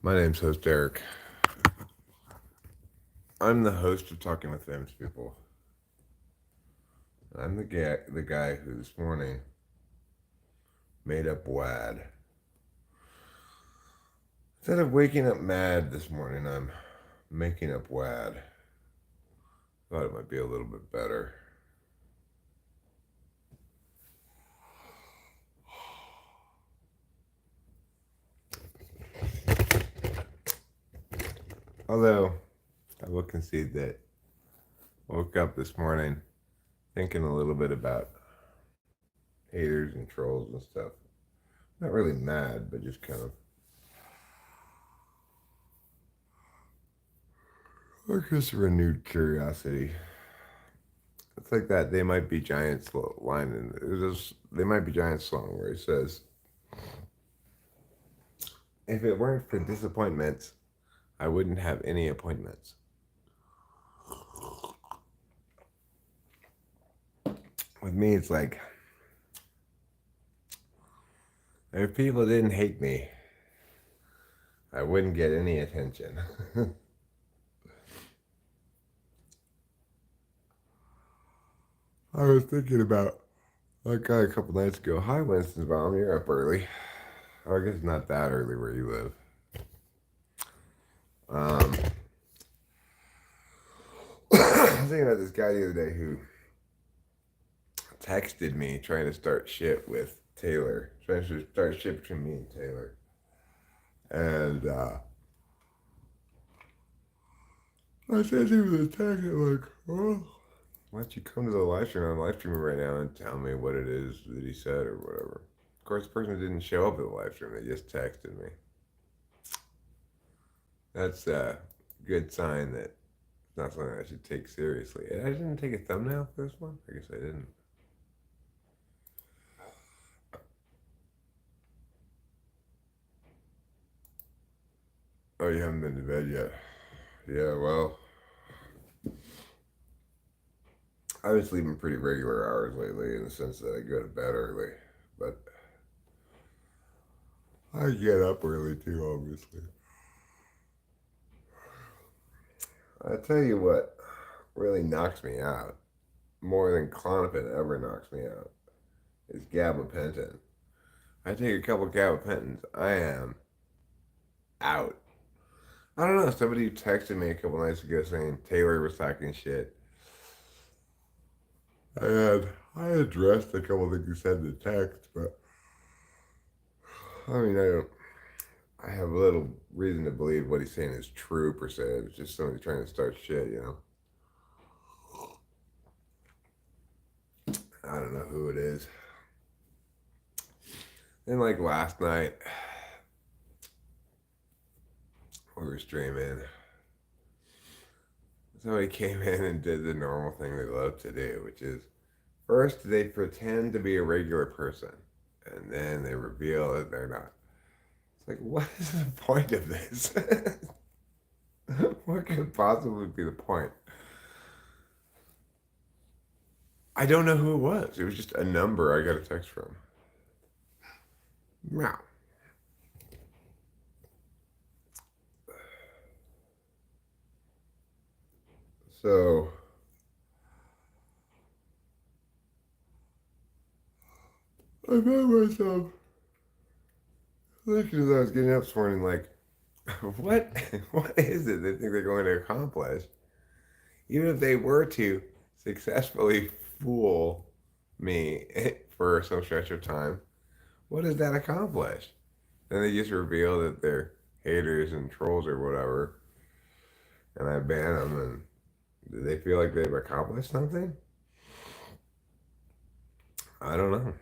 My name's host Eric. I'm the host of Talking with Famous People. I'm the guy who this morning made up WAD. Instead of waking up mad this morning, I'm making up WAD. Thought it might be a little bit better. Although, I will concede that I woke up this morning thinking a little bit about haters and trolls and stuff. Not really mad, but just kind of like just a renewed curiosity. It's like that They Might Be Giants line, and They Might Be Giants song where he says, if it weren't for disappointments, I wouldn't have any appointments. With me, it's like, if people didn't hate me, I wouldn't get any attention. I was thinking about that guy a couple nights ago. Hi, Winston's you're up early. I guess not that early where you live. I was thinking about this guy the other day who texted me trying to start shit with Taylor. Trying to start shit between me and Taylor. And I sent him the text. I'm like, oh, why don't you come to the live stream? I'm live streaming right now and tell me what it is that he said or whatever. Of course, the person didn't show up at the live stream. They just texted me. That's a good sign that it's not something I should take seriously. And I didn't take a thumbnail for this one. I guess I didn't. Oh, you haven't been to bed yet? Yeah, well, I've been sleeping pretty regular hours lately in the sense that I go to bed early. But I get up early too, obviously. I tell you what really knocks me out, more than Clonopin ever knocks me out, is gabapentin. I take a couple gabapentins, I am out. I don't know, somebody texted me a couple nights ago saying Taylor was talking shit. I addressed a couple things he said in the text, but I mean, I have little reason to believe what he's saying is true per se. It's just somebody trying to start shit, you know. I don't know who it is. And like last night, we were streaming. Somebody came in and did the normal thing they love to do, which is first they pretend to be a regular person, and then they reveal that they're not. It's like, what is the point of this? What could possibly be the point? I don't know who it was. It was just a number I got a text from. Meow. So, I found myself thinking as I was getting up this morning, like, what is it they think they're going to accomplish? Even if they were to successfully fool me for some stretch of time, what does that accomplish? Then they just reveal that they're haters and trolls or whatever, and I ban them, and do they feel like they've accomplished something? I don't know.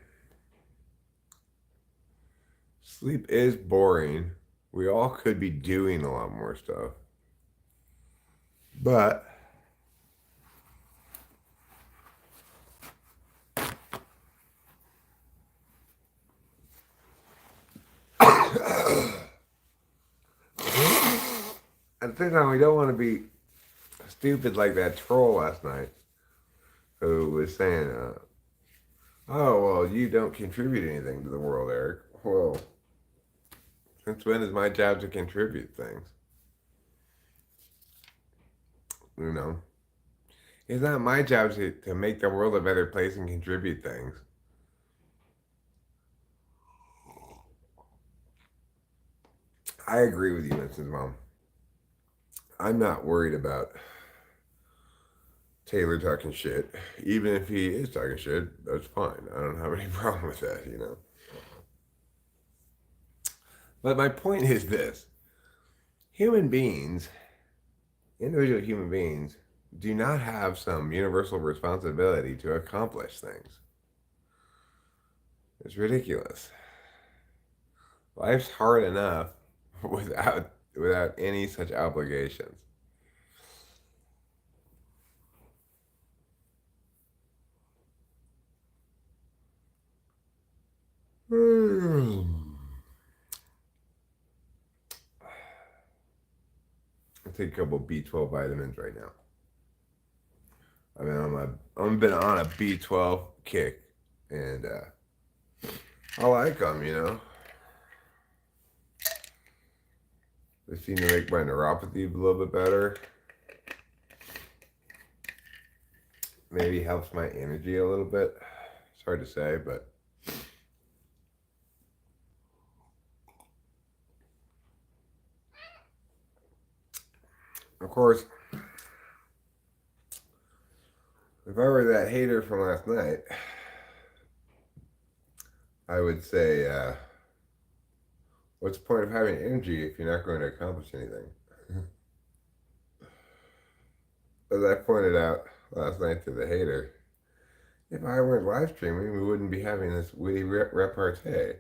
Sleep is boring. We all could be doing a lot more stuff. But at the same time, we don't want to be stupid like that troll last night who was saying, oh, well, you don't contribute anything to the world, Eric. Well, Since when is my job to contribute things? You know, it's not my job to make the world a better place and contribute things. I agree with you, Mrs. Mom. I'm not worried about Taylor talking shit. Even if he is talking shit, that's fine. I don't have any problem with that, you know. But my point is this: human beings, individual human beings, do not have some universal responsibility to accomplish things. It's ridiculous. Life's hard enough without any such obligations. I take a couple B12 vitamins right now. I mean, I'm been on a B12 kick, and I like them. You know, they seem to make my neuropathy a little bit better. Maybe helps my energy a little bit. It's hard to say, but of course, if I were that hater from last night, I would say, what's the point of having energy if you're not going to accomplish anything? As I pointed out last night to the hater, if I weren't live streaming, we wouldn't be having this witty repartee.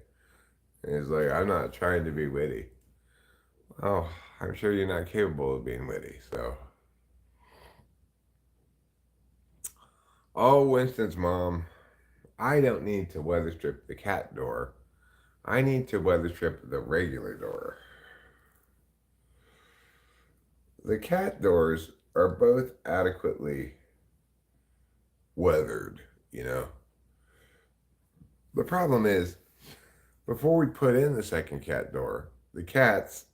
And he's like, I'm not trying to be witty. Oh, I'm sure you're not capable of being witty, so. Oh, Winston's mom, I don't need to weather strip the cat door. I need to weather strip the regular door. The cat doors are both adequately weathered, you know. The problem is, before we put in the second cat door, the cats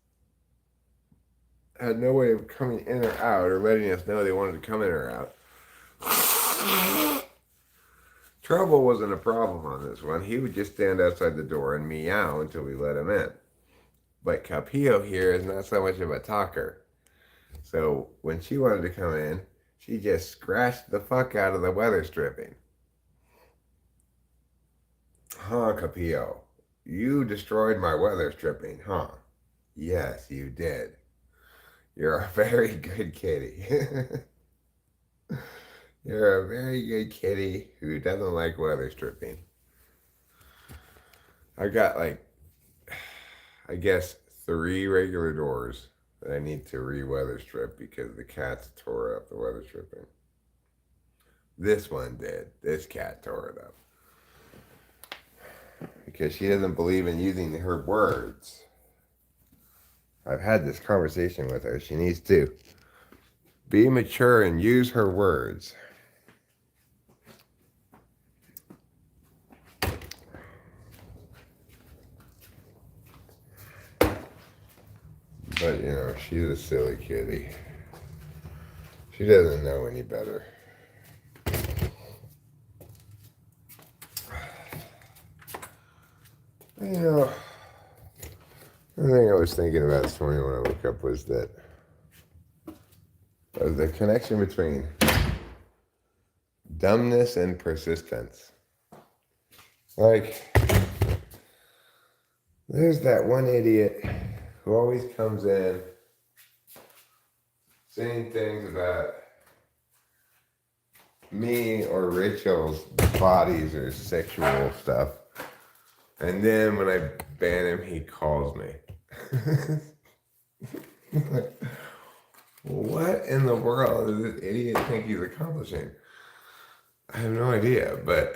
had no way of coming in or out or letting us know they wanted to come in or out. Trouble wasn't a problem on this one. He would just stand outside the door and meow until we let him in. But Capillo here is not so much of a talker. So when she wanted to come in, she just scratched the fuck out of the weather stripping. Huh, Capillo? You destroyed my weather stripping, huh? Yes, you did. You're a very good kitty. You're a very good kitty who doesn't like weather stripping. I got like, I guess, 3 regular doors that I need to re-weather strip because the cats tore up the weather stripping. This one did. This cat tore it up. Because she doesn't believe in using her words. I've had this conversation with her. She needs to be mature and use her words. But, you know, she's a silly kitty. She doesn't know any better. You know, the thing I was thinking about this morning when I woke up was that the connection between dumbness and persistence. Like, there's that one idiot who always comes in saying things about me or Rachel's bodies or sexual stuff. And then when I ban him, he calls me. Like, what in the world does this idiot think he's accomplishing? I have no idea, but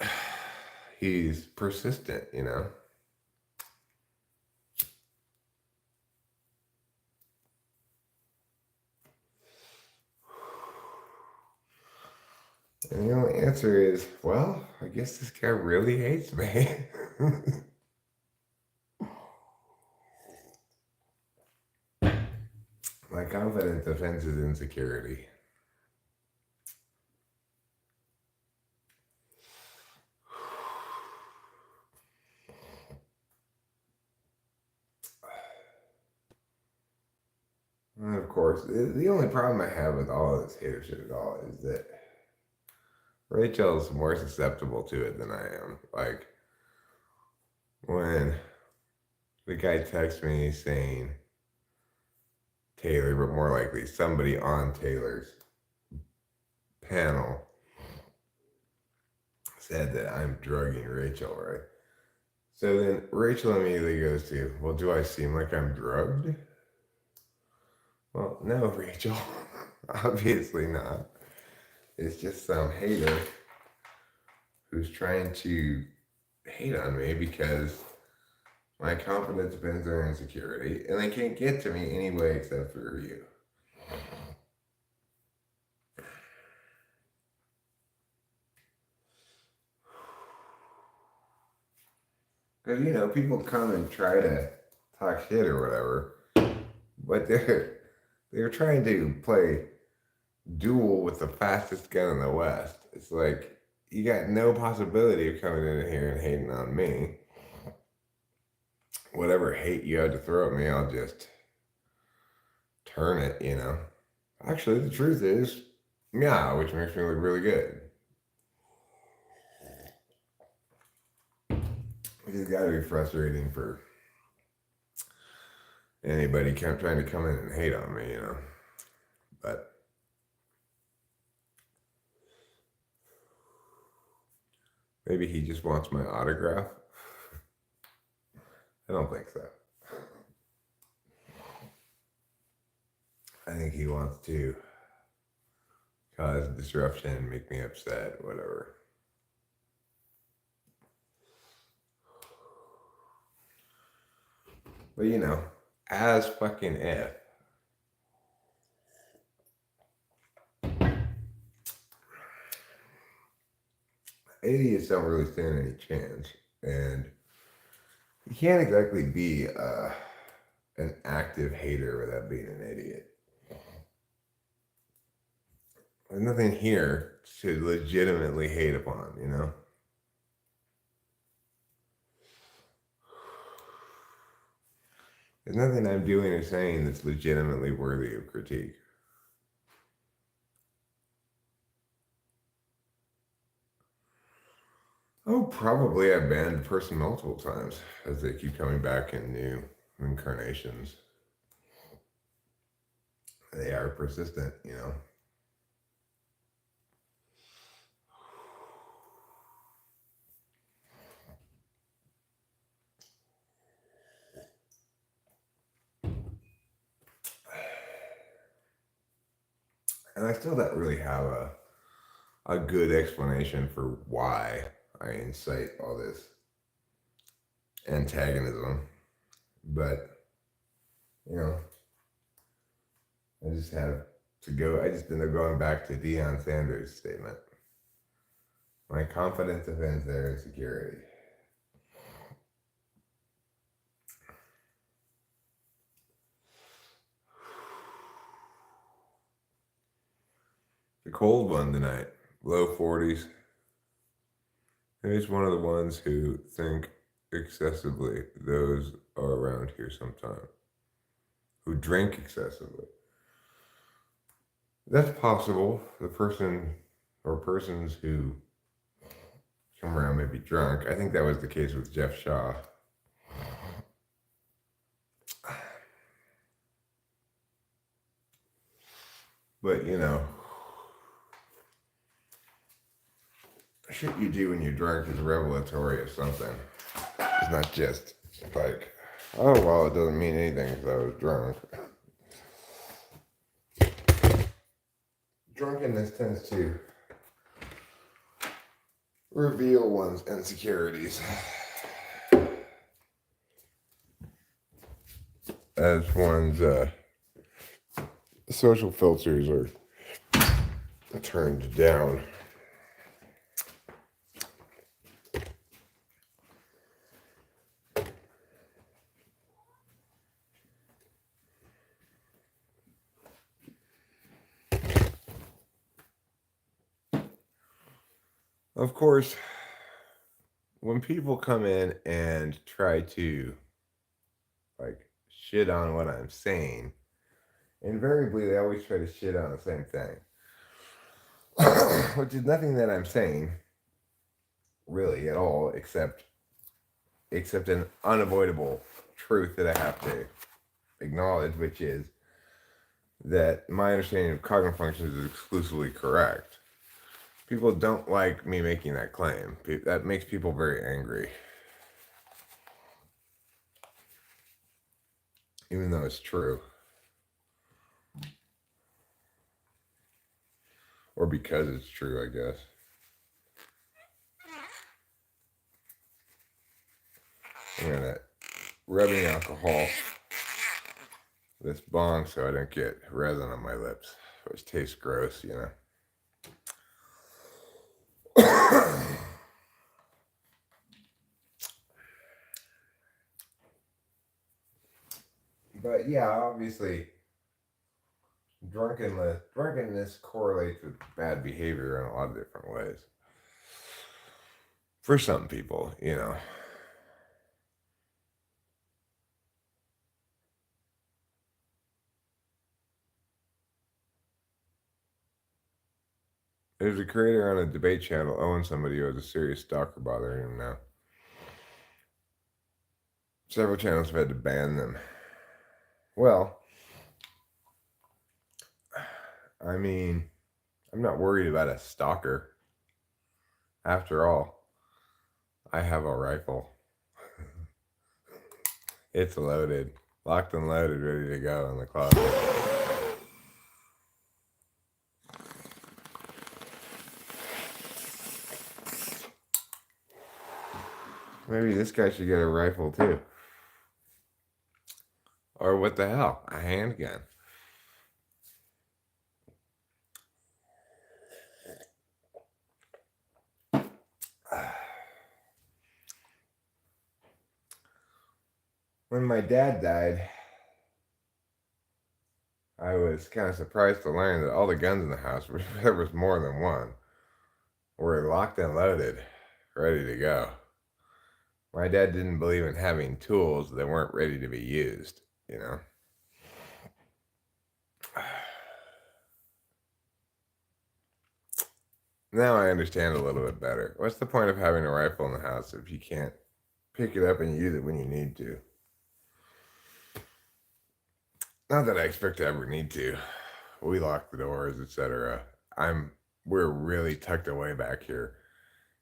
he's persistent, you know? And the only answer is, well, I guess this guy really hates me. My confidence offends his insecurity. And of course, the only problem I have with all of this hater shit at all is that Rachel's more susceptible to it than I am. Like, when the guy texts me saying Taylor, but more likely somebody on Taylor's panel said that I'm drugging Rachel, right? So then Rachel immediately goes to, well, do I seem like I'm drugged? Well, no, Rachel. Obviously not. It's just some hater who's trying to hate on me because my confidence depends on insecurity, and they can't get to me anyway except through you. Because, you know, people come and try to talk shit or whatever, but they're trying to play duel with the fastest gun in the West. It's like, you got no possibility of coming in here and hating on me. Whatever hate you had to throw at me, I'll just turn it, you know. Actually, the truth is, yeah, which makes me look really good. It's got to be frustrating for anybody trying to come in and hate on me, you know. But maybe he just wants my autograph. I don't think so. I think he wants to cause disruption, make me upset, whatever. But you know, as fucking if. Idiots don't really stand any chance. And you can't exactly be an active hater without being an idiot. There's nothing here to legitimately hate upon, you know? There's nothing I'm doing or saying that's legitimately worthy of critique. Oh, probably I've banned a person multiple times as they keep coming back in new incarnations. They are persistent, you know? And I still don't really have a good explanation for why I incite all this antagonism. But, you know, I just end up going back to Deion Sanders' statement. My confidence offends their insecurity. The cold one tonight, low 40s. He's one of the ones who think excessively. Those are around here sometime. Who drink excessively. That's possible. The person or persons who come around may be drunk. I think that was the case with Jeff Shaw. But, you know, shit you do when you're drunk is revelatory of something. It's not just like, oh, well, it doesn't mean anything because I was drunk. Drunkenness tends to reveal one's insecurities. As one's social filters are turned down. Of course, when people come in and try to like shit on what I'm saying, invariably they always try to shit on the same thing, which is nothing that I'm saying really at all, except an unavoidable truth that I have to acknowledge, which is that my understanding of cognitive functions is exclusively correct. People don't like me making that claim. That makes people very angry, even though it's true. Or because it's true, I guess. I'm gonna rubbing alcohol this bong so I don't get resin on my lips, which tastes gross, you know. But yeah, obviously, drunkenness correlates with bad behavior in a lot of different ways. For some people, you know. There's a creator on a debate channel owing somebody who has a serious stalker bothering him now. Several channels have had to ban them. Well, I mean, I'm not worried about a stalker. After all, I have a rifle. It's loaded, locked and loaded, ready to go in the closet. Maybe this guy should get a rifle too. Or what the hell? A handgun. When my dad died, I was kind of surprised to learn that all the guns in the house, there was more than one, were locked and loaded, ready to go. My dad didn't believe in having tools that weren't ready to be used, you know? Now I understand a little bit better. What's the point of having a rifle in the house if you can't pick it up and use it when you need to? Not that I expect to ever need to. We lock the doors, etc. We're really tucked away back here.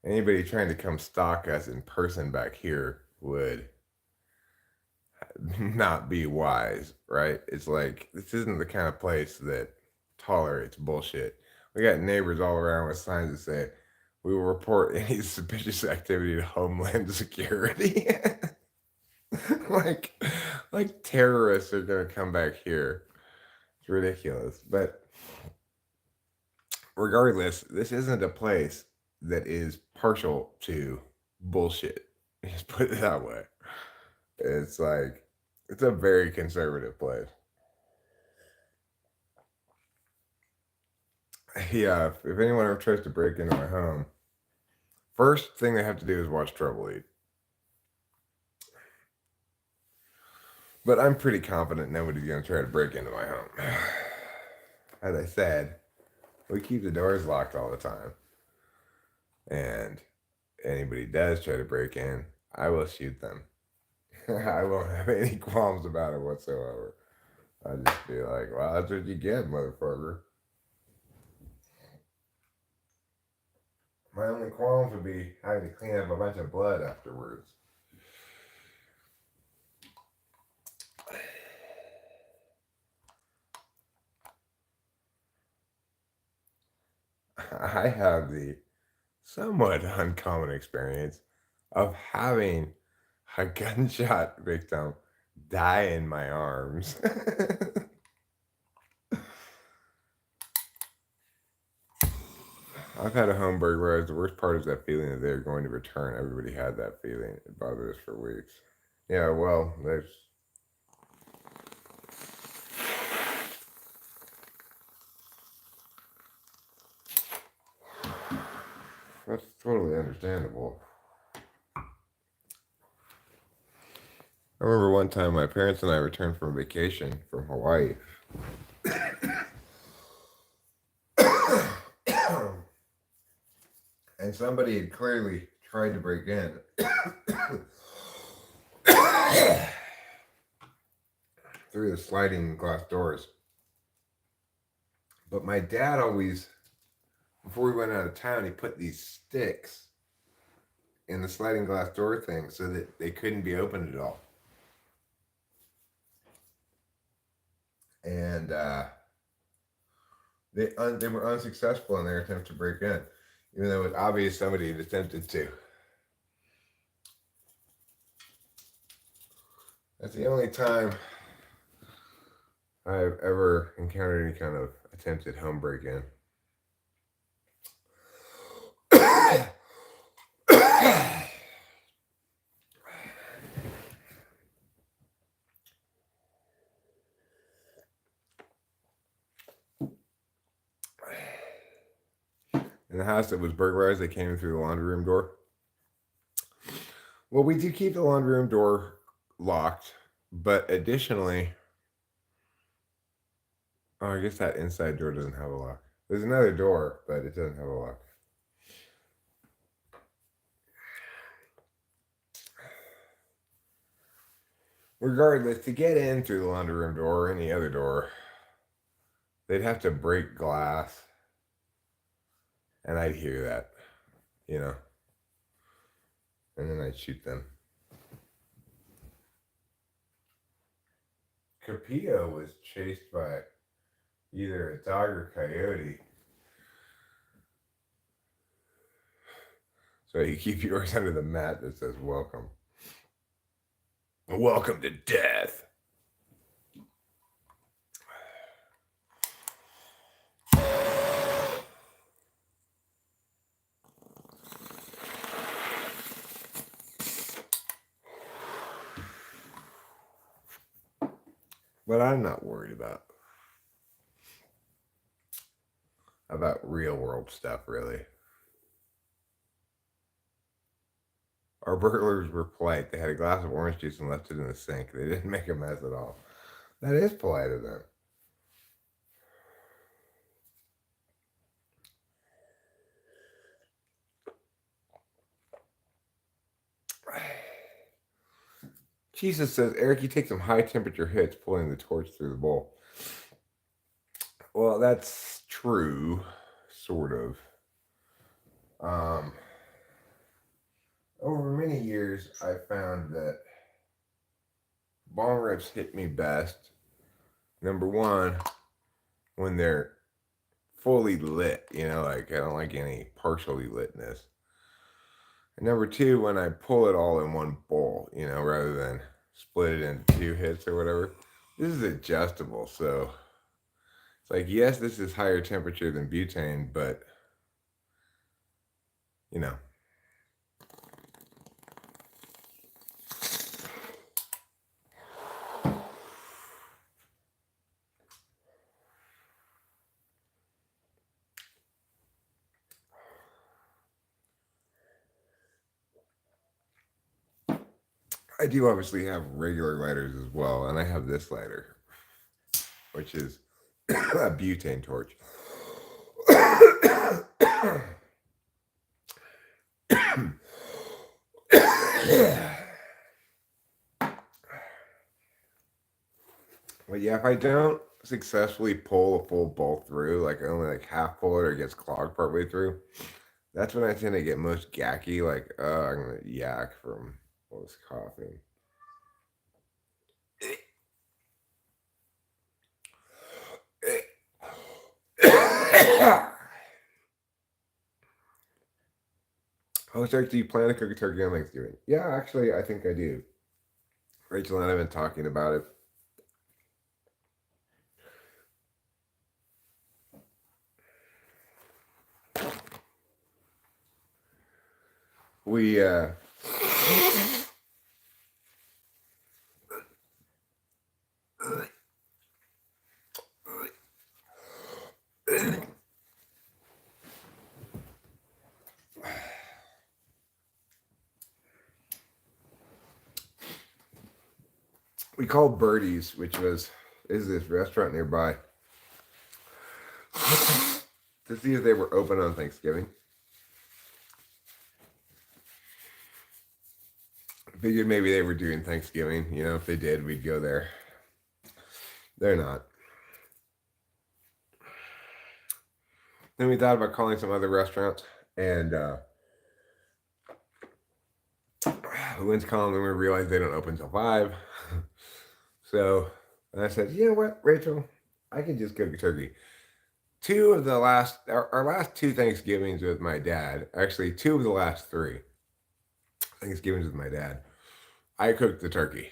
Anybody trying to come stalk us in person back here would not be wise, right? It's like this isn't the kind of place that tolerates bullshit. We got neighbors all around with signs that say, "We will report any suspicious activity to Homeland Security." like, like terrorists are gonna come back here. It's ridiculous. But regardless, this isn't a place that is partial to bullshit. Just put it that way. It's like it's a very conservative place. Yeah, if anyone ever tries to break into my home, first thing they have to do is watch Trouble Eat. But I'm pretty confident nobody's gonna try to break into my home. As I said, we keep the doors locked all the time. And anybody does try to break in, I will shoot them. I won't have any qualms about it whatsoever. I'll just be like, well, that's what you get, motherfucker. My only qualms would be having to clean up a bunch of blood afterwards. I have the somewhat uncommon experience of having a gunshot victim die in my arms. I've had a home burglarize. The worst part is that feeling that they're going to return. Everybody had that feeling. It bothered us for weeks. Yeah, well, That's totally understandable. I remember one time my parents and I returned from vacation from Hawaii. And somebody had clearly tried to break in through the sliding glass doors. But my dad always, before we went out of town, he put these sticks in the sliding glass door thing so that they couldn't be opened at all. And they were unsuccessful in their attempt to break in, even though it was obvious somebody had attempted to. That's the only time I've ever encountered any kind of attempted home break-in. In the house that was burglarized, they came in through the laundry room door. Well, we do keep the laundry room door locked, but additionally, I guess that inside door doesn't have a lock. There's another door, but it doesn't have a lock. Regardless, to get in through the laundry room door or any other door, they'd have to break glass. And I'd hear that, you know. And then I'd shoot them. Capillo was chased by either a dog or coyote. So you keep yours under the mat that says welcome. Welcome to death. But I'm not worried about real world stuff, really. Our burglars were polite. They had a glass of orange juice and left it in the sink. They didn't make a mess at all. That is polite of them. Jesus says, Eric, you take some high temperature hits pulling the torch through the bowl. Well, that's true, sort of. Over many years, I found that bong rips hit me best. Number one, when they're fully lit, you know, like I don't like any partially litness. And number two, when I pull it all in one bowl, you know, rather than split it into 2 hits or whatever. This is adjustable, so it's like, yes, this is higher temperature than butane, but, you know. I do obviously have regular lighters as well, and I have this lighter, which is a butane torch. But yeah, if I don't successfully pull a full bowl through, like I only like half pull it or it gets clogged partway through, that's when I tend to get most gacky, like, I'm gonna yak from all this coughing. Oh, Jack, do you plan to cook a turkey on Thanksgiving? Yeah, actually, I think I do. Rachel and I have been talking about it. We, we called Birdie's, which is this restaurant nearby, to see if they were open on Thanksgiving. Figured maybe they were doing Thanksgiving. You know, if they did, we'd go there. They're not. Then we thought about calling some other restaurants, and we went to call them, and we realized they don't open till 5. So I said, you know what, Rachel, I can just cook a turkey. Our last two Thanksgivings with my dad, actually two of the last three Thanksgivings with my dad, I cooked the turkey.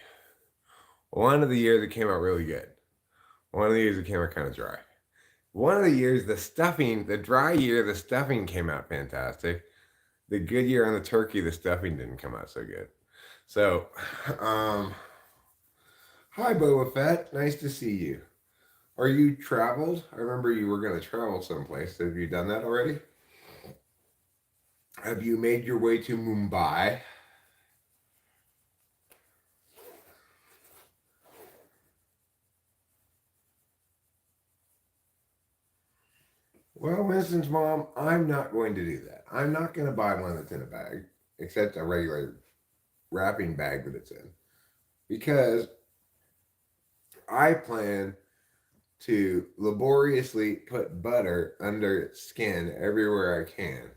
One of the years it came out really good. One of the years it came out kind of dry. One of the years the dry year, the stuffing came out fantastic. The good year on the turkey, the stuffing didn't come out so good. So, hi Boba Fett, nice to see you. Are you traveled? I remember you were going to travel someplace. Have you done that already? Have you made your way to Mumbai? Well, Winston's mom, I'm not going to do that. I'm not going to buy one that's in a bag, except a regular wrapping bag that it's in, because I plan to laboriously put butter under its skin everywhere I can.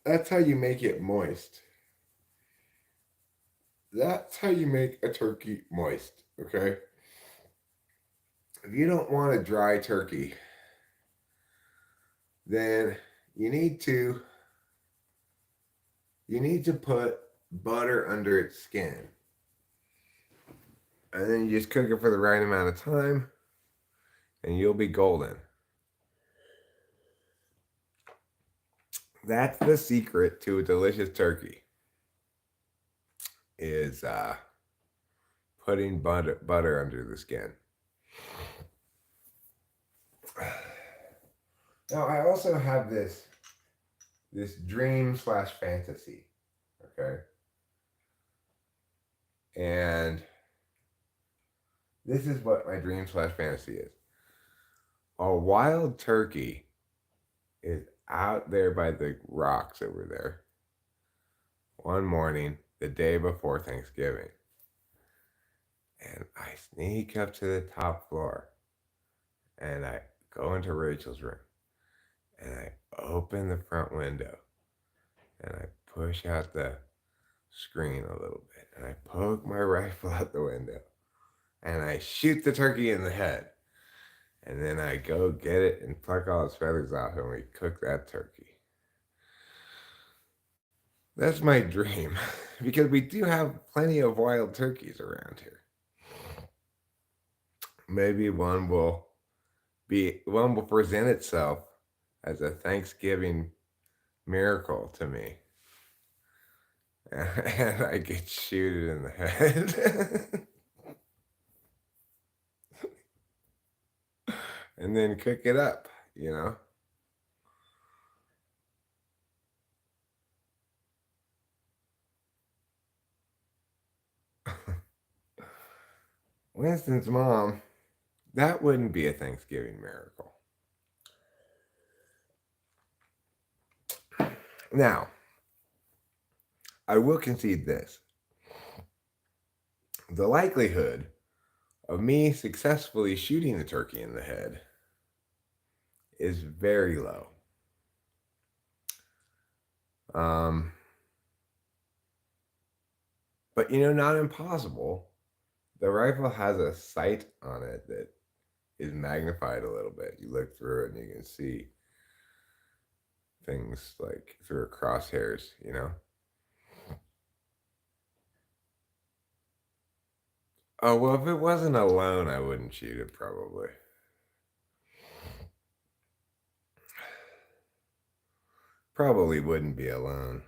That's how you make it moist. That's how you make a turkey moist, okay? If you don't want a dry turkey, then you need to put butter under its skin. And then you just cook it for the right amount of time and you'll be golden. That's the secret to a delicious turkey, is putting butter under the skin. Now I also have this dream slash fantasy, okay? And this is what my dream slash fantasy is. A wild turkey is out there by the rocks over there one morning, the day before Thanksgiving. And I sneak up to the top floor and I go into Rachel's room and I open the front window and I push out the screen a little bit and I poke my rifle out the window and I shoot the turkey in the head. And then I go get it and pluck all its feathers off and we cook that turkey. That's my dream, because we do have plenty of wild turkeys around here. Maybe one will present itself as a Thanksgiving miracle to me. And I get shooted in the head. And then cook it up, you know? Winston's mom, that wouldn't be a Thanksgiving miracle. Now, I will concede this. The likelihood of me successfully shooting the turkey in the head is very low. But not impossible. The rifle has a sight on it that is magnified a little bit. You look through it and you can see things like through crosshairs, Oh, well, if it wasn't alone, I wouldn't shoot it probably. Probably wouldn't be alone.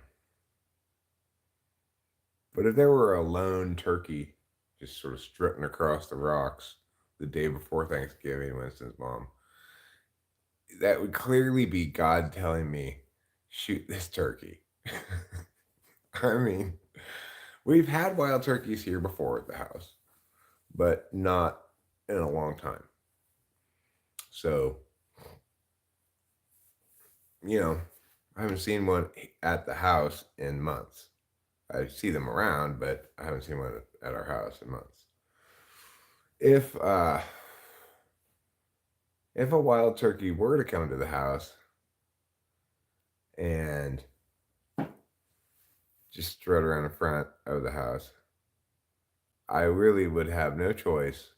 But if there were a lone turkey just sort of strutting across the rocks the day before Thanksgiving, Winston's mom, that would clearly be God telling me, shoot this turkey. I mean, We've had wild turkeys here before at the house, but not in a long time. So, you know, I haven't seen one at the house in months. I see them around, but I haven't seen one at our house in months. If uh, if a wild turkey were to come to the house and just strut around the front of the house, I really would have no choice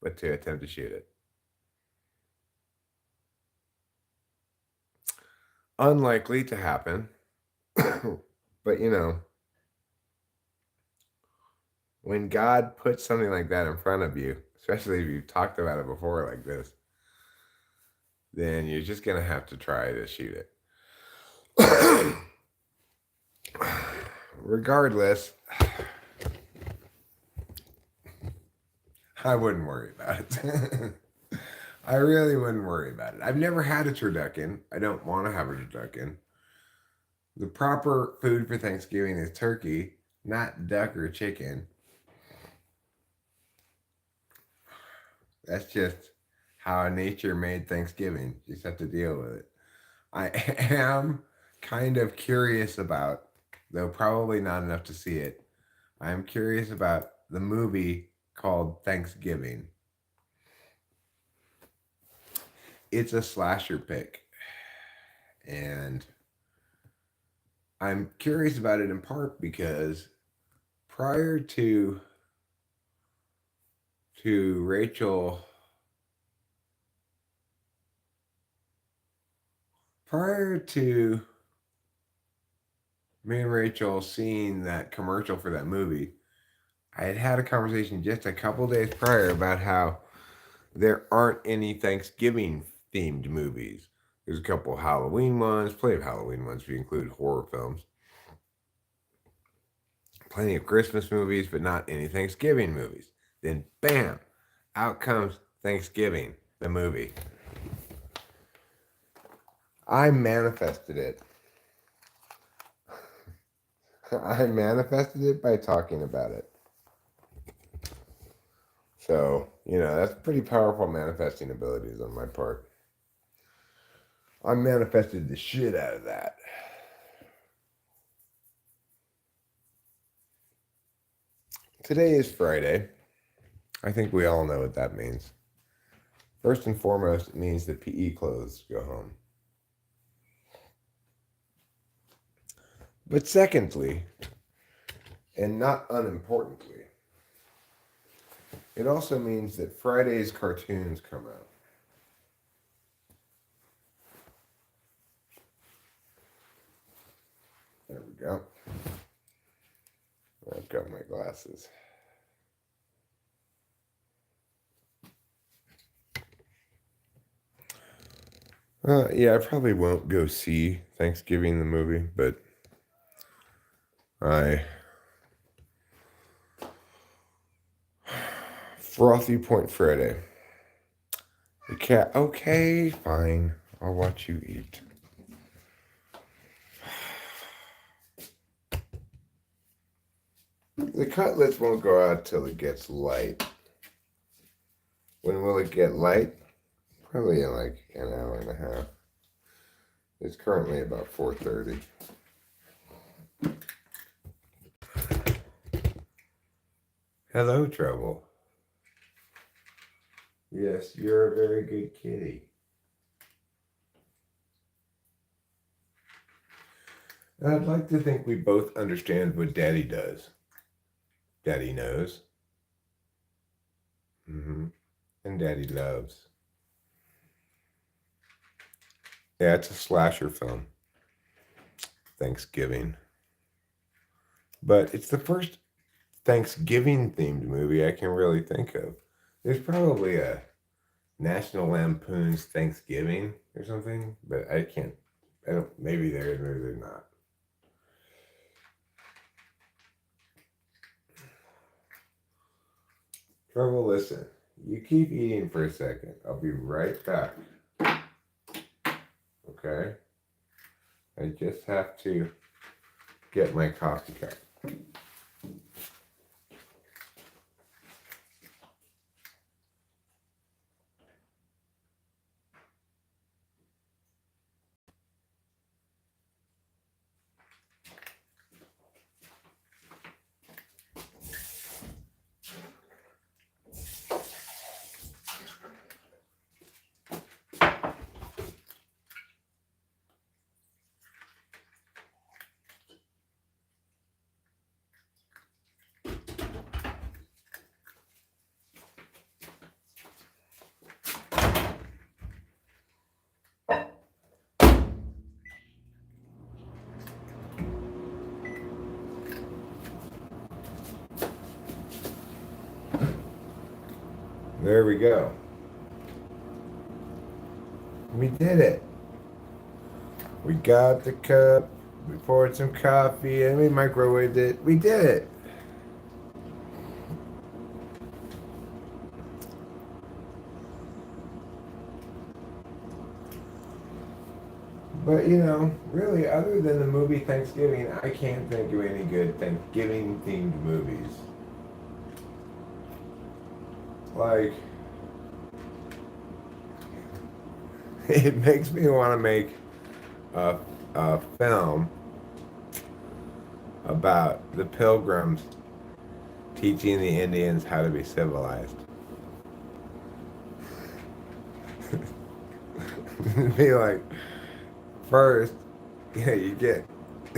but to attempt to shoot it. Unlikely to happen, but when God puts something like that in front of you, especially if you've talked about it before like this, then you're just going to have to try to shoot it. Regardless, I wouldn't worry about it. I really wouldn't worry about it. I've never had a turducken. I don't want to have a turducken. The proper food for Thanksgiving is turkey, not duck or chicken. That's just how nature made Thanksgiving. You just have to deal with it. I am kind of curious about, though probably not enough to see it, I'm curious about the movie called Thanksgiving. It's a slasher pick. And I'm curious about it in part because prior to Rachel prior to me and Rachel seeing that commercial for that movie, I had had a conversation just a couple days prior about how there aren't any Thanksgiving themed movies. There's a couple Halloween ones, plenty of Halloween ones if you include horror films. Plenty of Christmas movies, but not any Thanksgiving movies. Then bam, out comes Thanksgiving, the movie. I manifested it. I manifested it by talking about it. So, that's pretty powerful manifesting abilities on my part. I manifested the shit out of that. Today is Friday. I think we all know what that means. First and foremost, it means that PE clothes go home. But secondly, and not unimportantly, it also means that Friday's cartoons come out. There we go. I've got my glasses. Yeah, I probably won't go see Thanksgiving the movie, but Frothy Point Friday. The cat. Okay, fine. I'll watch you eat. The cutlets won't go out till it gets light. When will it get light? Probably in like an hour and a half. It's currently about 4:30. Hello, Trouble. Yes, you're a very good kitty. And I'd like to think we both understand what Daddy does. Daddy knows. And Daddy loves. Yeah, it's a slasher film. Thanksgiving. But it's the first Thanksgiving themed movie I can really think of. There's probably a National Lampoon's Thanksgiving or something, but I don't, maybe there is, maybe there's not. Trouble, listen. You keep eating for a second. I'll be right back. Okay? I just have to get my coffee cup. There we go. We did it. We got the cup, we poured some coffee, and we microwaved it. We did it. But really, other than the movie Thanksgiving, I can't think of any good Thanksgiving themed movies. Like, it makes me want to make a, a film about the pilgrims teaching the Indians how to be civilized. Be like, first, you get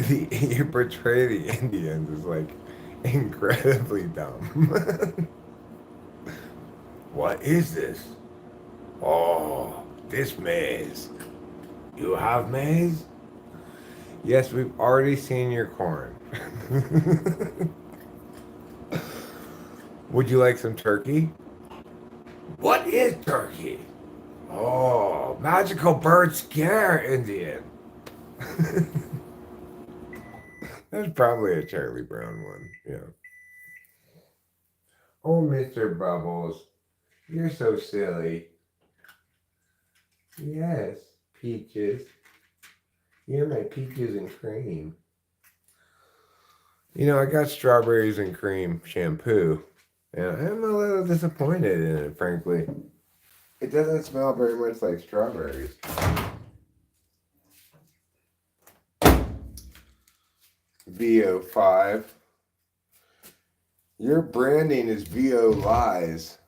you portray the Indians as like incredibly dumb. What is this? Oh, this maize. You have maize? Yes, we've already seen your corn. Would you like some turkey? What is turkey? Oh, magical bird scare Indian. That's probably a Charlie Brown one. Yeah. Oh, Mr. Bubbles, you're so silly. Yes, peaches. You're my peaches and cream. I got strawberries and cream shampoo, and I'm a little disappointed in it, frankly. It doesn't smell very much like strawberries. VO5. Your branding is VO Lies.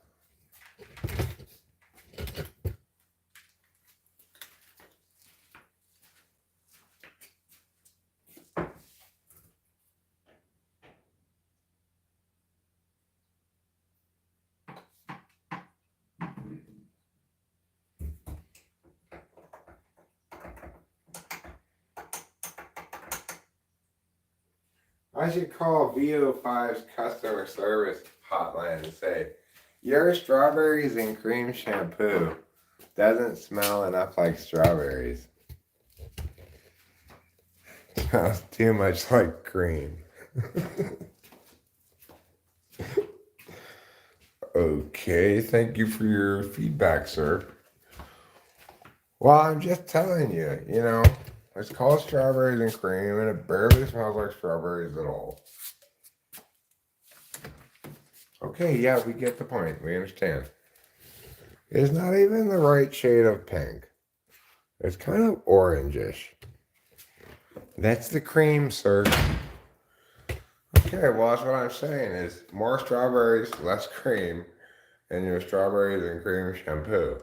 I should call VO5's customer service hotline and say, your strawberries and cream shampoo doesn't smell enough like strawberries. It smells too much like cream. Okay, thank you for your feedback, sir. Well, I'm just telling you, it's called strawberries and cream, and it barely smells like strawberries at all. Okay, yeah, we get the point. We understand. It's not even the right shade of pink. It's kind of orangish. That's the cream, sir. Okay, well, that's what I'm saying is more strawberries, less cream, and your strawberries and cream shampoo.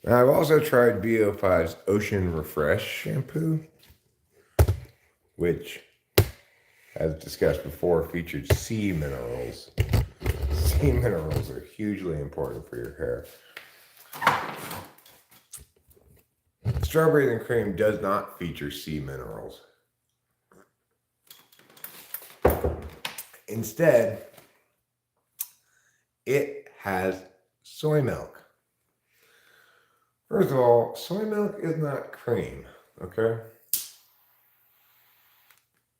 Now, I've also tried VO5's Ocean Refresh shampoo, which, as discussed before, featured sea minerals. Sea minerals are hugely important for your hair. Strawberries and cream does not feature sea minerals. Instead, it has soy milk. First of all, soy milk is not cream, okay?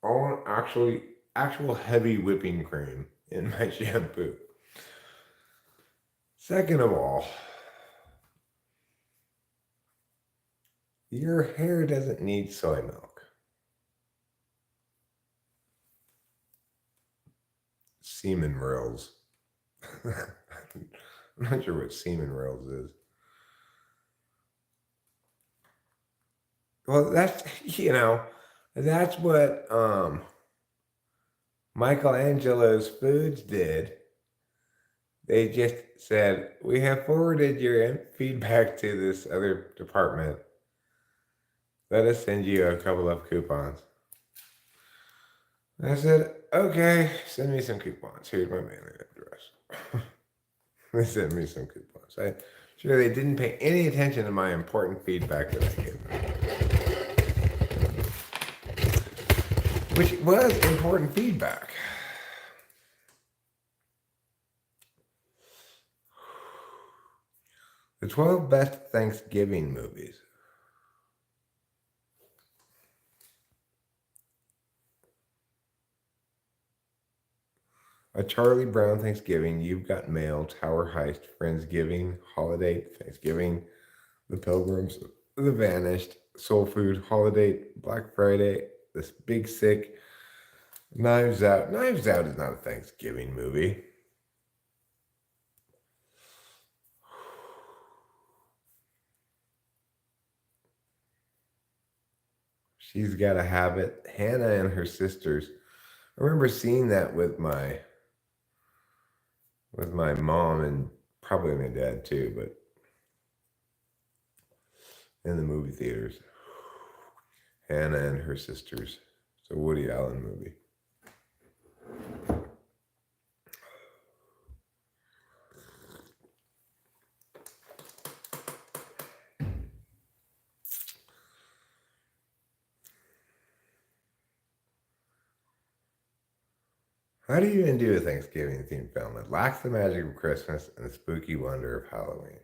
I want actual heavy whipping cream in my shampoo. Second of all, your hair doesn't need soy milk. Semen rails. I'm not sure what semen rails is. Well, that's what Michelangelo's Foods did. They just said, we have forwarded your feedback to this other department. Let us send you a couple of coupons. I said, okay, send me some coupons. Here's my mailing address. They sent me some coupons. Sure, they didn't pay any attention to my important feedback that I gave them. Which was important feedback. The 12 best Thanksgiving movies. A Charlie Brown Thanksgiving, You've Got Mail, Tower Heist, Friendsgiving, Holiday, Thanksgiving, The Pilgrims, The Vanished, Soul Food, Holiday, Black Friday, This Big Sick, Knives Out. Knives Out is not a Thanksgiving movie. She's Got a Habit, Hannah and Her Sisters. I remember seeing that with my mom and probably my dad too, but in the movie theaters. Hannah and Her Sisters. It's a Woody Allen movie. How do you even do a Thanksgiving themed film? It lacks the magic of Christmas and the spooky wonder of Halloween.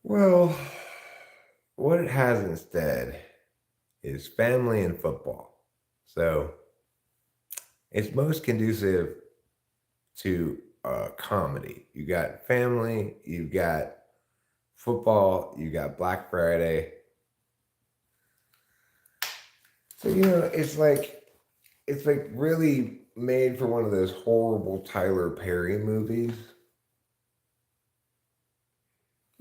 Well, what it has instead is family and football. So it's most conducive to comedy. You got family, you got football, you got Black Friday. So it's like really made for one of those horrible Tyler Perry movies.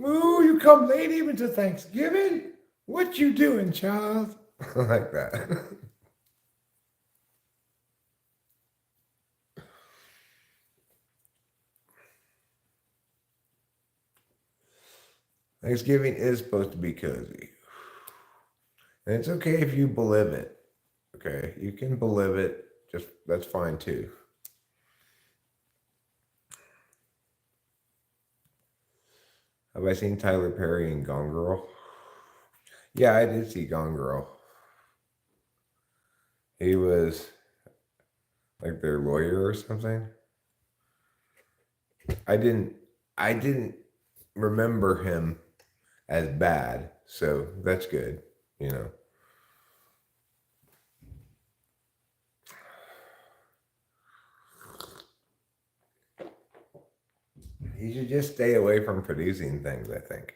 Ooh, you come late even to Thanksgiving? What you doing, child? Like that. Thanksgiving is supposed to be cozy. And it's okay if you believe it. Okay, you can believe it. Just that's fine too. Have I seen Tyler Perry in Gone Girl? Yeah, I did see Gone Girl. He was like their lawyer or something. I didn't remember him as bad, so that's good, you know. He should just stay away from producing things, I think.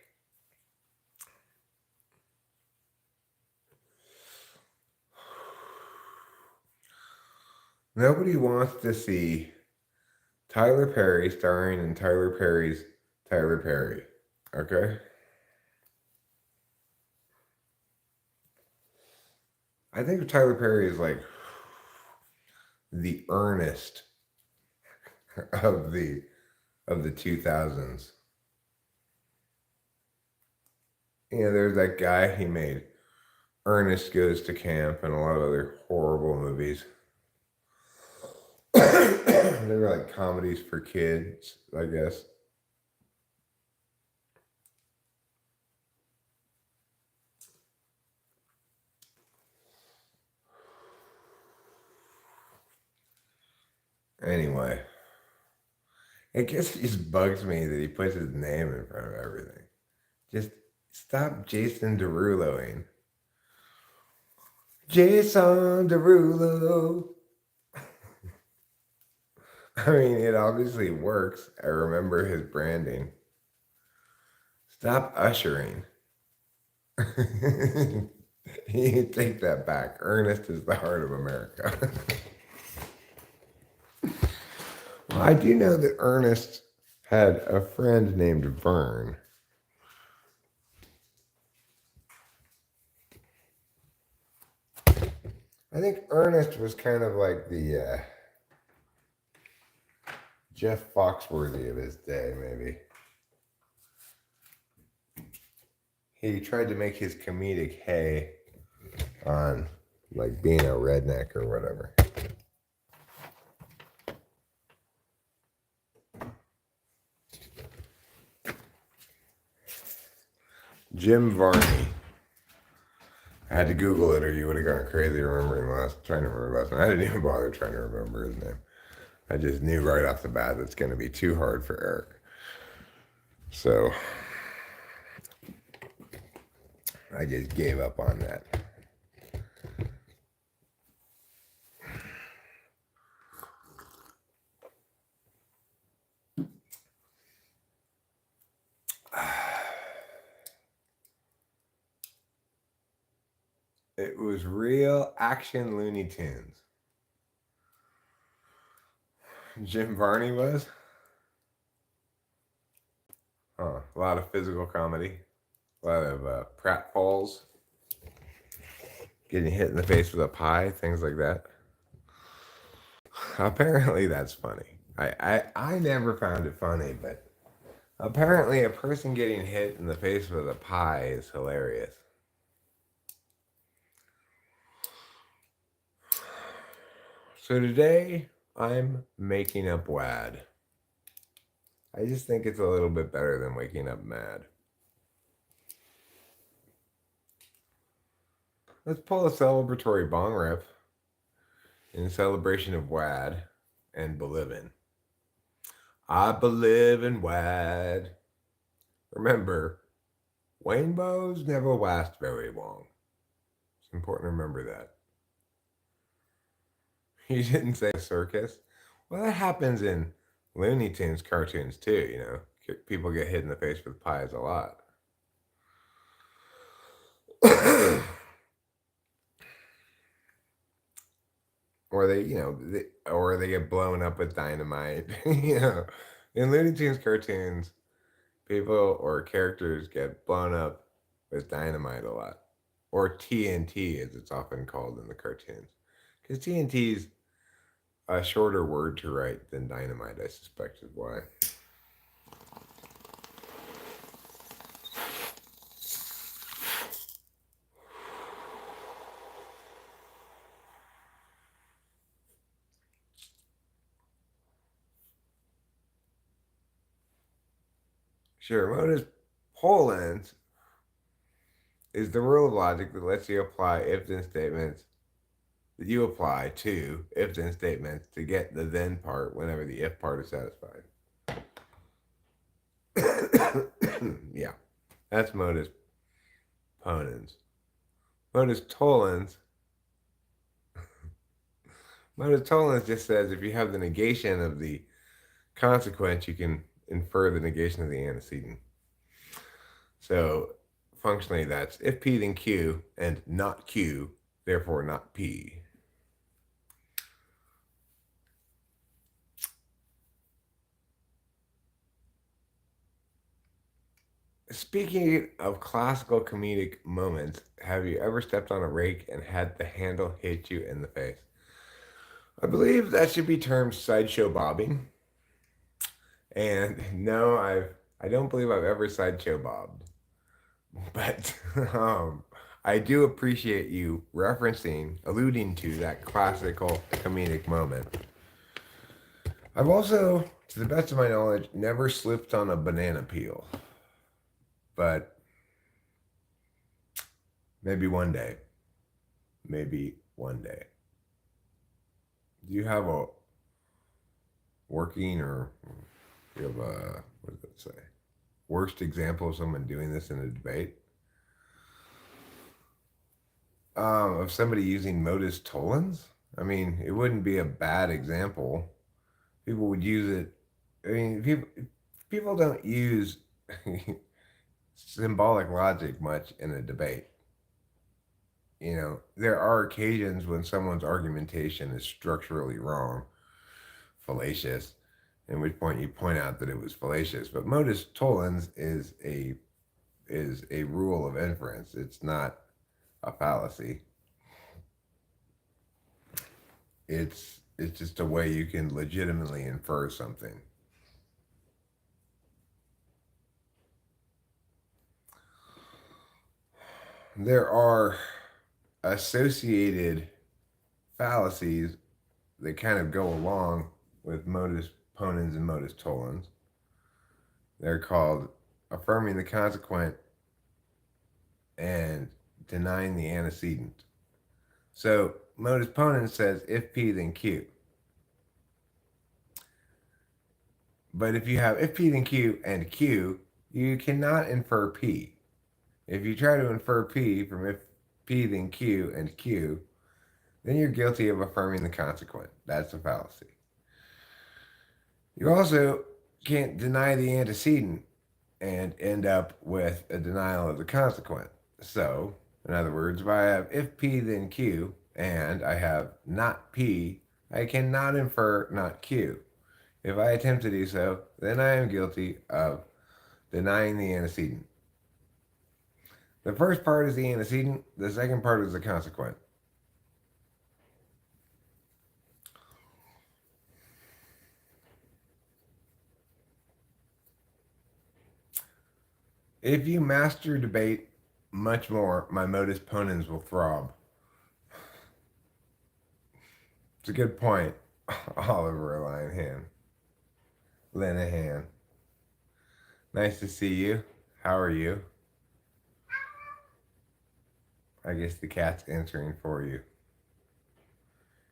Nobody wants to see Tyler Perry starring in Tyler Perry's Tyler Perry. Okay? I think Tyler Perry is like the Ernest of the 2000s. There's that guy he made Ernest Goes to Camp and a lot of other horrible movies. They were like comedies for kids, I guess. Anyway, I guess it just bugs me that he puts his name in front of everything. Just stop Jason Deruloing. Jason Derulo. I mean, it obviously works. I remember his branding. Stop ushering. You take that back. Ernest is the heart of America. Well, I do know that Ernest had a friend named Vern. I think Ernest was kind of like the Jeff Foxworthy of his day, maybe. He tried to make his comedic hay on like being a redneck or whatever. Jim Varney. I had to Google it or you would have gone crazy trying to remember last name. I didn't even bother trying to remember his name. I just knew right off the bat that's going to be too hard for Eric. So I just gave up on that. It was real action Looney Tunes. Jim Varney was? Huh. A lot of physical comedy. A lot of pratfalls. Getting hit in the face with a pie, things like that. Apparently that's funny. I never found it funny, but apparently a person getting hit in the face with a pie is hilarious. So today I'm making up WAD. I just think it's a little bit better than waking up mad. Let's pull a celebratory bong rip in celebration of WAD and Believin'. I believe in WAD. Remember, rainbows never last very long. It's important to remember that. You didn't say circus? Well, that happens in Looney Tunes cartoons too, you know. People get hit in the face with pies a lot. Or or they get blown up with dynamite. You know, in Looney Tunes cartoons, people or characters get blown up with dynamite a lot, or TNT as it's often called in the cartoons, because TNT's a shorter word to write than dynamite. I suspect is why. Sure, modus ponens is the rule of logic that lets you apply if-then statements that you apply to if-then statements to get the then part whenever the if part is satisfied. Yeah, that's modus ponens. Modus tollens. Modus tollens just says if you have the negation of the consequence, you can infer the negation of the antecedent. So functionally, that's if P then Q and not Q, therefore not P. Speaking of classical comedic moments, have you ever stepped on a rake and had the handle hit you in the face? I believe that should be termed sideshow bobbing. And no, I don't believe I've ever sideshow bobbed. But I do appreciate you alluding to that classical comedic moment. I've also, to the best of my knowledge, never slipped on a banana peel. But maybe one day. Maybe one day. Do you have a working or you have a, what does it say? Worst example of someone doing this in a debate? Of somebody using modus tollens? I mean, it wouldn't be a bad example. People would use it. I mean, people don't use symbolic logic much in a debate. You know, there are occasions when someone's argumentation is structurally wrong, fallacious, at which point you point out that it was fallacious. But modus tollens is a rule of inference. It's not a fallacy. It's just a way you can legitimately infer something. There are associated fallacies that kind of go along with modus ponens and modus tollens. They're called affirming the consequent and denying the antecedent. So modus ponens says if P then Q. But if you have if P then Q and Q, You cannot infer P. If you try to infer P from if P then Q and Q, then you're guilty of affirming the consequent. That's a fallacy. You also can't deny the antecedent and end up with a denial of the consequent. So, in other words, if I have if P then Q and I have not P, I cannot infer not Q. If I attempt to do so, then I am guilty of denying the antecedent. The first part is the antecedent, the second part is the consequent. If you master debate much more, my modus ponens will throb. It's a good point, Oliver Linehan. Nice to see you. How are you? I guess the cat's answering for you.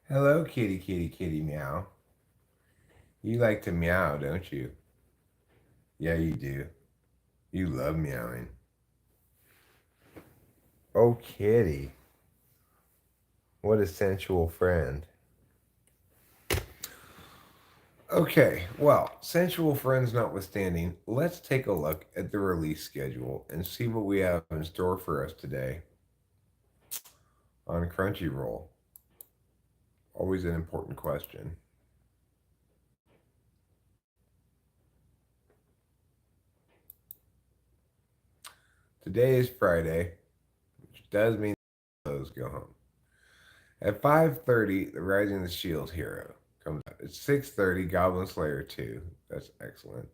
Hello, kitty, kitty, kitty, meow. You like to meow, don't you? Yeah, you do. You love meowing. Oh, kitty. What a sensual friend. Okay, well, sensual friends notwithstanding, let's take a look at the release schedule and see what we have in store for us today on Crunchyroll. Always an important question. Today is Friday, which does mean those go home. At 5:30, The Rising of the Shield Hero comes out. At 6:30, Goblin Slayer 2. That's excellent.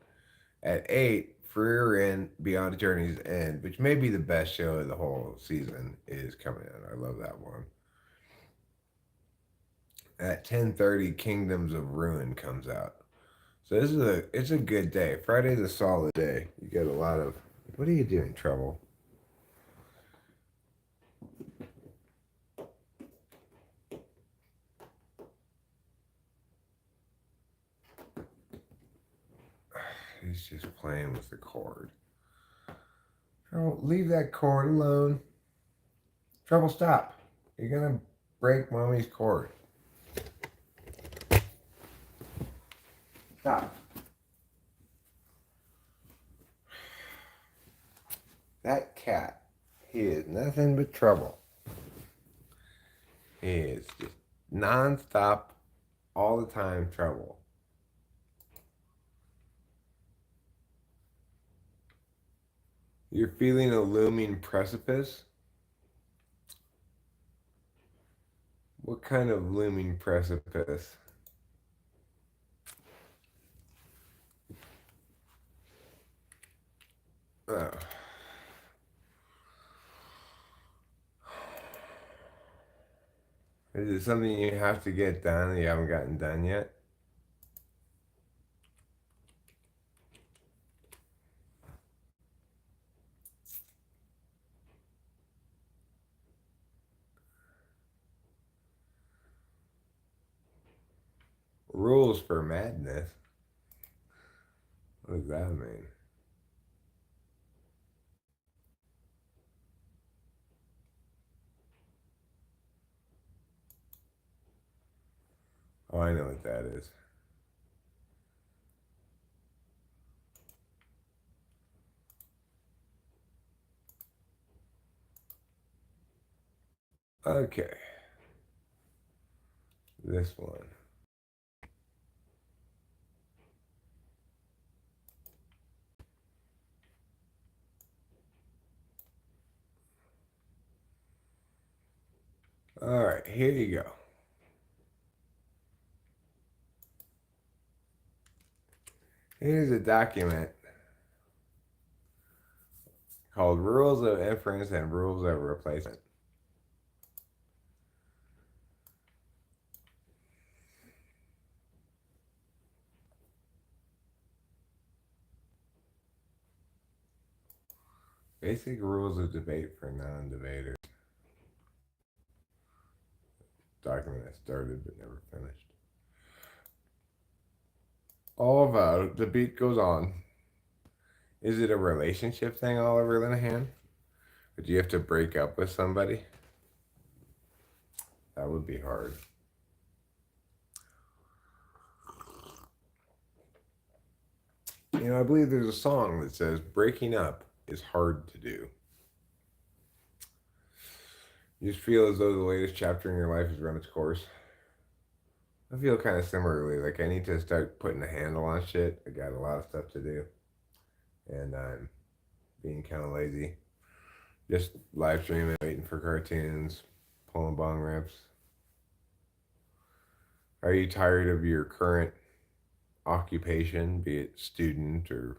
At 8, Freer in Beyond Journey's End, which may be the best show of the whole season, is coming out. I love that one. At 10:30, Kingdoms of Ruin comes out. So it's a good day. Friday's a solid day. You get a lot of what are you doing, Trouble? He's just playing with the cord. Trouble, leave that cord alone. Trouble, stop. You're gonna break mommy's cord. Stop. That cat, he is nothing but trouble. He is just nonstop, all the time trouble. You're feeling a looming precipice? What kind of looming precipice? Oh. Is it something you have to get done that you haven't gotten done yet? Rules for madness? What does that mean? Oh, I know what that is. Okay. This one. All right, here you go. Here's a document called Rules of Inference and Rules of Replacement. Basic rules of debate for non-debaters. Document I started but never finished. All vote. Debate goes on. Is it a relationship thing all over the hand? Or do you have to break up with somebody? That would be hard. You know, I believe there's a song that says breaking up is hard to do. You just feel as though the latest chapter in your life has run its course. I feel kind of similarly. Like I need to start putting a handle on shit. I got a lot of stuff to do, and I'm being kind of lazy. Just live streaming, waiting for cartoons, pulling bong rips. Are you tired of your current occupation, be it student or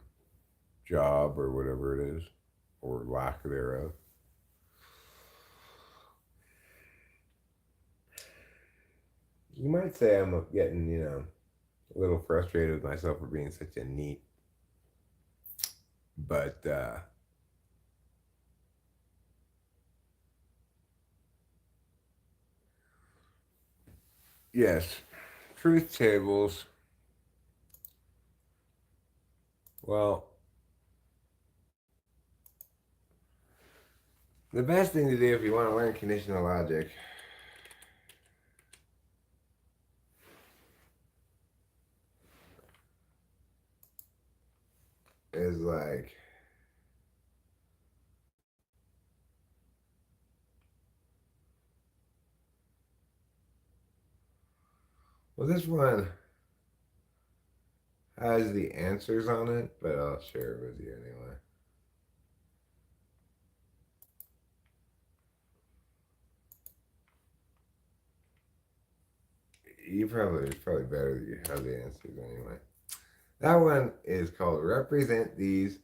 job or whatever it is, or lack thereof? You might say I'm getting, a little frustrated with myself for being such a neat, but yes, truth tables. Well, the best thing to do if you want to learn conditional logic is like, well, this one has the answers on it, but I'll share it with you anyway. It's probably better that you have the answers anyway. That one is called represent these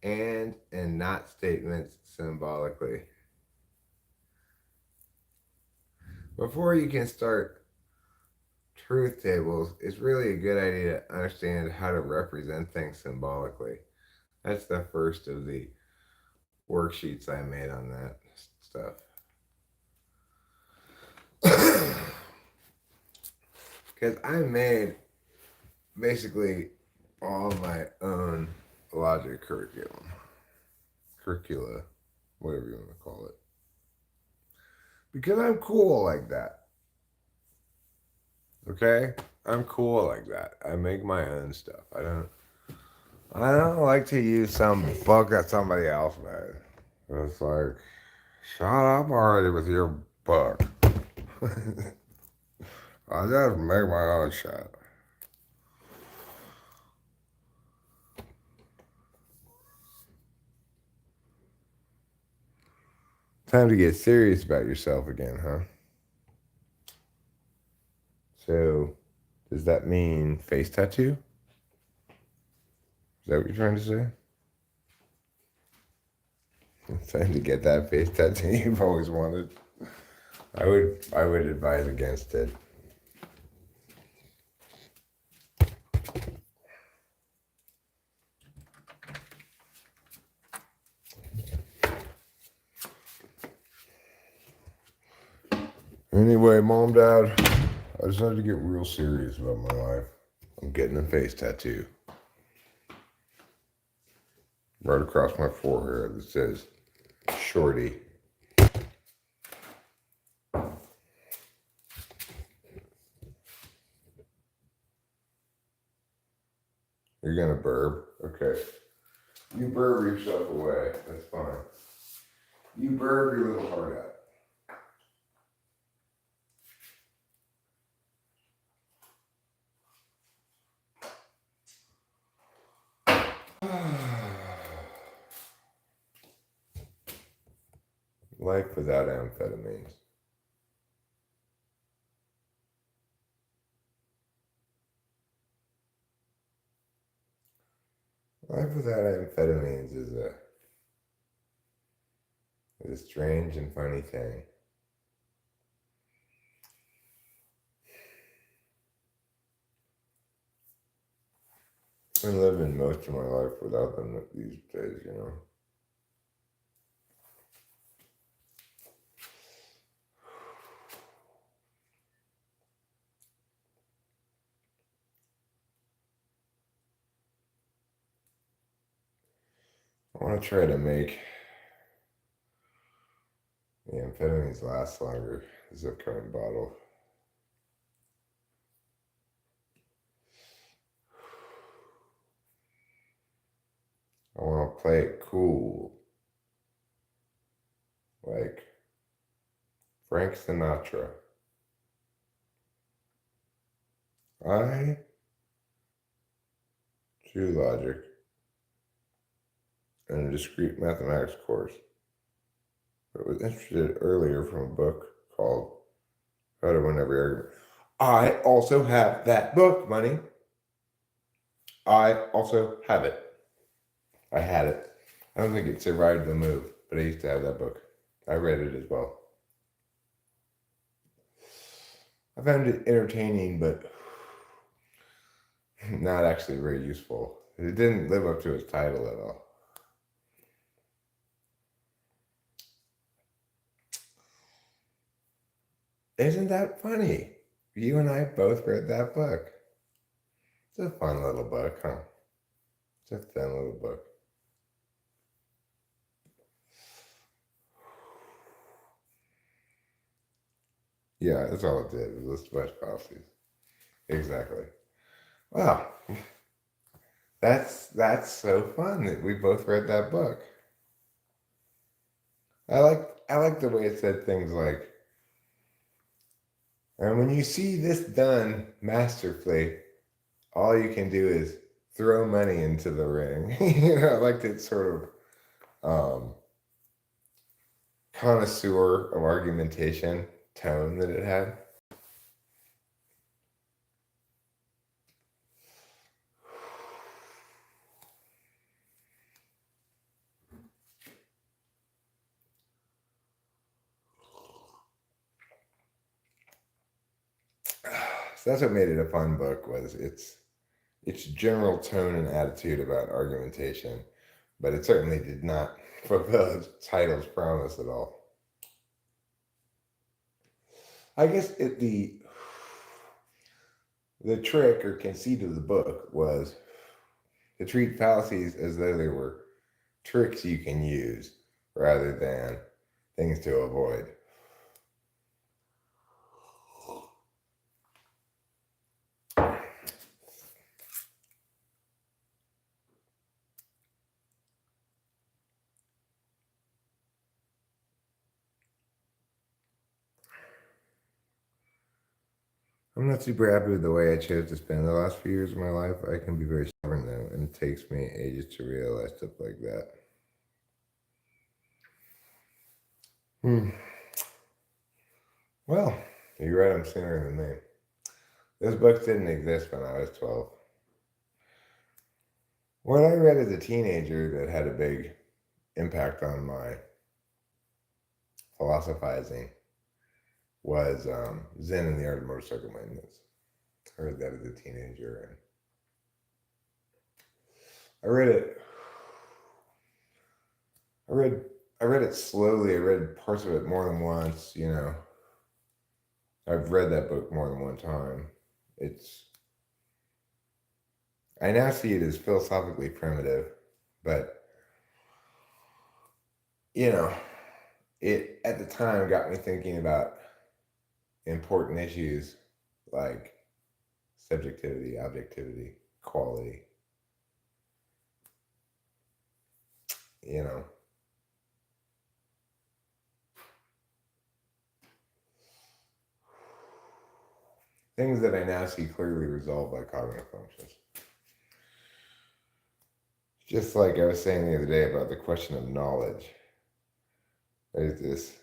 and not statements symbolically. Before you can start truth tables, it's really a good idea to understand how to represent things symbolically. That's the first of the worksheets I made on that stuff. Because I made basically all my own logic curricula, whatever you want to call it. Because I'm cool like that. Okay? I'm cool like that. I make my own stuff. I don't like to use some book that somebody else made. It's like, shut up already with your book. I just make my own shit. Time to get serious about yourself again, huh? So, does that mean face tattoo? Is that what you're trying to say? It's time to get that face tattoo you've always wanted. I would advise against it. Anyway, mom, dad, I decided to get real serious about my life. I'm getting a face tattoo right across my forehead that says Shorty. You're gonna burp? Okay. You burp yourself away. That's fine. You burp your little heart out. Life without amphetamines. Life without amphetamines is a strange and funny thing. I've been living most of my life without them these days. I want to try to make the amphetamines last longer. Zip cone bottle. I want to play it cool. Like Frank Sinatra. I do logic in a discrete mathematics course, but was interested earlier from a book called How to Win Every Argument. I also have that book, money. I also have it. I had it. I don't think it survived the move, but I used to have that book. I read it as well. I found it entertaining, but not actually very useful. It didn't live up to its title at all. Isn't that funny? You and I both read that book. It's a fun little book, huh? It's a fun little book. Yeah, that's all it did. It was list a bunch of policies. Exactly. Wow. That's so fun that we both read that book. I like the way it said things like, and when you see this done masterfully, all you can do is throw money into the ring. I liked it sort of connoisseur of argumentation tone that it had. So that's what made it a fun book, was its general tone and attitude about argumentation, but it certainly did not fulfill its title's promise at all. I guess the trick or conceit of the book was to treat fallacies as though they were tricks you can use rather than things to avoid. I'm not super happy with the way I chose to spend the last few years of my life. I can be very stubborn though, and it takes me ages to realize stuff like that. Well, you read them sooner than me. Those books didn't exist when I was 12. What I read as a teenager that had a big impact on my philosophizing was Zen and the Art of Motorcycle Maintenance. I read that as a teenager, and I read it. I read it slowly. I read parts of it more than once. I've read that book more than one time. I now see it as philosophically primitive, but it at the time got me thinking about important issues like subjectivity, objectivity, quality. Things that I now see clearly resolved by cognitive functions. Just like I was saying the other day about the question of knowledge. There's this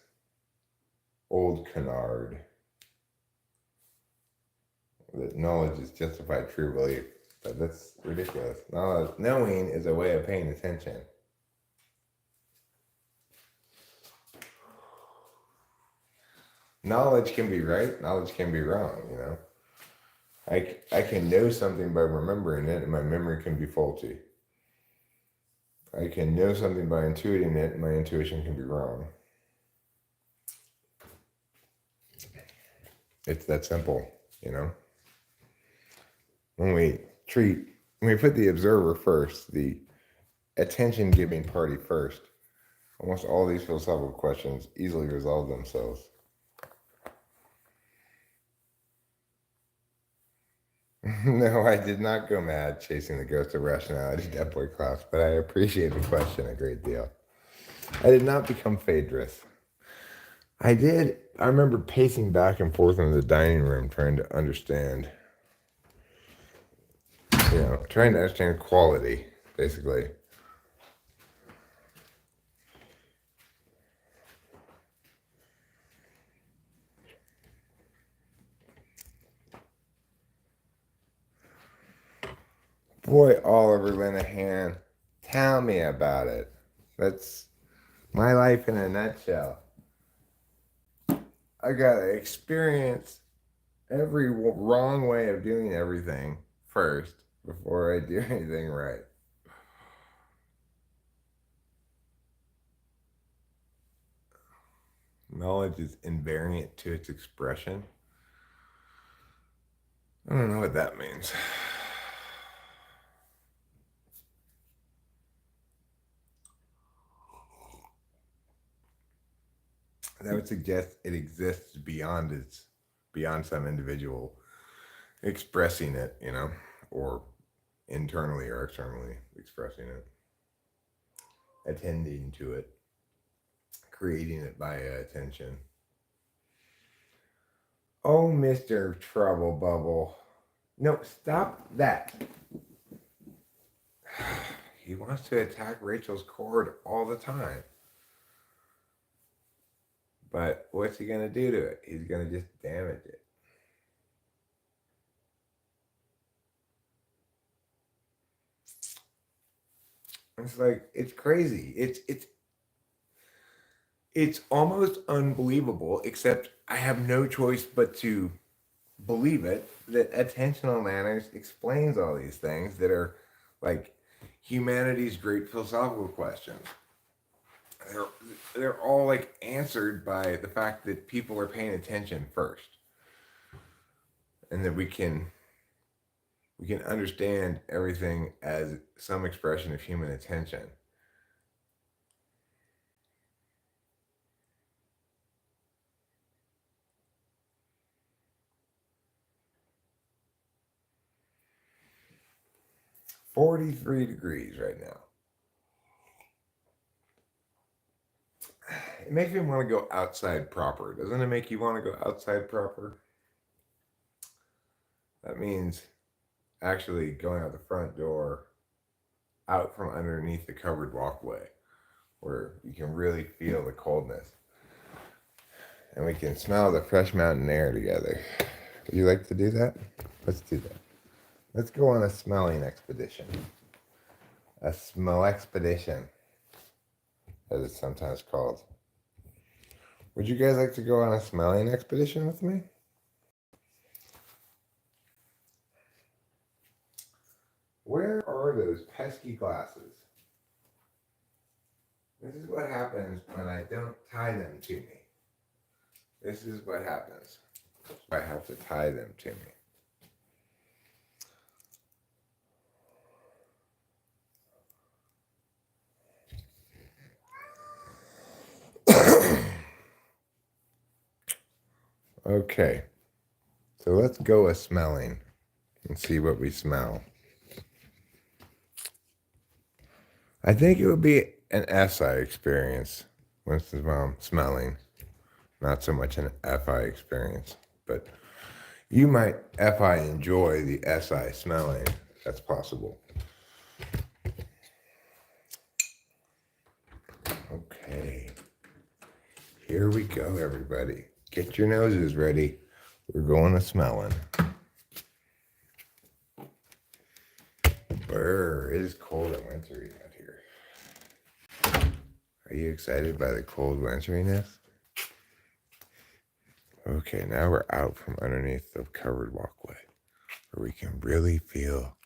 old canard that knowledge is justified true belief. But that's ridiculous. Knowing is a way of paying attention. Knowledge can be right, knowledge can be wrong, I can know something by remembering it, and my memory can be faulty. I can know something by intuiting it, and my intuition can be wrong. It's that simple, When we put the observer first, the attention-giving party first. Almost all these philosophical questions easily resolve themselves. No, I did not go mad chasing the ghost of rationality, Dead Boy Klaus, but I appreciate the question a great deal. I did not become Phaedrus. I remember pacing back and forth in the dining room trying to understand, trying to understand quality, basically. Boy, Oliver Linehan, tell me about it. That's my life in a nutshell. I got to experience every wrong way of doing everything first before I do anything right. Knowledge is invariant to its expression. I don't know what that means. That would suggest it exists beyond some individual expressing it, or internally or externally expressing it, attending to it, creating it by attention. Oh, Mr. Trouble Bubble. No, stop that. He wants to attack Rachel's cord all the time. But what's he going to do to it? He's going to just damage it. It's like, it's crazy. It's almost unbelievable, except I have no choice but to believe it, that attentional manners explains all these things that are like humanity's great philosophical questions. They're all like answered by the fact that people are paying attention first, and that we can understand everything as some expression of human attention. $43 right now. It makes me want to go outside proper. Doesn't it make you want to go outside proper? That means actually going out the front door, out from underneath the covered walkway, where you can really feel the coldness. And we can smell the fresh mountain air together. Would you like to do that? Let's do that. Let's go on a smelling expedition. A smell expedition, as it's sometimes called. Would you guys like to go on a smelling expedition with me? Where are those pesky glasses? This is what happens when I don't tie them to me. This is what happens. I have to tie them to me. Okay, so let's go a smelling and see what we smell. I think it would be an SI experience, Winston's mom, smelling. Not so much an FI experience, but you might FI enjoy the SI smelling. That's possible. Okay, here we go, everybody. Get your noses ready. We're going to smelling. Brr, it is cold and wintry out here. Are you excited by the cold winteriness? Okay, now we're out from underneath the covered walkway, where we can really feel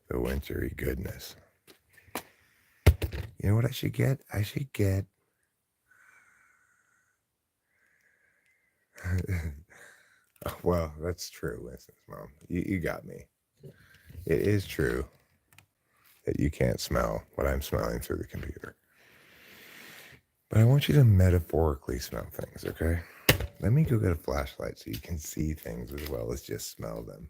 the wintry goodness. You know what I should get? I should get well, that's true, Winston's mom. You got me. It is true that you can't smell what I'm smelling through the computer. But I want you to metaphorically smell things, okay? Let me go get a flashlight so you can see things as well as just smell them.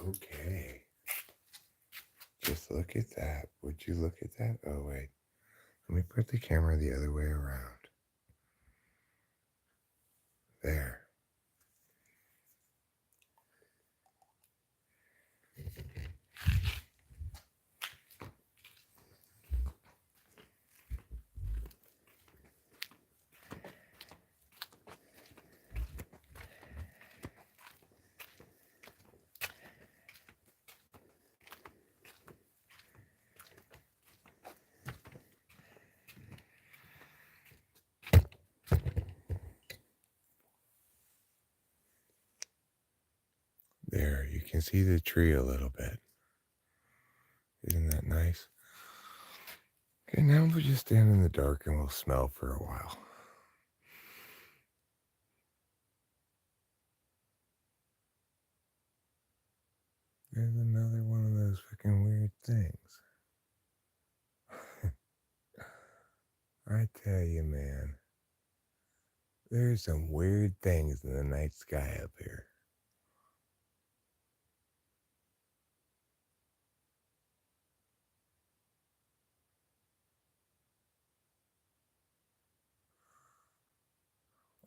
Okay. Just look at that. Would you look at that? Oh, wait. Let me put the camera the other way around. There. There. You can see the tree a little bit. Isn't that nice? Okay, now we'll just stand in the dark and we'll smell for a while. There's another one of those fucking weird things. I tell you, man, there's some weird things in the night sky up here.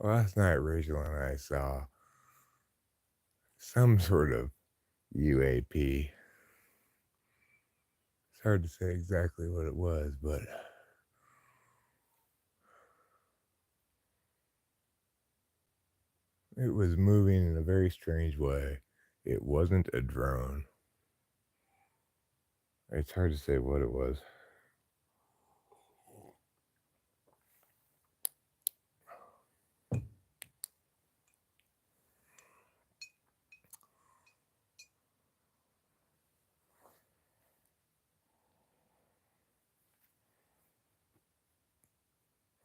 Last night, Rachel and I saw some sort of UAP. It's hard to say exactly what it was, but it was moving in a very strange way. It wasn't a drone. It's hard to say what it was.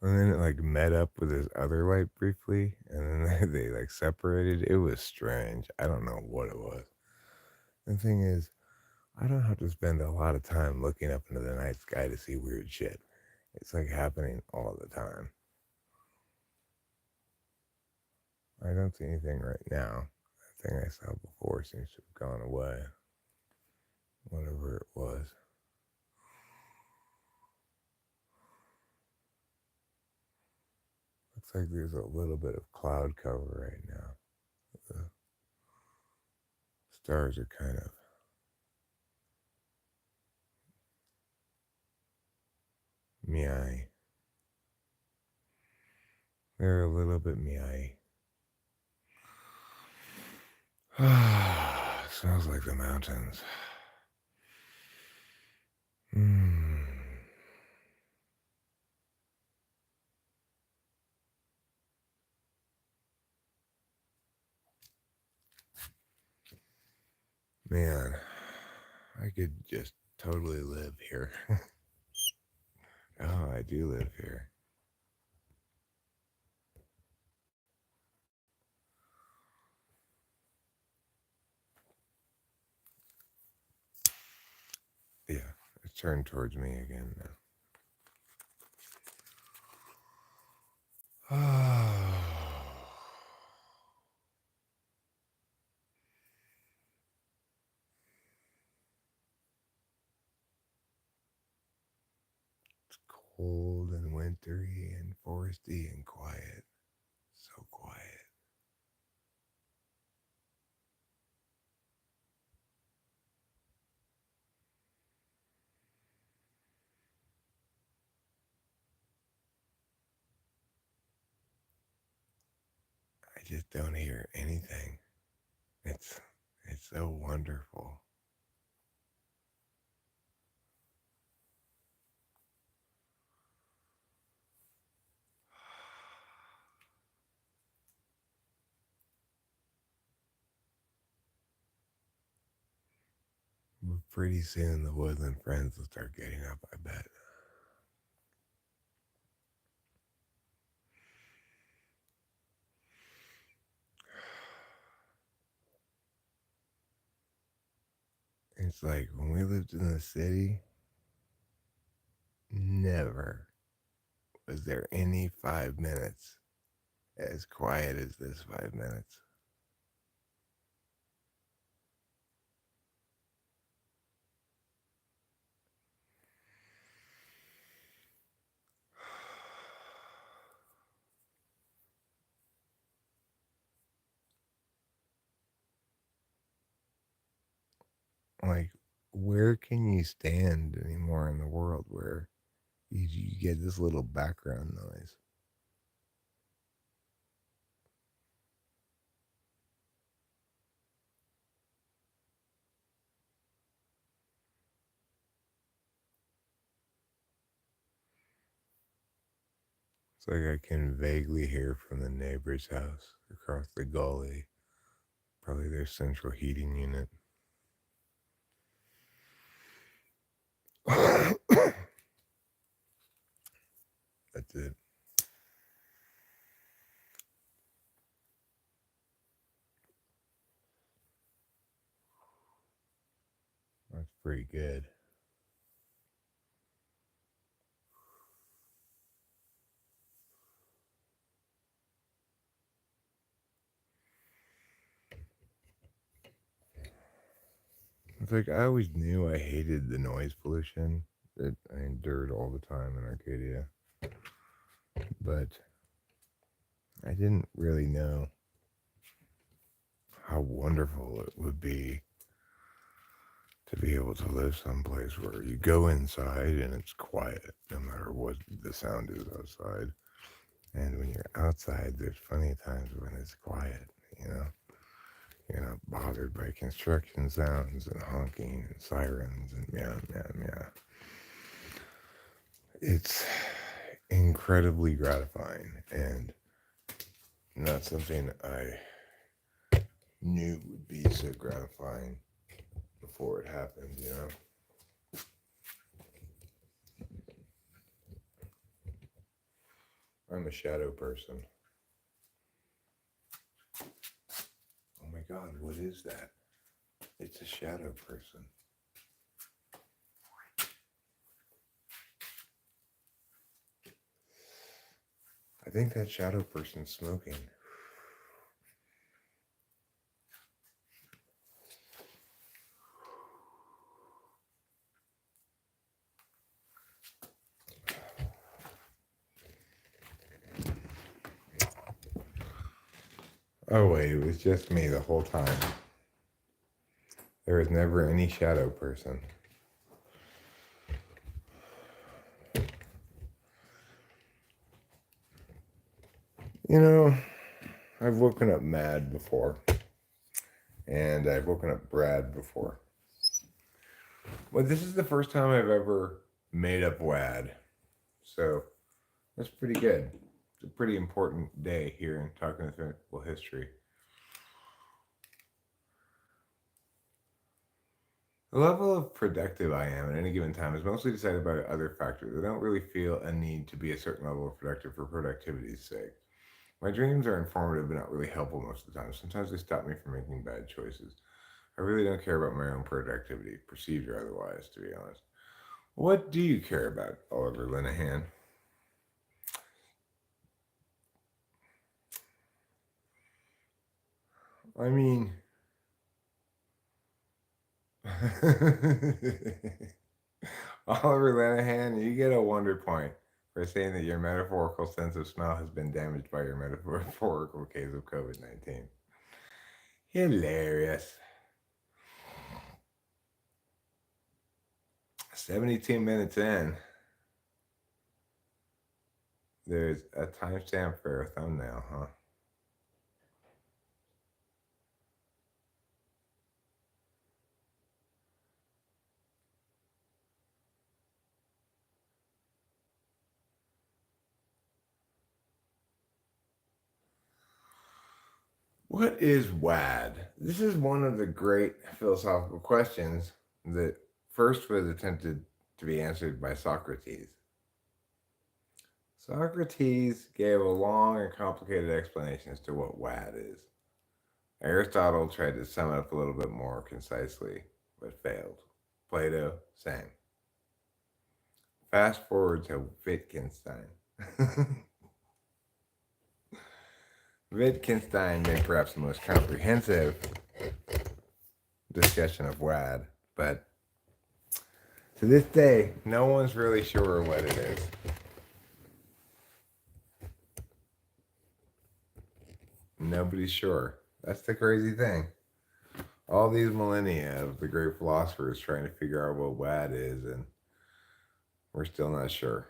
And then it like met up with this other light briefly, and then they like separated. It was strange. I don't know what it was. The thing is, I don't have to spend a lot of time looking up into the night sky to see weird shit. It's like happening all the time. I don't see anything right now. The thing I saw before seems to have gone away. Whatever it was. Looks like there's a little bit of cloud cover right now. The stars are kind of meow. They're a little bit meow. Smells like the mountains. Man, I could just totally live here. Oh, I do live here. Yeah, it's turned towards me again now. It's cold and wintry and foresty and quiet. So quiet. I just don't hear anything. It's so wonderful. But pretty soon the woodland friends will start getting up, I bet. It's like when we lived in the city, never was there any 5 minutes as quiet as this 5 minutes. Like, where can you stand anymore in the world where you get this little background noise? It's like I can vaguely hear from the neighbor's house across the gully, probably their central heating unit. That's it. That's pretty good. It's like I always knew I hated the noise pollution that I endured all the time in Arcadia, but I didn't really know how wonderful it would be to be able to live someplace where you go inside and it's quiet no matter what the sound is outside. And when you're outside, there's plenty of times when it's quiet, you know? You're not bothered by construction sounds and honking and sirens and meow, meow, meow. It's incredibly gratifying and not something I knew would be so gratifying before it happened, you know? I'm a shadow person. Oh my god, what is that? It's a shadow person. I think that shadow person's smoking. Oh wait, it was just me the whole time. There was never any shadow person. You know, I've woken up mad before. And I've woken up Brad before. Well, this is the first time I've ever made up WAD. So that's pretty good. It's a pretty important day here in talking technical history. The level of productive I am at any given time is mostly decided by other factors. I don't really feel a need to be a certain level of productive for productivity's sake. My dreams are informative but not really helpful most of the time. Sometimes they stop me from making bad choices. I really don't care about my own productivity, perceived or otherwise, to be honest. What do you care about, Oliver Linehan? I mean, Oliver Linehan, you get a wonder point for saying that your metaphorical sense of smell has been damaged by your metaphorical case of COVID 19. Hilarious. 72 minutes in, there's a timestamp for a thumbnail, huh? What is WAD? This is one of the great philosophical questions The first was attempted to be answered by Socrates. Socrates gave a long and complicated explanation as to what WAD is. Aristotle tried to sum it up a little bit more concisely, but failed. Plato, same. Fast forward to Wittgenstein. Wittgenstein made perhaps the most comprehensive discussion of WAD, but to this day, no one's really sure what it is. Nobody's sure. That's the crazy thing. All these millennia of the great philosophers trying to figure out what WAD is, and we're still not sure.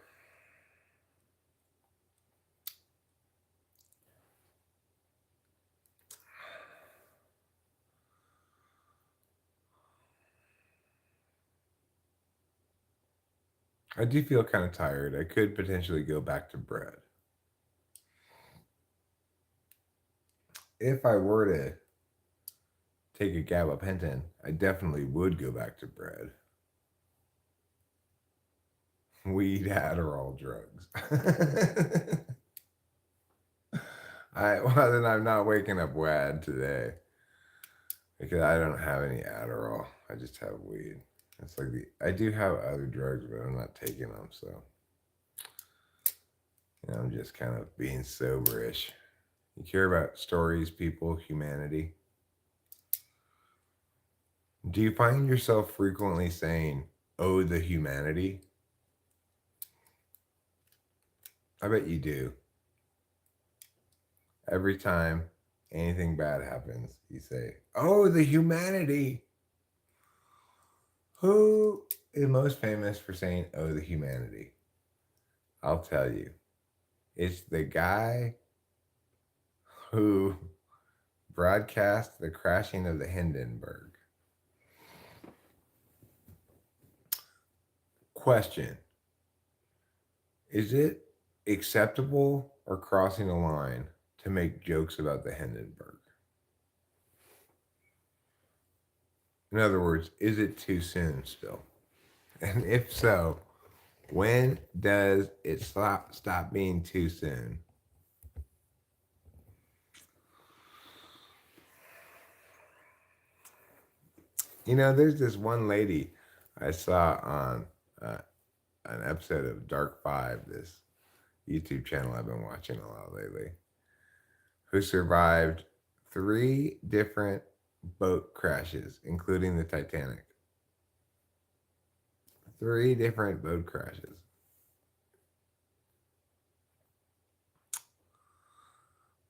I do feel kind of tired. I could potentially go back to bread. If I were to take a gabapentin, I definitely would go back to bread. Weed, Adderall, drugs. Well, then I'm not waking up WAD today because I don't have any Adderall. I just have weed. It's like I do have other drugs, but I'm not taking them. So, I'm just kind of being soberish. You care about stories, people, humanity. Do you find yourself frequently saying, "Oh, the humanity"? I bet you do. Every time anything bad happens, you say, "Oh, the humanity." Who is most famous for saying, "Oh, the humanity"? I'll tell you. It's the guy who broadcast the crashing of the Hindenburg. Question: is it acceptable or crossing a line to make jokes about the Hindenburg? In other words, is it too soon still? And if so, when does it stop being too soon? There's this one lady I saw on an episode of Dark Five, this YouTube channel I've been watching a lot lately, who survived 3 different boat crashes, including the Titanic. 3 different boat crashes.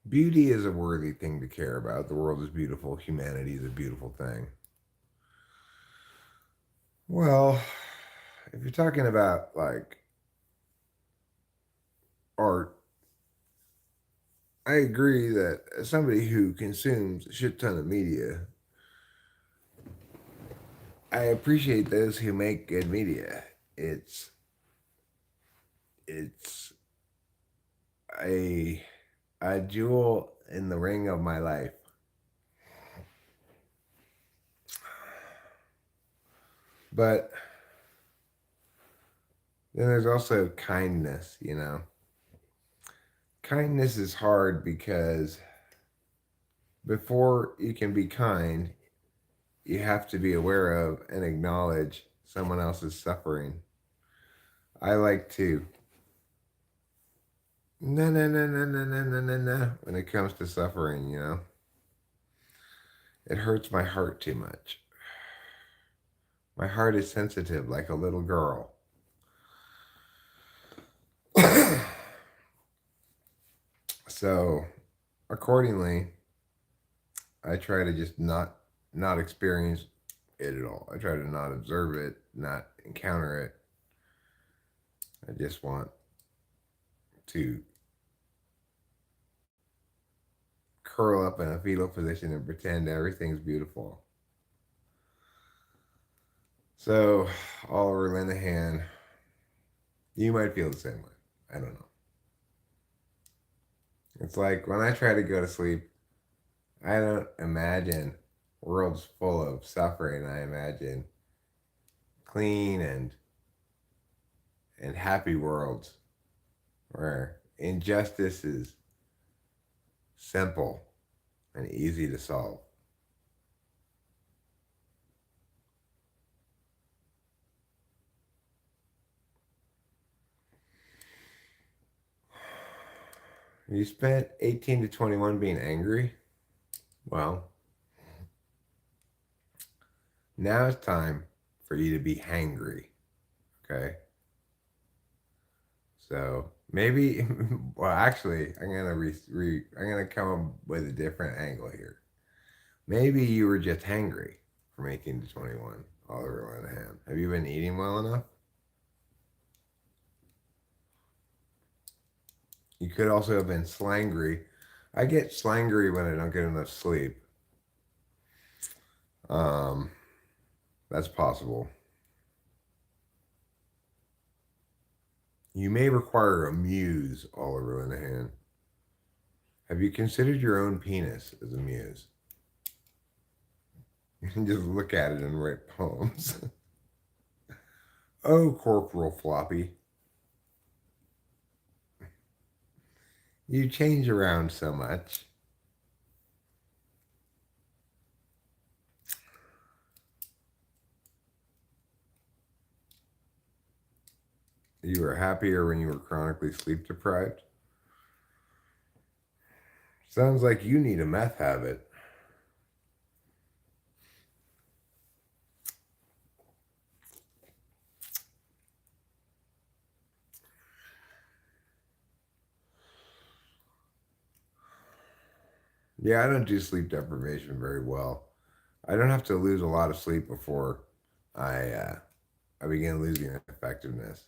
Beauty is a worthy thing to care about. The world is beautiful. Humanity is a beautiful thing. Well, if you're talking about like art, I agree that as somebody who consumes a shit ton of media, I appreciate those who make good media. It's a jewel in the ring of my life. But then there's also kindness, Kindness is hard because before you can be kind, you have to be aware of and acknowledge someone else's suffering. I like to no when it comes to suffering, It hurts my heart too much. My heart is sensitive like a little girl. So, accordingly, I try to just not experience it at all. I try to not observe it, not encounter it. I just want to curl up in a fetal position and pretend everything's beautiful. So, Oliver Linehan, you might feel the same way. I don't know. It's like when I try to go to sleep, I don't imagine worlds full of suffering. I imagine clean and happy worlds where injustice is simple and easy to solve. You spent 18 to 21 being angry. Well, now it's time for you to be hangry. Okay. So maybe, well, actually, I'm gonna come up with a different angle here. Maybe you were just hangry from 18 to 21 all over one hand. Have you been eating well enough? You could also have been slangry. I get slangry when I don't get enough sleep. Um, that's possible. You may require a muse all over in the hand. Have you considered your own penis as a muse? You can just look at it and write poems. Oh, Corporal Floppy, you change around so much. You were happier when you were chronically sleep deprived. Sounds like you need a meth habit. Yeah, I don't do sleep deprivation very well. I don't have to lose a lot of sleep before I uh, I begin losing effectiveness.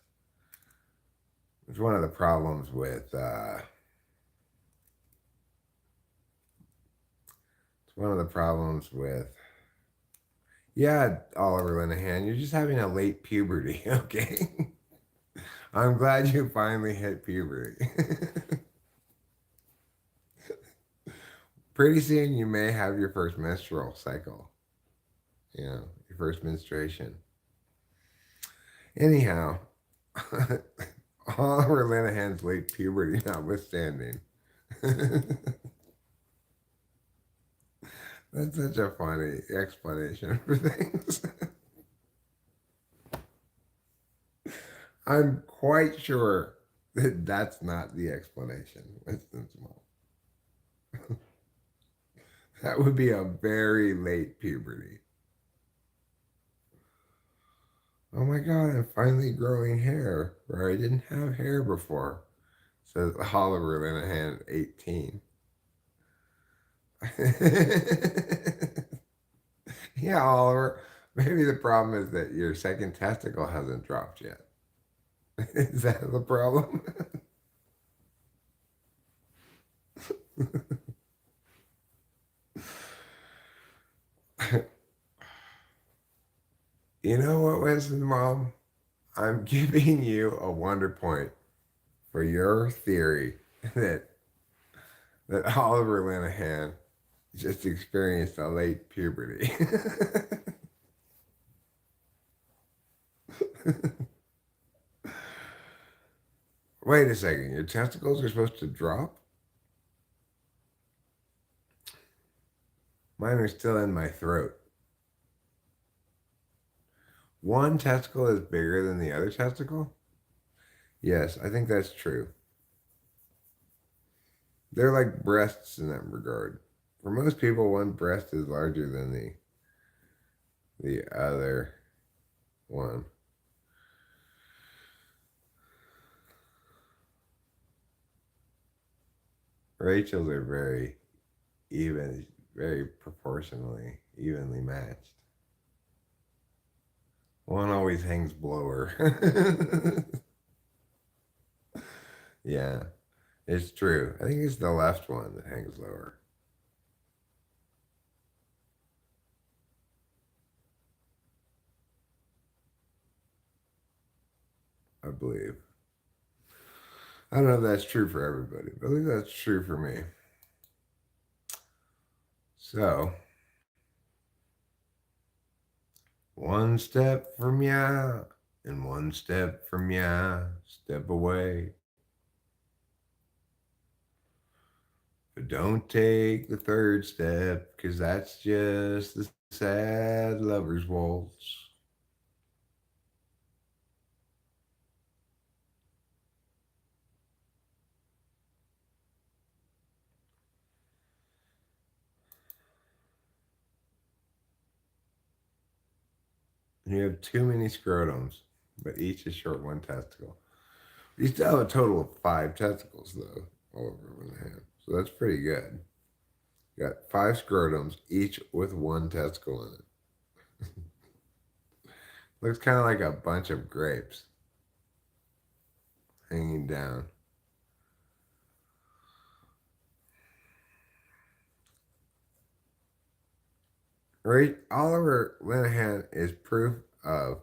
It's one of the problems with it's one of the problems with yeah, Oliver Linehan, you're just having a late puberty, okay? I'm glad you finally hit puberty. Pretty soon you may have your first menstrual cycle, your first menstruation. Anyhow, Oliver Linehan's late puberty notwithstanding. That's such a funny explanation for things. I'm quite sure that that's not the explanation, Winston Small. That would be a very late puberty. Oh my God, I'm finally growing hair where I didn't have hair before, says Oliver Linehan, 18. Yeah, Oliver, maybe the problem is that your second testicle hasn't dropped yet. Is that the problem? You know what, Winston's mom? I'm giving you a wonder point for your theory that Oliver Linehan just experienced a late puberty. Wait a second, your testicles are supposed to drop? Mine are still in my throat. One testicle is bigger than the other testicle? Yes, I think that's true. They're like breasts in that regard. For most people, one breast is larger than the other one. Rachel's are very even, very proportionally evenly matched. One always hangs below her. Yeah, it's true. I think it's the left one that hangs lower, I believe. I don't know if that's true for everybody, but I think that's true for me. So, One step from ya, and one step from ya, step away. But don't take the third step, 'cause that's just the sad lover's waltz. You have too many scrotums, but each is short one testicle. You still have a total of 5 testicles, though, all over one hand. So that's pretty good. You got 5 scrotums, each with one testicle in it. Looks kind of like a bunch of grapes hanging down. Right? Oliver Linehan is proof of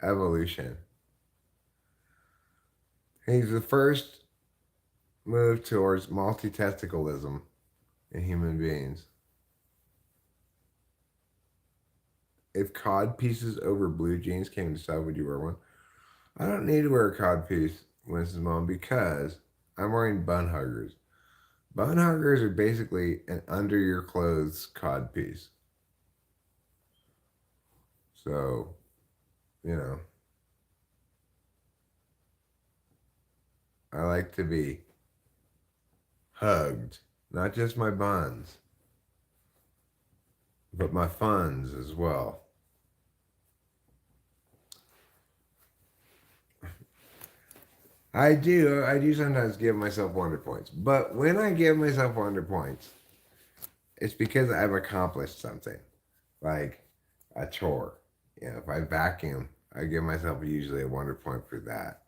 evolution. He's the first move towards multi-testicalism in human beings. If cod pieces over blue jeans came to decide, would you wear one? I don't need to wear a cod piece, Winston's mom, because I'm wearing bun huggers. Bun huggers are basically an under your clothes cod piece. So, you know, I like to be hugged, not just my buns, but my funds as well. I do sometimes give myself wonder points, but when I give myself wonder points, it's because I've accomplished something, like a chore. You know, if I vacuum, I give myself usually a wonder point for that.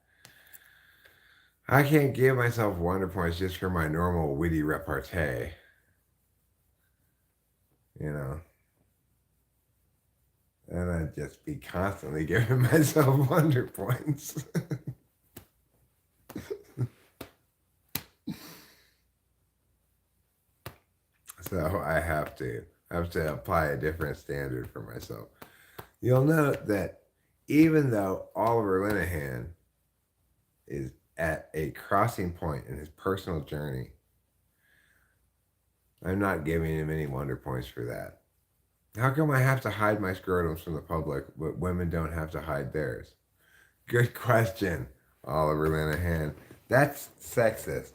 I can't give myself wonder points just for my normal witty repartee. You know, and I'd just be constantly giving myself wonder points. So I have to apply a different standard for myself. You'll note that even though Oliver Linehan is at a crossing point in his personal journey, I'm not giving him any wonder points for that. How come I have to hide my scrotums from the public, but women don't have to hide theirs? Good question, Oliver Linehan. That's sexist.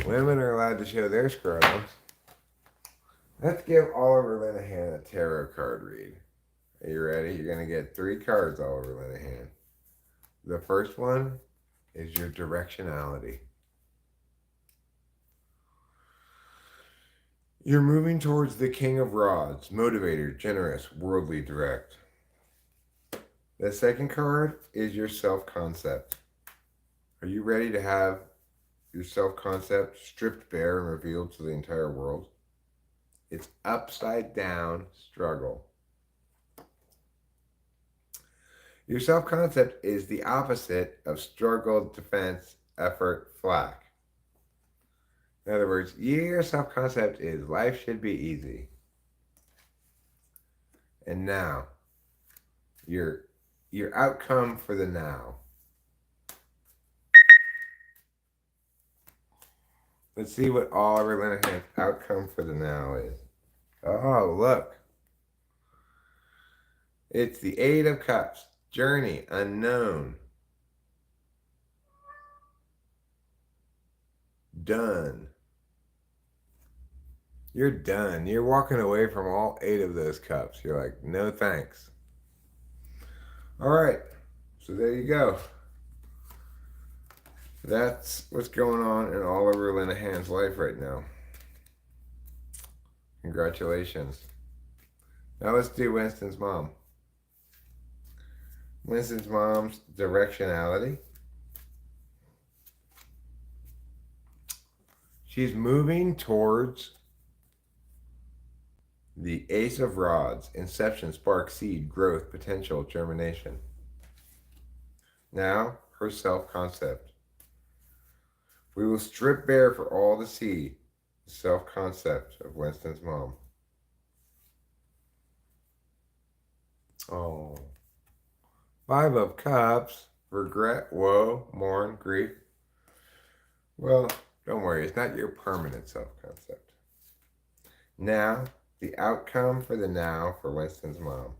Women are allowed to show their scrotums. Let's give Oliver Linehan a tarot card read. Are you ready? You're going to get 3 cards, Oliver Linehan. The first one is your directionality. You're moving towards the King of Rods, motivator, generous, worldly, direct. The second card is your self-concept. Are you ready to have your self-concept stripped bare and revealed to the entire world? It's upside down struggle. Your self-concept is the opposite of struggle, defense, effort, flack. In other words, your self-concept is life should be easy. And now, your outcome for the now. Let's see what Oliver Linehan's outcome for the now is. Oh, look. It's the 8 of Cups. Journey, unknown. Done. You're done. You're walking away from all 8 of those cups. You're like, no thanks. All right. So there you go. That's what's going on in Oliver Linehan's life right now. Congratulations. Now let's do Winston's mom. Winston's mom's directionality. She's moving towards the Ace of Rods, inception, spark, seed, growth, potential, germination. Now, her self-concept. We will strip bare for all to see the self-concept of Winston's mom. Oh. Five of Cups. Regret, woe, mourn, grief. Well, don't worry. It's not your permanent self-concept. Now, the outcome for the now for Winston's mom.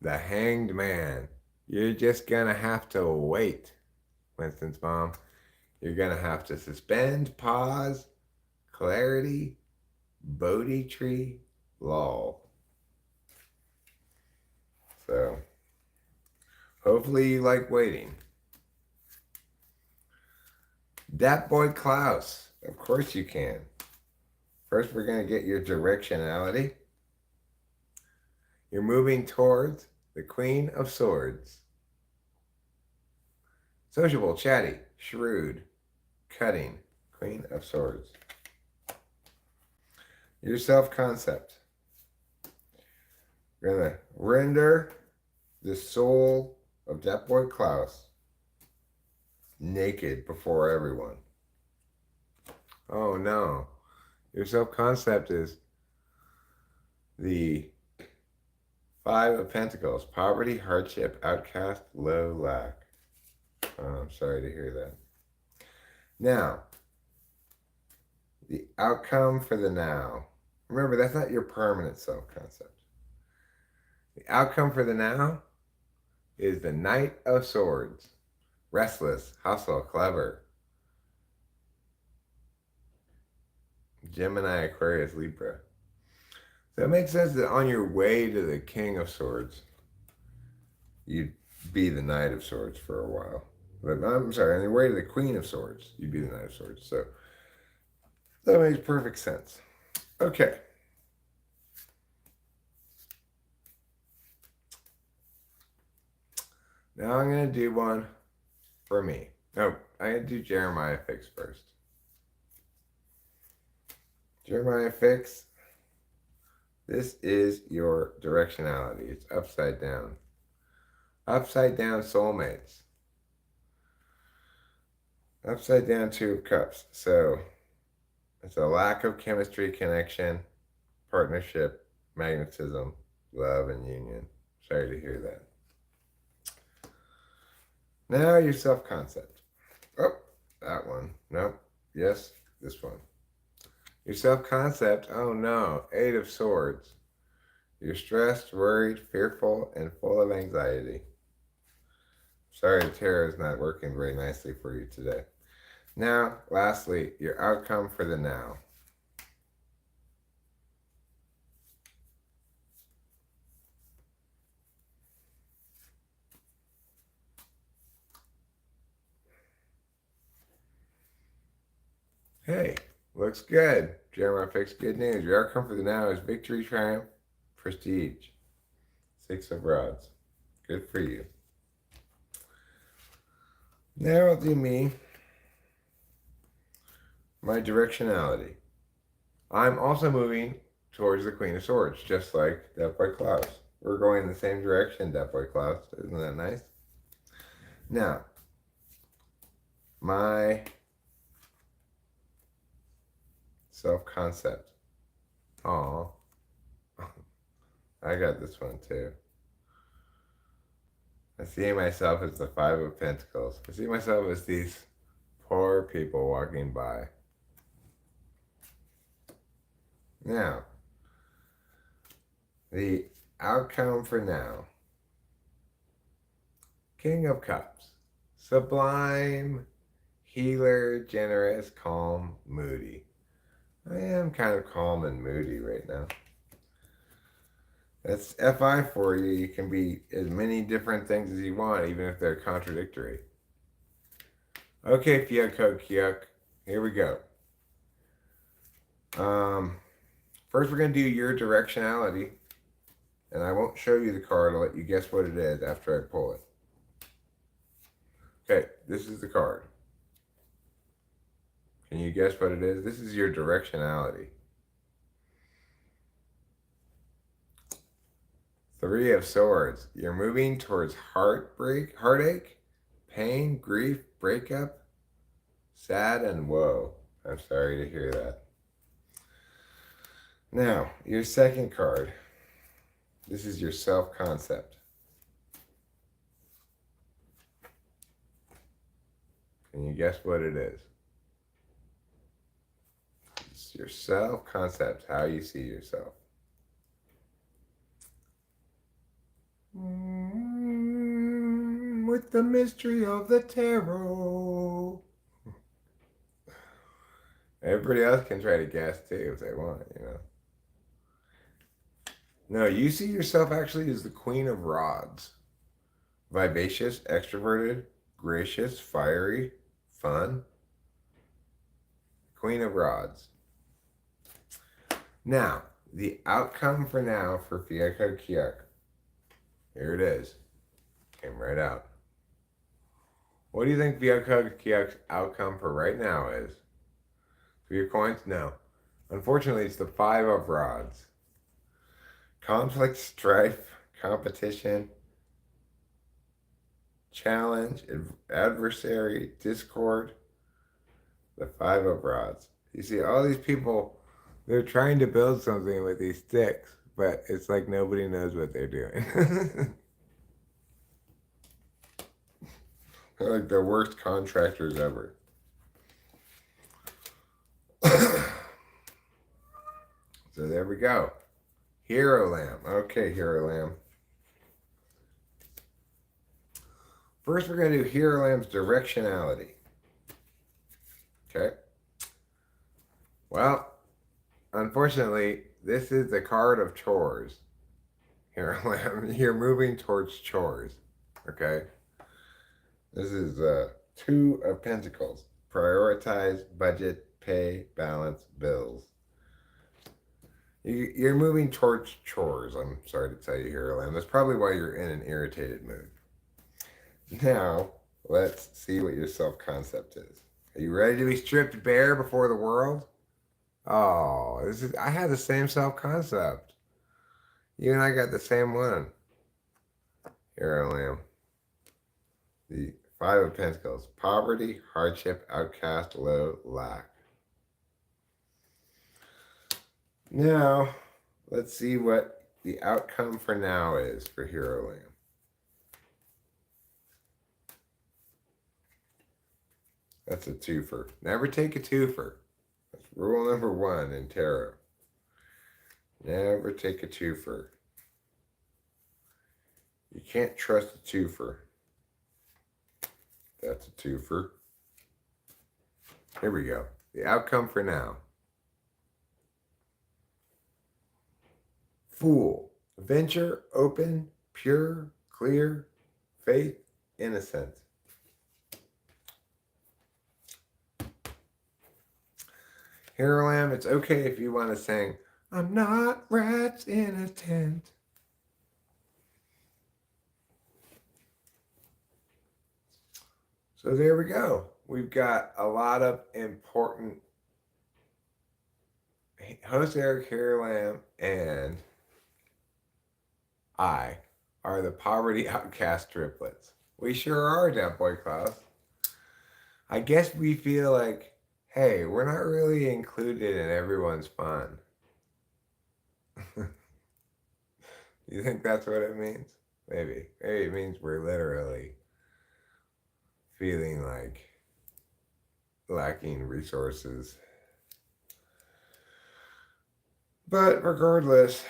The Hanged Man. You're just gonna have to wait, Winston's mom. You're gonna have to suspend, pause, clarity, Bodhi tree, lull. So, hopefully you like waiting. Dat Boy Klaus. Of course you can. First, we're gonna get your directionality. You're moving towards the Queen of Swords. Sociable, chatty, shrewd, cutting, Queen of Swords. Your self-concept. You're going to render the soul of that boy Klaus naked before everyone. Oh no. Your self-concept is the Five of Pentacles. Poverty, hardship, outcast, low, lack. Oh, I'm sorry to hear that. Now, the outcome for the now. Remember, that's not your permanent self-concept. The outcome for the now is the Knight of Swords. Restless, hustle, clever. Gemini, Aquarius, Libra. So it makes sense that on your way to the King of Swords, you'd be the Knight of Swords for a while. But I'm sorry, on your way to the Queen of Swords, you'd be the Knight of Swords. So that makes perfect sense. Okay. Now I'm going to do one for me. No, I'm going to do Jeremiah Fix first. Jeremiah Fix. This is your directionality. It's upside down. Upside down soulmates. Upside down Two of Cups. So it's a lack of chemistry, connection, partnership, magnetism, love, and union. Sorry to hear that. Now your self-concept. Oh, that one. Nope. Yes, this one. Your self-concept. Oh no. Eight of Swords. You're stressed, worried, fearful, and full of anxiety. Sorry, the tarot is not working very nicely for you today. Now, lastly, your outcome for the now. Hey, looks good. Jeremiah Fix, good news. Your outcome for the now is victory, triumph, prestige. Six of Rods. Good for you. Now I'll do me. My directionality. I'm also moving towards the Queen of Swords, just like Death by Klaus. We're going in the same direction, Death by Klaus. Isn't that nice? Now, my self-concept. Aw. I got this one too. I see myself as the Five of Pentacles. I see myself as these poor people walking by. Now, the outcome for now. King of Cups. Sublime, healer, generous, calm, moody. I am kind of calm and moody right now. That's FI for you. You can be as many different things as you want, even if they're contradictory. Okay, Kyuk. Here we go. First we're going to do your directionality. And I won't show you the card. I'll let you guess what it is after I pull it. Okay, this is the card. Can you guess what it is? This is your directionality. Three of Swords. You're moving towards heartache, pain, grief, breakup, sad, and woe. I'm sorry to hear that. Now, your second card. This is your self-concept. Can you guess what it is? It's your self-concept, how you see yourself. With the mystery of the tarot. Everybody else can try to guess too if they want, you know. No, you see yourself actually as the Queen of Rods. Vivacious, extroverted, gracious, fiery, fun. Queen of Rods. Now, the outcome for now for Fiaca Kiak. Here it is. Came right out. What do you think Fiaca Kiak's outcome for right now is? For your coins? No. Unfortunately, it's the Five of Rods. Conflict, strife, competition, challenge, adversary, discord. The Five of Rods. You see, all these people, they're trying to build something with these sticks, but it's like nobody knows what they're doing. They're like the worst contractors ever. So there we go. Hero Lamb. Okay, Hero Lamb. First, we're going to do Hero Lamb's directionality. Okay. Well, unfortunately, this is the card of chores. Hero Lamb, you're moving towards chores. Okay. This is Two of Pentacles. Prioritize, budget, pay, balance, bills. You're moving towards chores. I'm sorry to tell you, Hero Lamb. That's probably why you're in an irritated mood. Now, let's see what your self-concept is. Are you ready to be stripped bare before the world? Oh, I had the same self-concept. You and I got the same one. Hero Lamb. The Five of Pentacles. Poverty, hardship, outcast, low, lack. Now, let's see what the outcome for now is for Hero Lamb. That's a twofer. Never take a twofer. That's rule number 1 in tarot. Never take a twofer. You can't trust a twofer. That's a twofer. Here we go. The outcome for now. Fool. Venture, open, pure, clear, faith, innocent. Hero Lamb, it's okay if you want to sing, I'm not rats in a tent. So there we go. We've got a lot of important host Eric, Hero Lamb, and I are the poverty outcast triplets. We sure are, Death Boy Klaus. I guess we feel like, hey, we're not really included in everyone's fun. You think that's what it means? Maybe. Maybe it means we're literally feeling like lacking resources. But regardless,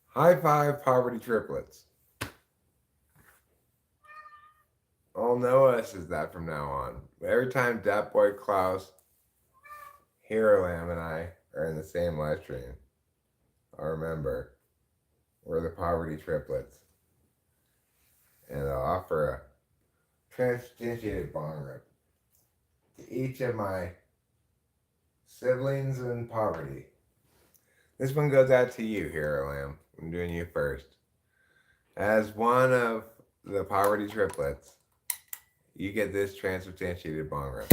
high five, poverty triplets. I'll know us as that from now on. Every time Dat Boy Klaus, Hero Lamb, and I are in the same live stream, I'll remember we're the poverty triplets. And I'll offer a transubstantiated bong rip to each of my siblings in poverty. This one goes out to you, Hero Lamb. I'm doing you first. As one of the poverty triplets, you get this transubstantiated bong rip.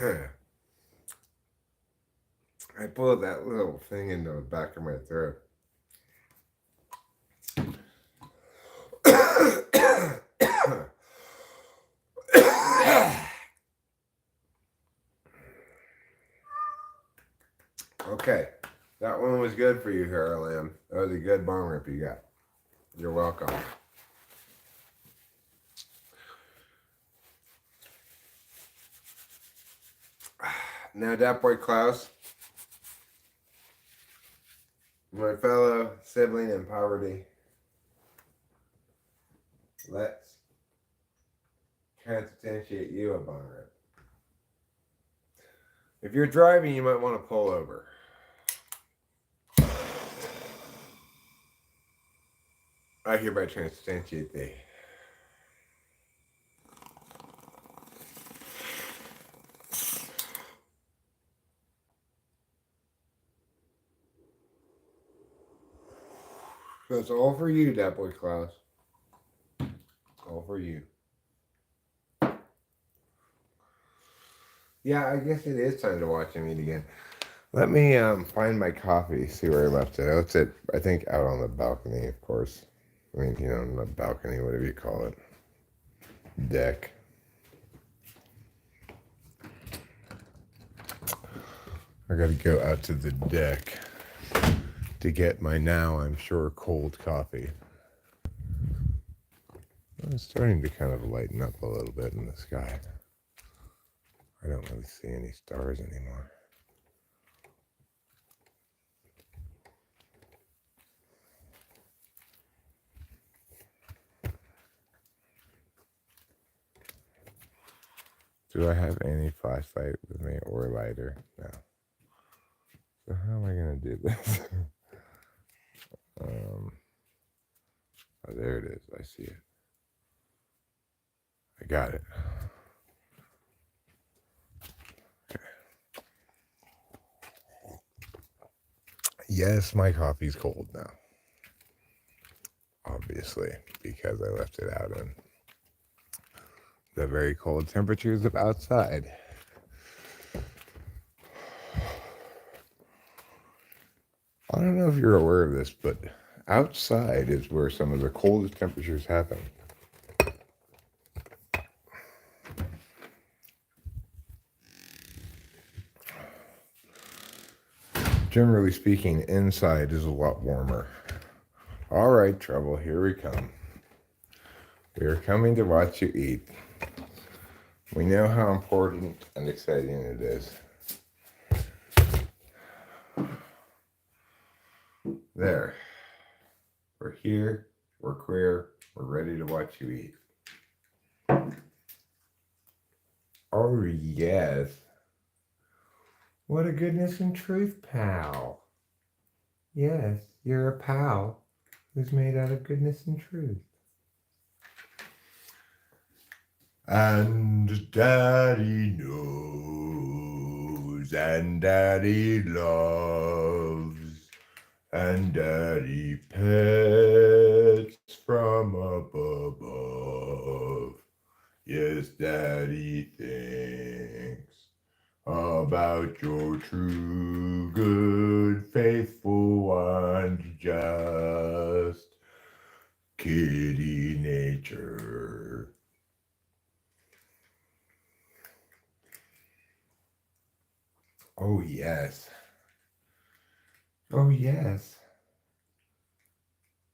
I pulled that little thing into the back of my throat. Okay, that one was good for you, Harold Lamb. That was a good bong rip you got. You're welcome. Now, that boy Klaus, my fellow sibling in poverty, let's transubstantiate you a bong rip. If you're driving, you might want to pull over. I hereby transubstantiate thee. That's all for you, that boy Klaus. All for you. Yeah, I guess it is time to watch him eat again. Let me find my coffee, see where I left it. Oh, it's at, I think, out on the balcony, of course. I mean, you know, not balcony, whatever you call it. Deck. I gotta go out to the deck to get my now, I'm sure, cold coffee. It's starting to kind of lighten up a little bit in the sky. I don't really see any stars anymore. Do I have any flashlight with me or lighter? No. So how am I going to do this? Oh, there it is. I see it. I got it. Okay. Yes, my coffee's cold now. Obviously, because I left it out in the very cold temperatures of outside. I don't know if you're aware of this, but outside is where some of the coldest temperatures happen. Generally speaking, inside is a lot warmer. All right, trouble, here we come. We are coming to watch you eat. We know how important and exciting it is. There. We're here, we're queer, we're ready to watch you eat. Oh, yes. What a goodness and truth, pal. Yes, you're a pal who's made out of goodness and truth. And Daddy knows, and Daddy loves, and Daddy pets from up above. Yes, Daddy thinks about your true, good, faithful, and just kitty nature. Oh, yes. Oh, yes.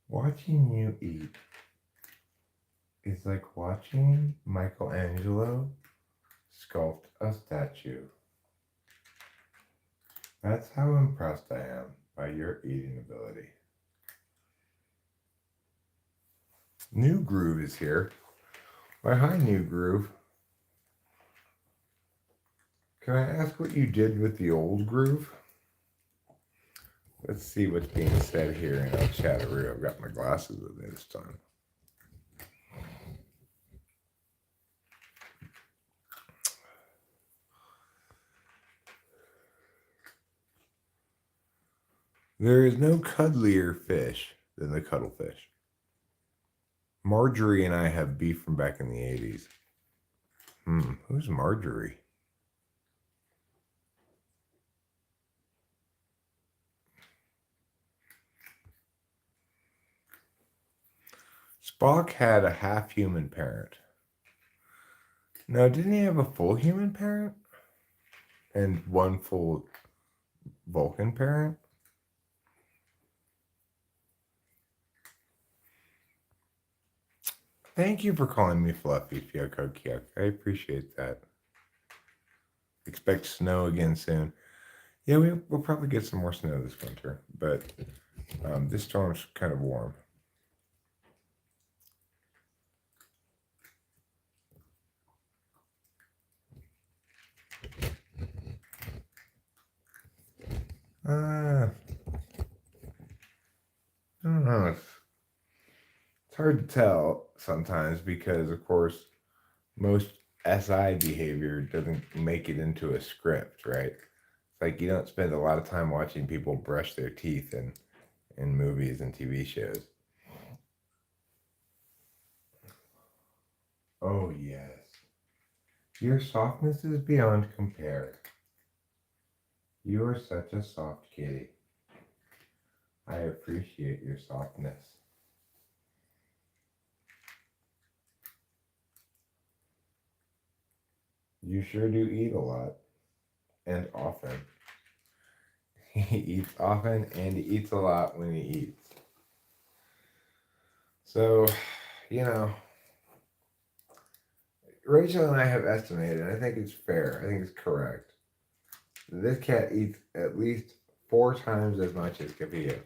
Watching you eat is like watching Michelangelo sculpt a statue. That's how impressed I am by your eating ability. New Groove is here. Why, hi, New Groove. Can I ask what you did with the old groove? Let's see what's being said here in El Chatteroo. I've got my glasses with me this time. There is no cuddlier fish than the cuttlefish. Marjorie and I have beef from back in the 80s. Who's Marjorie? Spock had a half human parent. No, didn't he have a full human parent? And one full Vulcan parent? Thank you for calling me Fluffy, Fyoko Kyok. I appreciate that. Expect snow again soon. Yeah, we'll probably get some more snow this winter, but this storm's kind of warm. I don't know. It's hard to tell sometimes because, of course, most SI behavior doesn't make it into a script, right? It's like you don't spend a lot of time watching people brush their teeth in movies and TV shows. Oh, yes. Your softness is beyond compare. You are such a soft kitty. I appreciate your softness. You sure do eat a lot and often. He eats often and he eats a lot when he eats. So, you know, Rachel and I have estimated, and I think it's fair, I think it's correct. This cat eats at least 4 times as much as Capillo.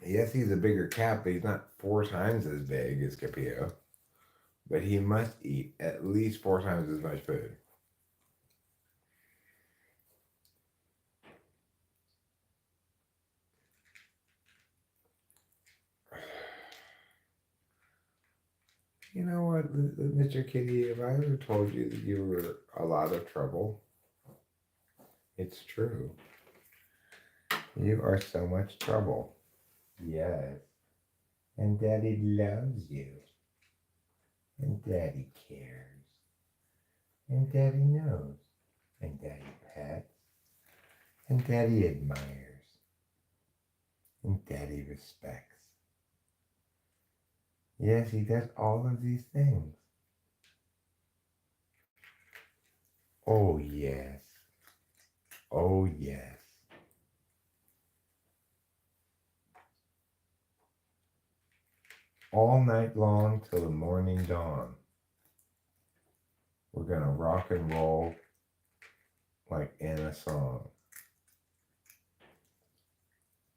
Yes, he's a bigger cat, but he's not 4 times as big as Capillo. But he must eat at least 4 times as much food. You know what, Mr. Kitty, if I ever told you that you were a lot of trouble, it's true. You are so much trouble. Yes. And Daddy loves you. And Daddy cares. And Daddy knows. And Daddy pets. And Daddy admires. And Daddy respects. Yes, he does all of these things. Oh, yes. Oh, yes. All night long till the morning dawn. We're going to rock and roll like in a song.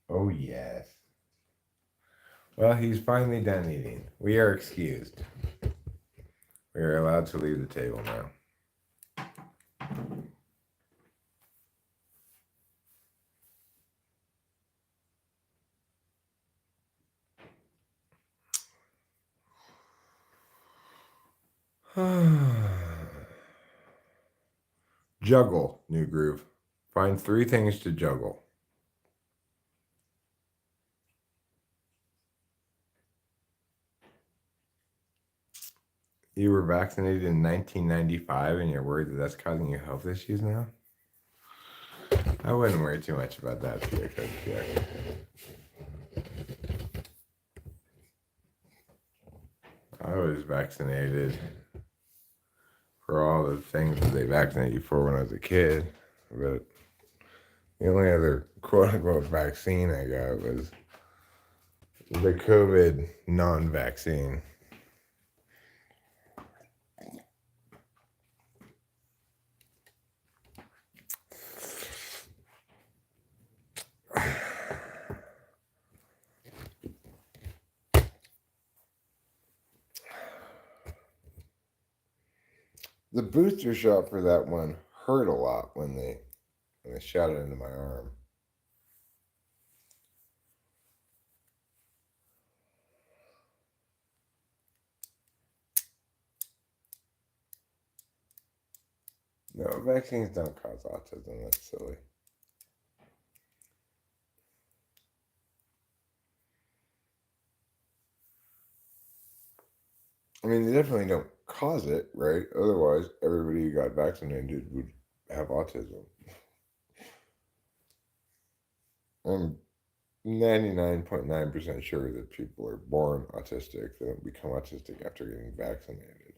Oh, yes. Well, he's finally done eating. We are excused. We are allowed to leave the table now. Juggle, new groove. Find 3 things to juggle. You were vaccinated in 1995 and you're worried that that's causing you health issues now? I wouldn't worry too much about that. I was vaccinated for all the things that they vaccinated you for when I was a kid, but the only other quote-unquote vaccine I got was the COVID non-vaccine. The booster shot for that one hurt a lot when they shot it into my arm. No, vaccines don't cause autism. That's silly. I mean, they definitely don't cause it, right? Otherwise, everybody who got vaccinated would have autism. 99.9% sure that people are born autistic. They don't become autistic after getting vaccinated.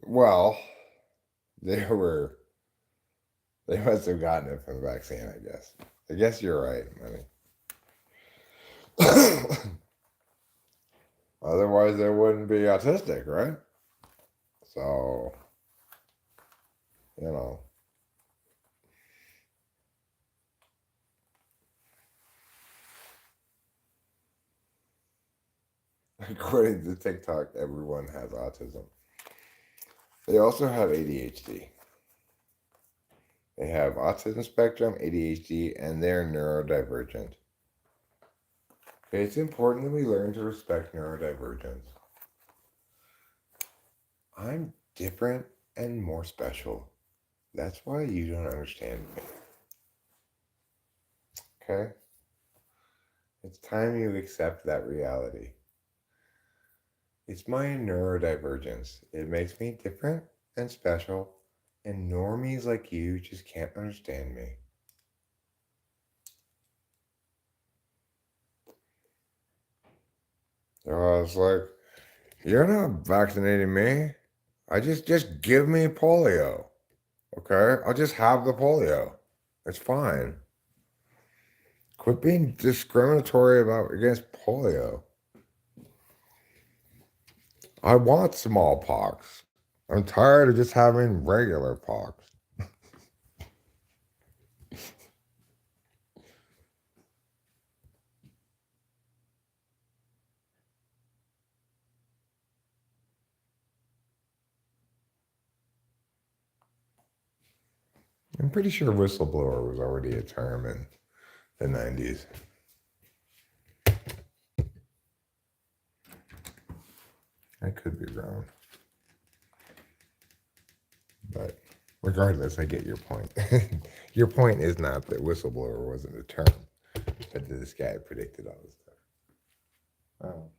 Well, they were they must have gotten it from the vaccine, I guess. I guess you're right, Manny. Otherwise, they wouldn't be autistic, right? So, you know, according to TikTok, everyone has autism. They also have ADHD. They have autism spectrum, ADHD, and they're neurodivergent. Okay, it's important that we learn to respect neurodivergence. I'm different and more special. That's why you don't understand me. Okay? It's time you accept that reality. It's my neurodivergence. It makes me different and special, and normies like you just can't understand me. So I was like, you're not vaccinating me. I just give me polio. Okay? I'll just have the polio. It's fine. Quit being discriminatory against polio. I want smallpox. I'm tired of just having regular pox. I'm pretty sure whistleblower was already a term in the 90s. I could be wrong. But regardless, I get your point. Your point is not that whistleblower wasn't a term, but that this guy predicted all this stuff. Oh.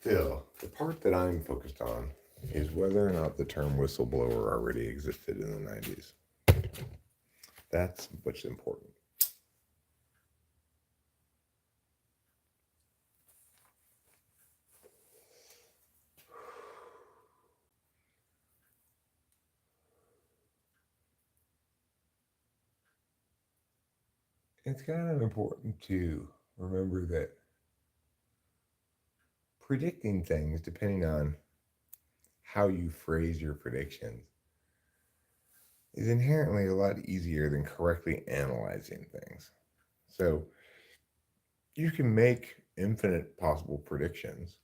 Still, the part that I'm focused on is whether or not the term whistleblower already existed in the 90s. That's what's important. It's kind of important to remember that predicting things, depending on how you phrase your predictions, is inherently a lot easier than correctly analyzing things. So you can make infinite possible predictions,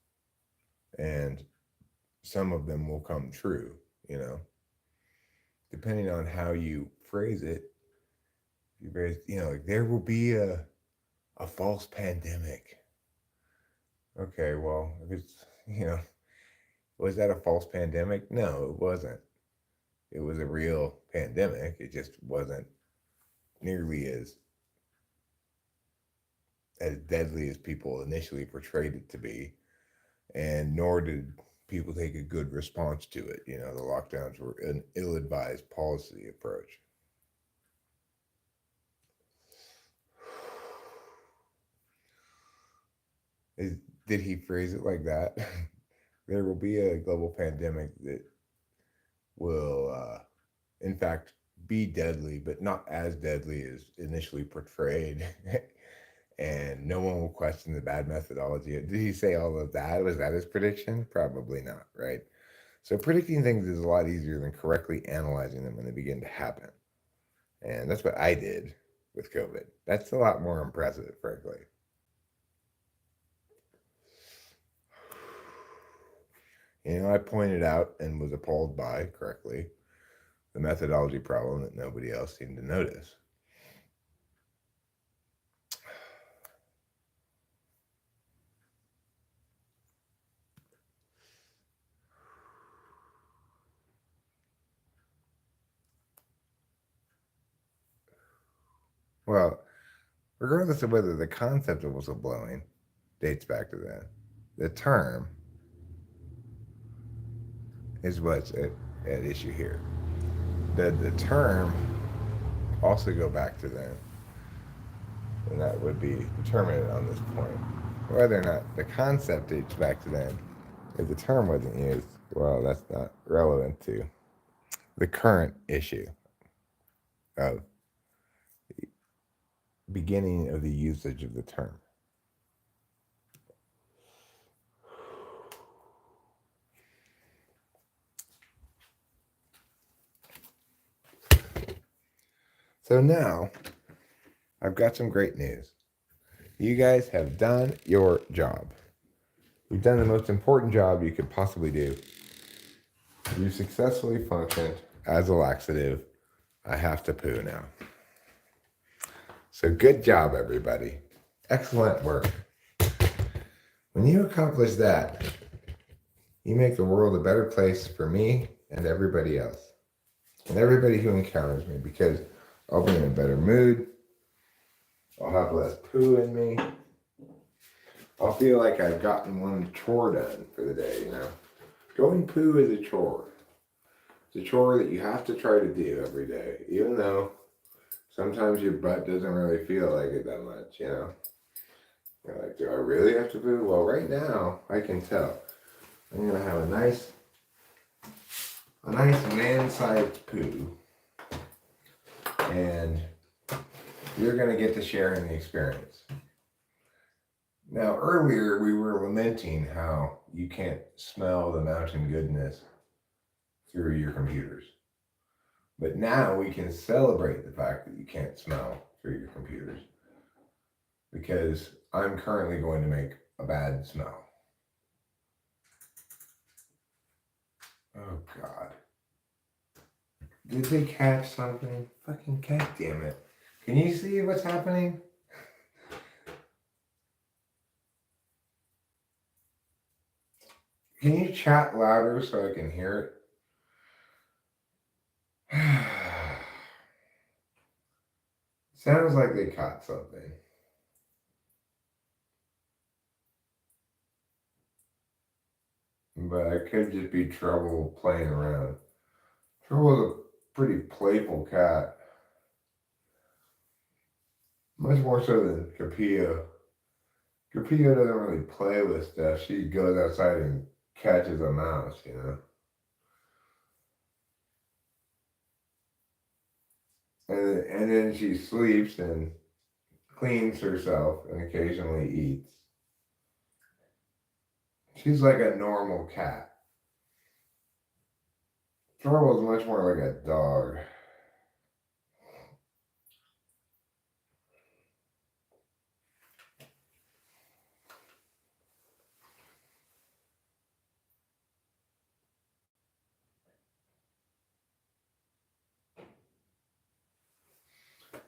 and some of them will come true, you know, depending on how you phrase it. Like there will be a false pandemic. Okay, well, if it's, was that a false pandemic? No, it wasn't. It was a real pandemic. It just wasn't nearly as deadly as people initially portrayed it to be, and nor did people take a good response to it. The lockdowns were an ill-advised policy approach. Is, did he phrase it like that? There will be a global pandemic that will, in fact, be deadly, but not as deadly as initially portrayed. And no one will question the bad methodology. Did he say all of that? Was that his prediction? Probably not, right? So predicting things is a lot easier than correctly analyzing them when they begin to happen. And that's what I did with COVID. That's a lot more impressive, frankly. I pointed out and was appalled by, correctly, the methodology problem that nobody else seemed to notice. Well, regardless of whether the concept of whistleblowing dates back to then, the term is what's at issue here. The term also go back to then, and that would be determinant on this point. Whether or not the concept dates back to then, if the term wasn't used, well, that's not relevant to the current issue of the beginning of the usage of the term. So now, I've got some great news. You guys have done your job. You've done the most important job you could possibly do. You successfully functioned as a laxative. I have to poo now. So good job, everybody. Excellent work. When you accomplish that, you make the world a better place for me and everybody else. And everybody who encounters me, because I'll be in a better mood. I'll have less poo in me. I'll feel like I've gotten one chore done for the day, you know. Going poo is a chore. It's a chore that you have to try to do every day, even though sometimes your butt doesn't really feel like it that much, you know. You're like, do I really have to poo? Well, right now, I can tell. I'm going to have a nice man-sized poo. And you're going to get to share in the experience. Now, earlier we were lamenting how you can't smell the mountain goodness through your computers. But now we can celebrate the fact that you can't smell through your computers, because I'm currently going to make a bad smell. Oh, God. Did they catch something? Fucking cat, damn it. Can you see what's happening? Can you chat louder so I can hear it? Sounds like they caught something. But it could just be Trouble playing around. Trouble's a pretty playful cat. Much more so than Capillo. Capillo doesn't really play with stuff. She goes outside and catches a mouse, you know. And then she sleeps and cleans herself and occasionally eats. She's like a normal cat. Trouble's much more like a dog.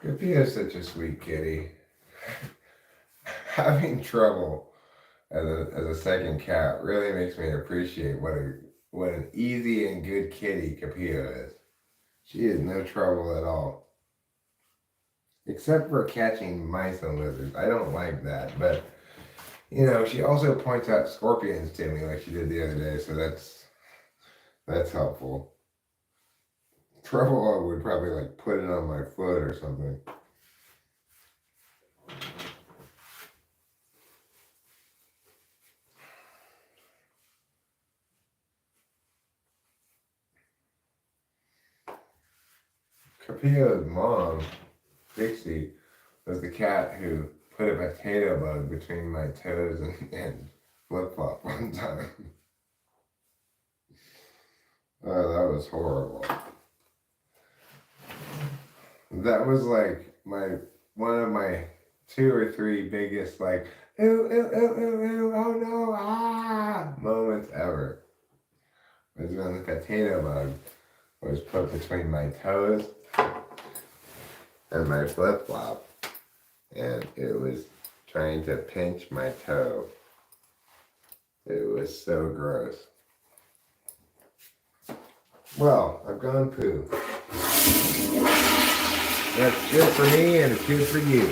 Capillo's such a sweet kitty. Having Trouble as a second cat really makes me appreciate what an easy and good kitty Capillo is. She is no trouble at all. Except for catching mice and lizards. I don't like that, but you know, she also points out scorpions to me like she did the other day, so that's helpful. Trouble would probably like put it on my foot or something. Capillo's mom, Dixie, was the cat who put a potato bug between my toes and flip-flop one time. Oh, that was horrible. That was like one of my 2 or 3 biggest like ooh, ooh, ooh, ooh, ooh, oh no, ah moments ever. Was when the potato bug was put between my toes and my flip-flop, and it was trying to pinch my toe. It was so gross. Well, I've gone poo. That's good for me and it's good for you.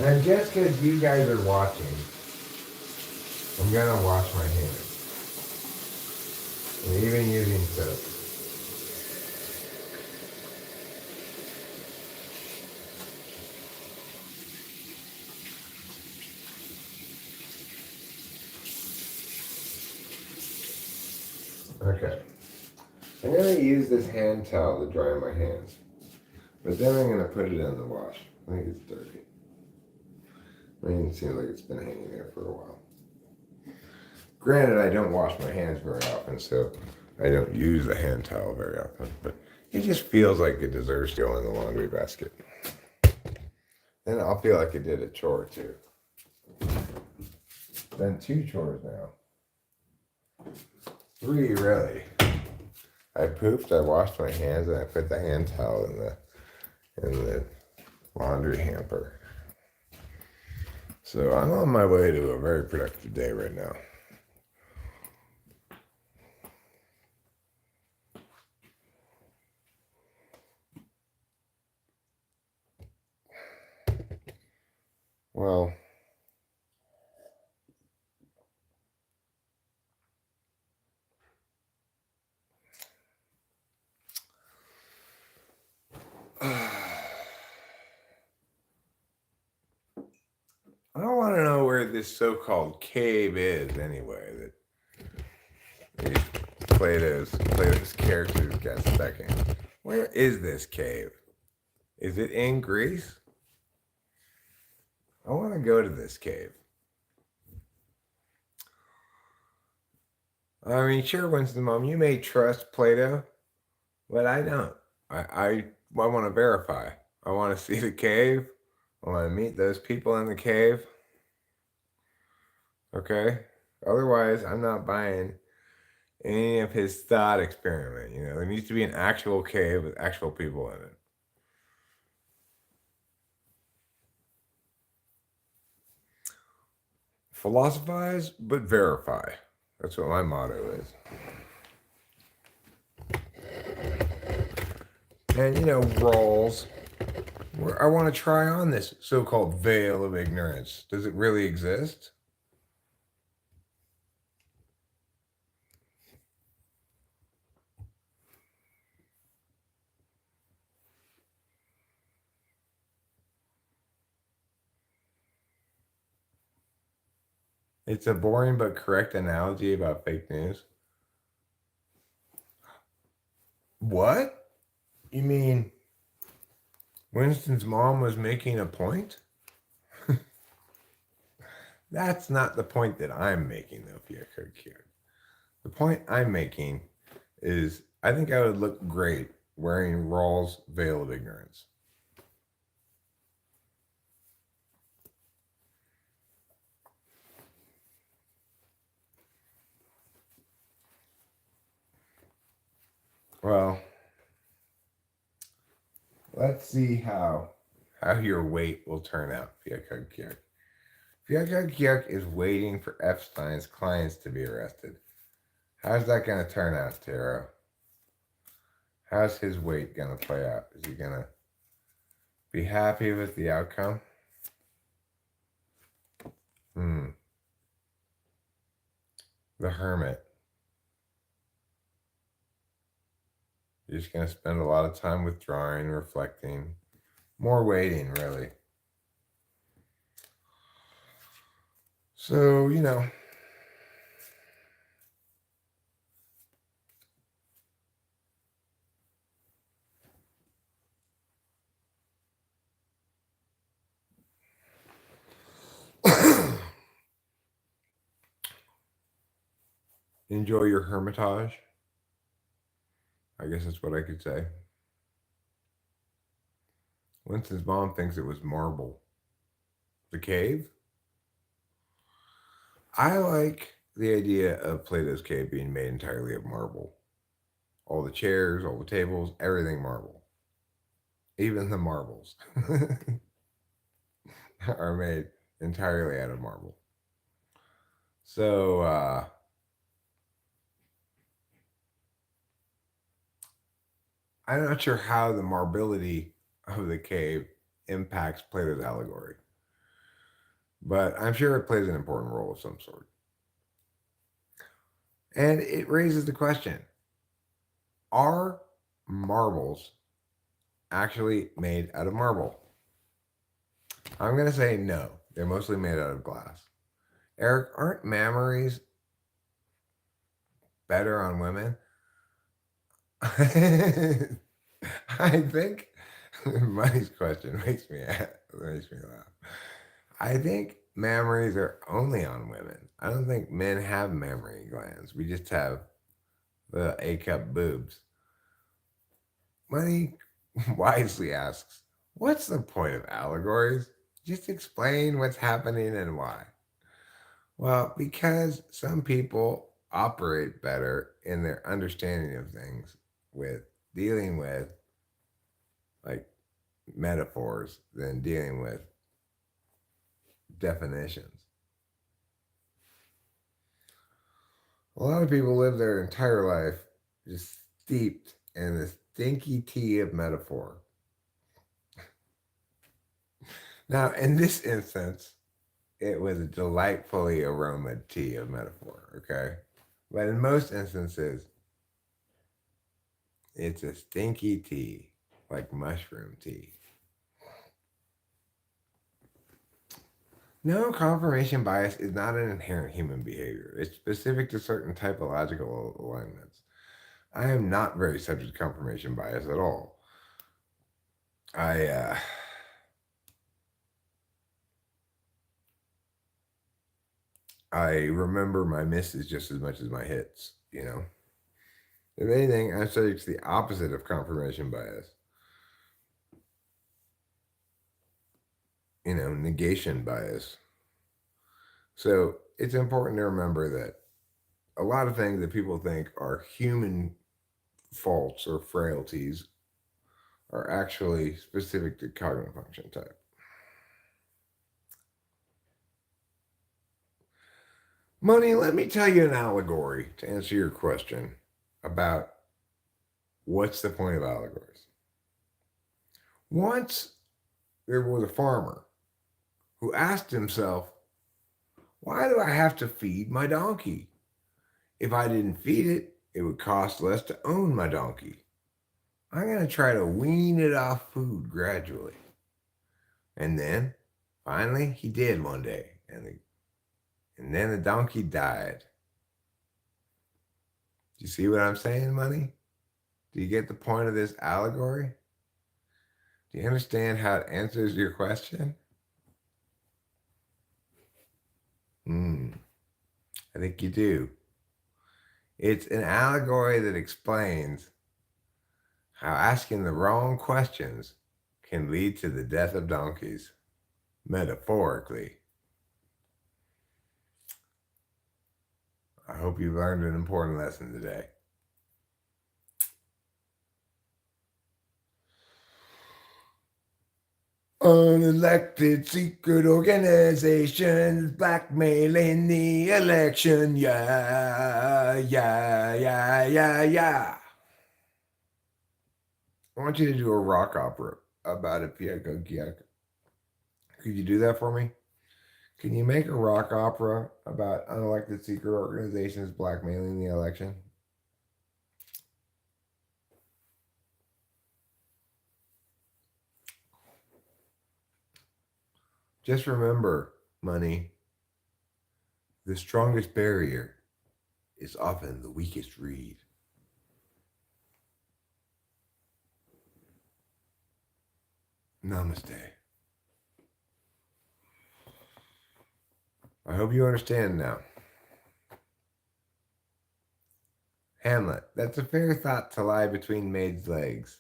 Now, just because you guys are watching, I'm gonna wash my hands. And even using soap. Okay. I'm gonna use this hand towel to dry my hands. But then I'm gonna put it in the wash. I think it's dirty. I mean, it seems like it's been hanging there for a while. Granted, I don't wash my hands very often, so I don't use a hand towel very often. But it just feels like it deserves to go in the laundry basket. Then I'll feel like I did a chore too. Done 2 chores now. 3 really. I pooped, I washed my hands, and I put the hand towel in the laundry hamper. So I'm on my way to a very productive day right now. Well, I don't want to know where this so-called cave is anyway that these Plato's characters got stuck in. Where is this cave? Is it in Greece? I want to go to this cave. I mean, sure, Winston Mom, you may trust Plato, but I don't. I want to verify. I want to see the cave. I want to meet those people in the cave. Okay? Otherwise, I'm not buying any of his thought experiment. You know, there needs to be an actual cave with actual people in it. Philosophize, but verify. That's what my motto is. And, you know, Rawls. I want to try on this so-called veil of ignorance. Does it really exist? It's a boring but correct analogy about fake news. What? You mean Winston's mom was making a point? That's not the point that I'm making, though, Pierre. The point I'm making is I think I would look great wearing Rawls' veil of ignorance. Well, let's see how your weight will turn out, Pierre. Pierre is waiting for Epstein's clients to be arrested. How's that going to turn out, Tara? How's his weight going to play out? Is he going to be happy with the outcome? The hermit. You're just going to spend a lot of time withdrawing, reflecting, more waiting, really. So, you know, enjoy your hermitage. I guess that's what I could say. Winston's mom thinks it was marble. The cave? I like the idea of Plato's cave being made entirely of marble. All the chairs, all the tables, everything marble. Even the marbles are made entirely out of marble. So, I'm not sure how the marbility of the cave impacts Plato's allegory. but I'm sure it plays an important role of some sort. And it raises the question, are marbles actually made out of marble? I'm going to say no. They're mostly made out of glass. Eric, aren't mammaries better on women? I think Money's question makes me laugh. I think mammaries are only on women. I don't think men have mammary glands. We just have the A cup boobs. Money wisely asks, what's the point of allegories? Just explain what's happening and why. Well, because some people operate better in their understanding of things with dealing with like metaphors than dealing with definitions. A lot of people live their entire life just steeped in this stinky tea of metaphor. Now, in this instance, it was a delightfully aroma tea of metaphor, okay? But in most instances, it's a stinky tea, like mushroom tea. No, confirmation bias is not an inherent human behavior. It's specific to certain typological alignments. I am not very subject to confirmation bias at all. I remember my misses just as much as my hits, you know. If anything, I'm subject to the opposite of confirmation bias. You know, negation bias. So it's important to remember that a lot of things that people think are human faults or frailties are actually specific to cognitive function type. Money, let me tell you an allegory to answer your question about what's the point of allegories. Once there was a farmer who asked himself, why do I have to feed my donkey? If I didn't feed it, it would cost less to own my donkey. I'm going to try to wean it off food gradually. And then, finally, he did one day. And then the donkey died. Do you see what I'm saying, Money? Do you get the point of this allegory? Do you understand how it answers your question? I think you do. It's an allegory that explains how asking the wrong questions can lead to the death of donkeys, metaphorically. I hope you learned an important lesson today. Unelected secret organizations blackmailing the election. Yeah, yeah, yeah, yeah, yeah. I want you to do a rock opera about a Pieko Gyeko. Could you do that for me? Can you make a rock opera about unelected secret organizations blackmailing the election? Just remember, Money, the strongest barrier is often the weakest reed. Namaste. I hope you understand now. Hamlet, that's a fair thought to lie between maids' legs.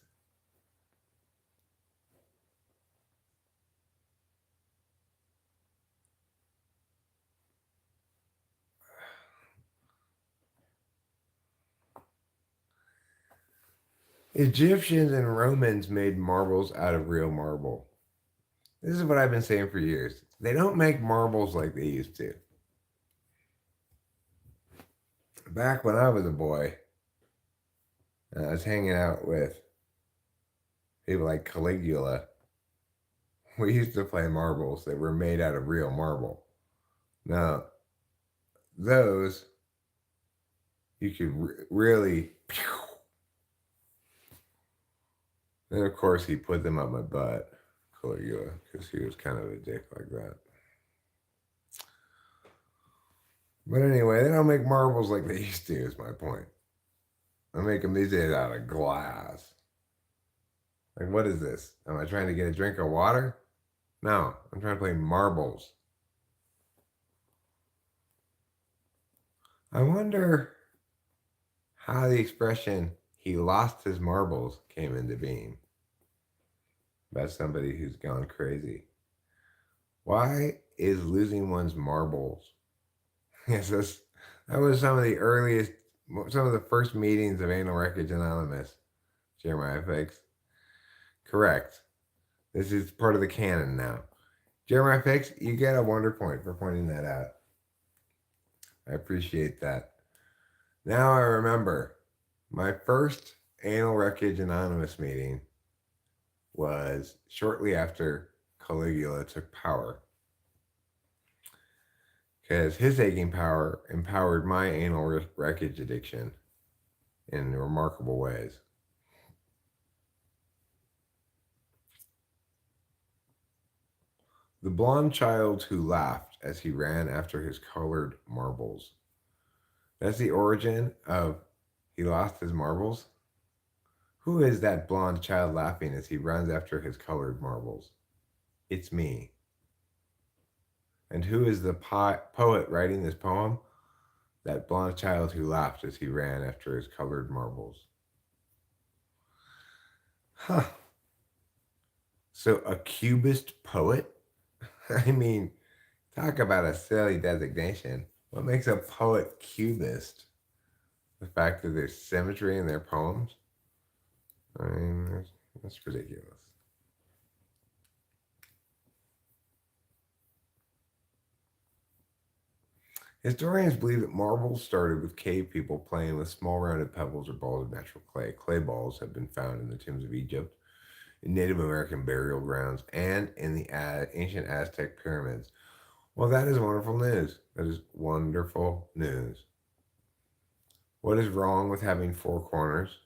Egyptians and Romans made marbles out of real marble. This is what I've been saying for years. They don't make marbles like they used to. Back when I was a boy, I was hanging out with people like Caligula. we used to play marbles that were made out of real marble. Now, those you could really. Then, of course, he put them up my butt, Caligula, because he was kind of a dick like that. But anyway, they don't make marbles like they used to, is my point. They make them these days out of glass. Like, what is this? Am I trying to get a drink of water? No, I'm trying to play marbles. I wonder how the expression, he lost his marbles, came into being. About somebody who's gone crazy. Why is losing one's marbles? Yes, that was some of the first meetings of Anal Wreckage Anonymous. Jeremiah Fix. Correct. This is part of the canon now. Jeremiah Fix, you get a wonder point for pointing that out. I appreciate that. Now I remember my first Anal Wreckage Anonymous meeting was shortly after Caligula took power. Because his taking power empowered my anal wreckage addiction in remarkable ways. The blonde child who laughed as he ran after his colored marbles. That's the origin of he lost his marbles? Who is that blonde child laughing as he runs after his colored marbles? It's me. And who is the poet writing this poem? That blonde child who laughed as he ran after his colored marbles. Huh. So a cubist poet? I mean, talk about a silly designation. What makes a poet cubist? The fact that there's symmetry in their poems? I mean, that's ridiculous. Historians believe that marbles started with cave people playing with small rounded pebbles or balls of natural clay. Clay balls have been found in the tombs of Egypt, in Native American burial grounds, and in the ancient Aztec pyramids. Well, that is wonderful news. That is wonderful news. What is wrong with having four corners?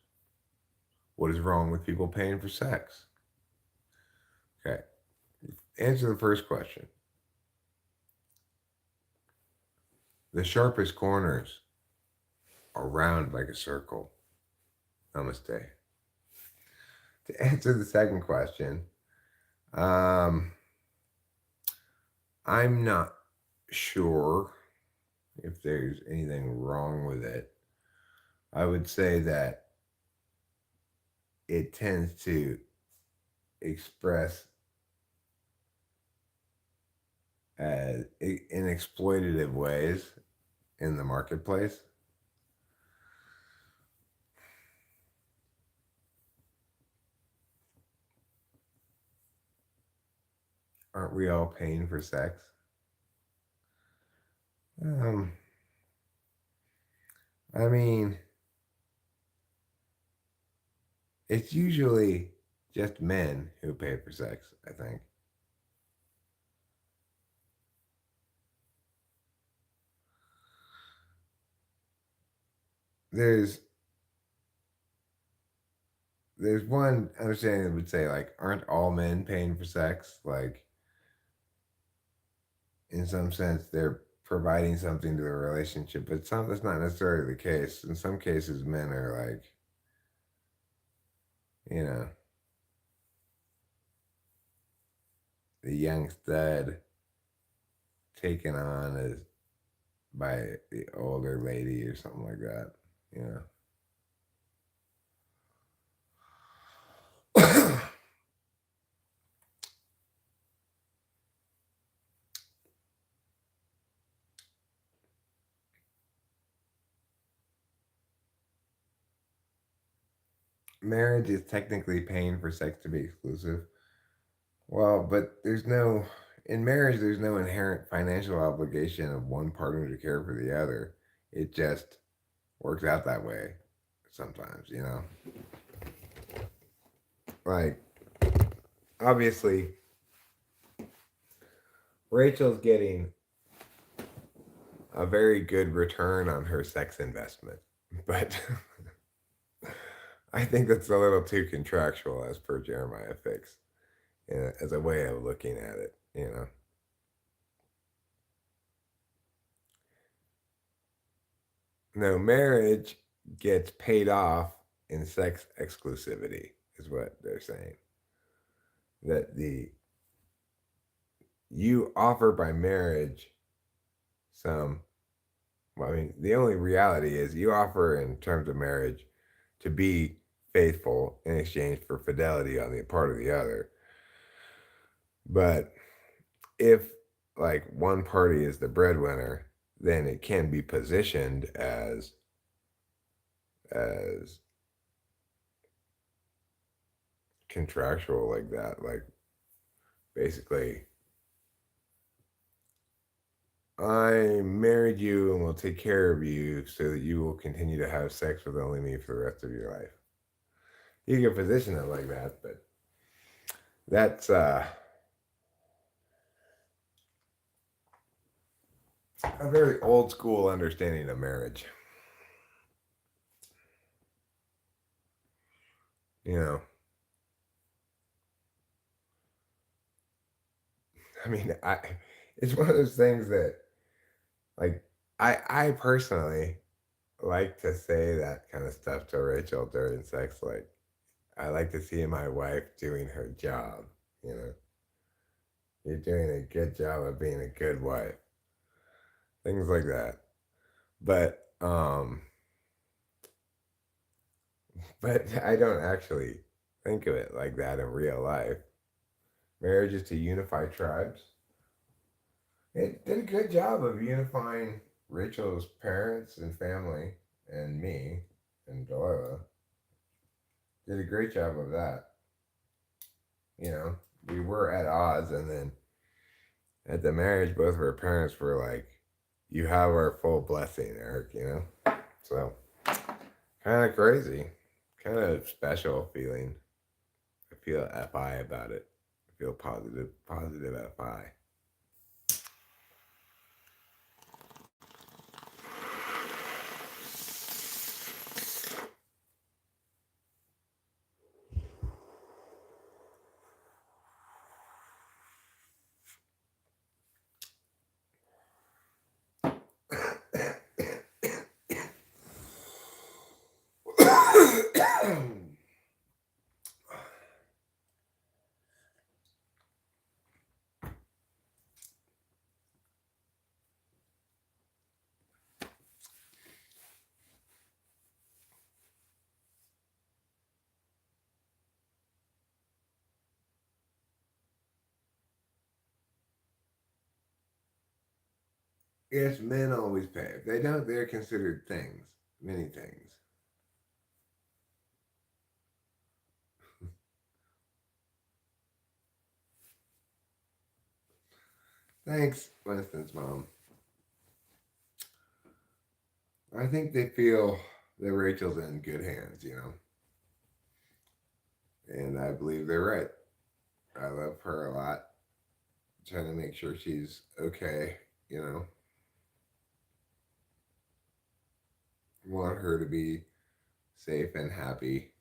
What is wrong with people paying for sex? Okay. Answer the first question. The sharpest corners are round like a circle. Namaste. To answer the second question, I'm not sure if there's anything wrong with it. I would say that it tends to express in exploitative ways in the marketplace. Aren't we all paying for sex? I mean, it's usually just men who pay for sex, I think. There's one understanding that would say, like, aren't all men paying for sex? Like, in some sense, they're providing something to the relationship, but that's not necessarily the case. In some cases, men are like, you know, the young stud taken on as by the older lady or something like that, you know. Marriage is technically paying for sex to be exclusive. Well, but in marriage, there's no inherent financial obligation of one partner to care for the other. It just works out that way sometimes, you know? Like, obviously, Rachel's getting a very good return on her sex investment, but I think that's a little too contractual as per Jeremiah Fix, as a way of looking at it, you know. No, marriage gets paid off in sex exclusivity, is what they're saying. That you offer by marriage some, well, I mean, the only reality is you offer in terms of marriage to be faithful in exchange for fidelity on the part of the other. But if like one party is the breadwinner, then it can be positioned as contractual like that. Like basically, I married you and will take care of you so that you will continue to have sex with only me for the rest of your life. You can position it like that, but that's a very old school understanding of marriage. You know, I mean, it's one of those things that like I personally like to say that kind of stuff to Rachel during sex. Like, I like to see my wife doing her job. You know, you're doing a good job of being a good wife. Things like that. But but I don't actually think of it like that in real life. Marriage is to unify tribes. It did a good job of unifying Rachel's parents and family and me and Delilah. Did a great job of that. You know, we were at odds, and then at the marriage, both of our parents were like, "You have our full blessing, Eric." You know, so kind of crazy, kind of special feeling. I feel FI about it. I feel positive FI. Yes, men always pay. If they don't, they're considered things, many things. Thanks, Winston's mom. I think they feel that Rachel's in good hands, you know, and I believe they're right. I love her a lot, trying to make sure she's okay, you know. Want her to be safe and happy.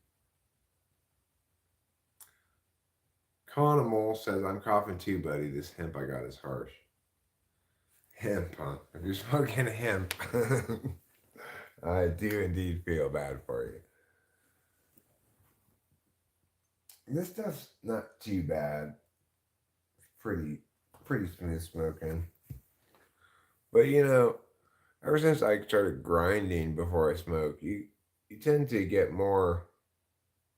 Conimal says, I'm coughing too, buddy. This hemp I got is harsh. Hemp, huh? If you're smoking hemp, I do indeed feel bad for you. This stuff's not too bad. Pretty, pretty smooth smoking. But you know, ever since I started grinding before I smoke, you tend to get more.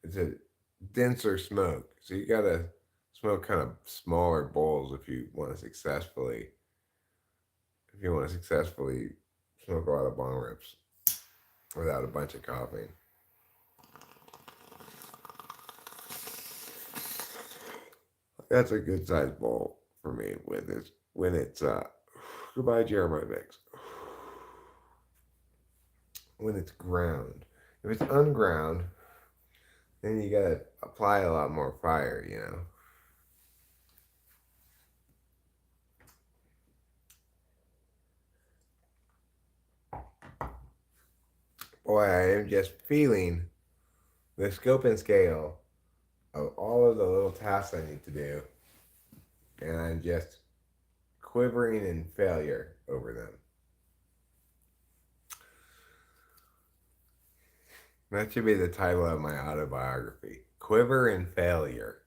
It's a denser smoke, so you gotta smoke kind of smaller bowls if you want to successfully smoke a lot of bong rips without a bunch of coughing. That's a good sized bowl for me when it's goodbye Jeremiah Mix. When it's ground. If it's unground, then you gotta apply a lot more fire, you know. Boy, I am just feeling the scope and scale of all of the little tasks I need to do, and I'm just quivering in failure over them. That should be the title of my autobiography. Quiver in Failure.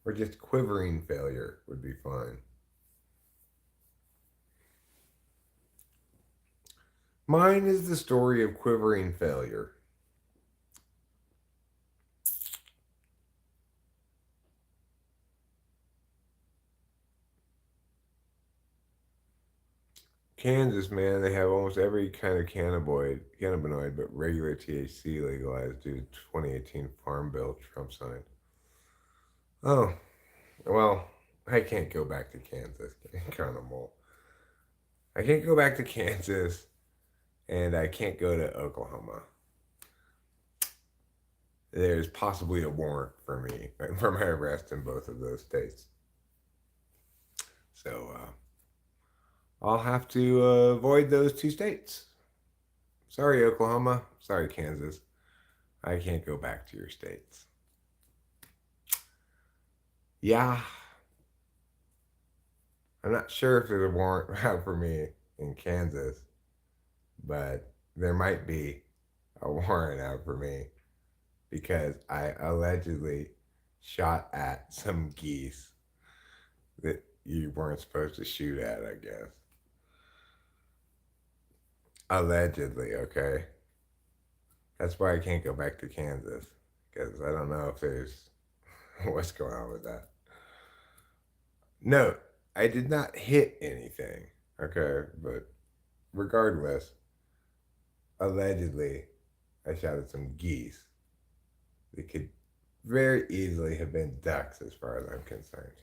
Or just quivering failure would be fine. Mine is the story of quivering failure. Kansas, man, they have almost every kind of cannabinoid, but regular THC legalized due to 2018 Farm Bill Trump signed. Oh, well, I can't go back to Kansas. Carnival. I can't go back to Kansas, and I can't go to Oklahoma. There's possibly a warrant for me for my arrest in both of those states. So I'll have to avoid those two states. Sorry, Oklahoma. Sorry, Kansas. I can't go back to your states. Yeah. I'm not sure if there's a warrant out for me in Kansas, but there might be a warrant out for me because I allegedly shot at some geese that you weren't supposed to shoot at, I guess. Allegedly, okay? That's why I can't go back to Kansas because I don't know if there's what's going on with that. No, I did not hit anything, okay? But regardless, allegedly, I shot at some geese. They could very easily have been ducks as far as I'm concerned.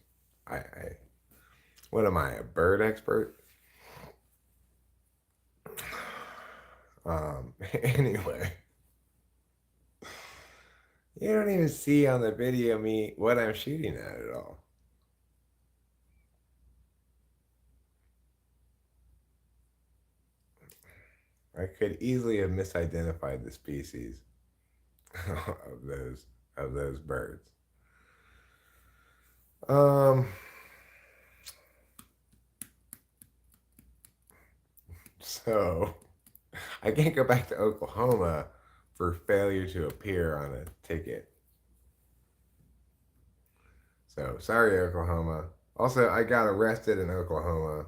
I what am I, a bird expert? Anyway, you don't even see on the video me what I'm shooting at all. I could easily have misidentified the species of those birds. Um, so I can't go back to Oklahoma for failure to appear on a ticket. So sorry, Oklahoma. Also, I got arrested in Oklahoma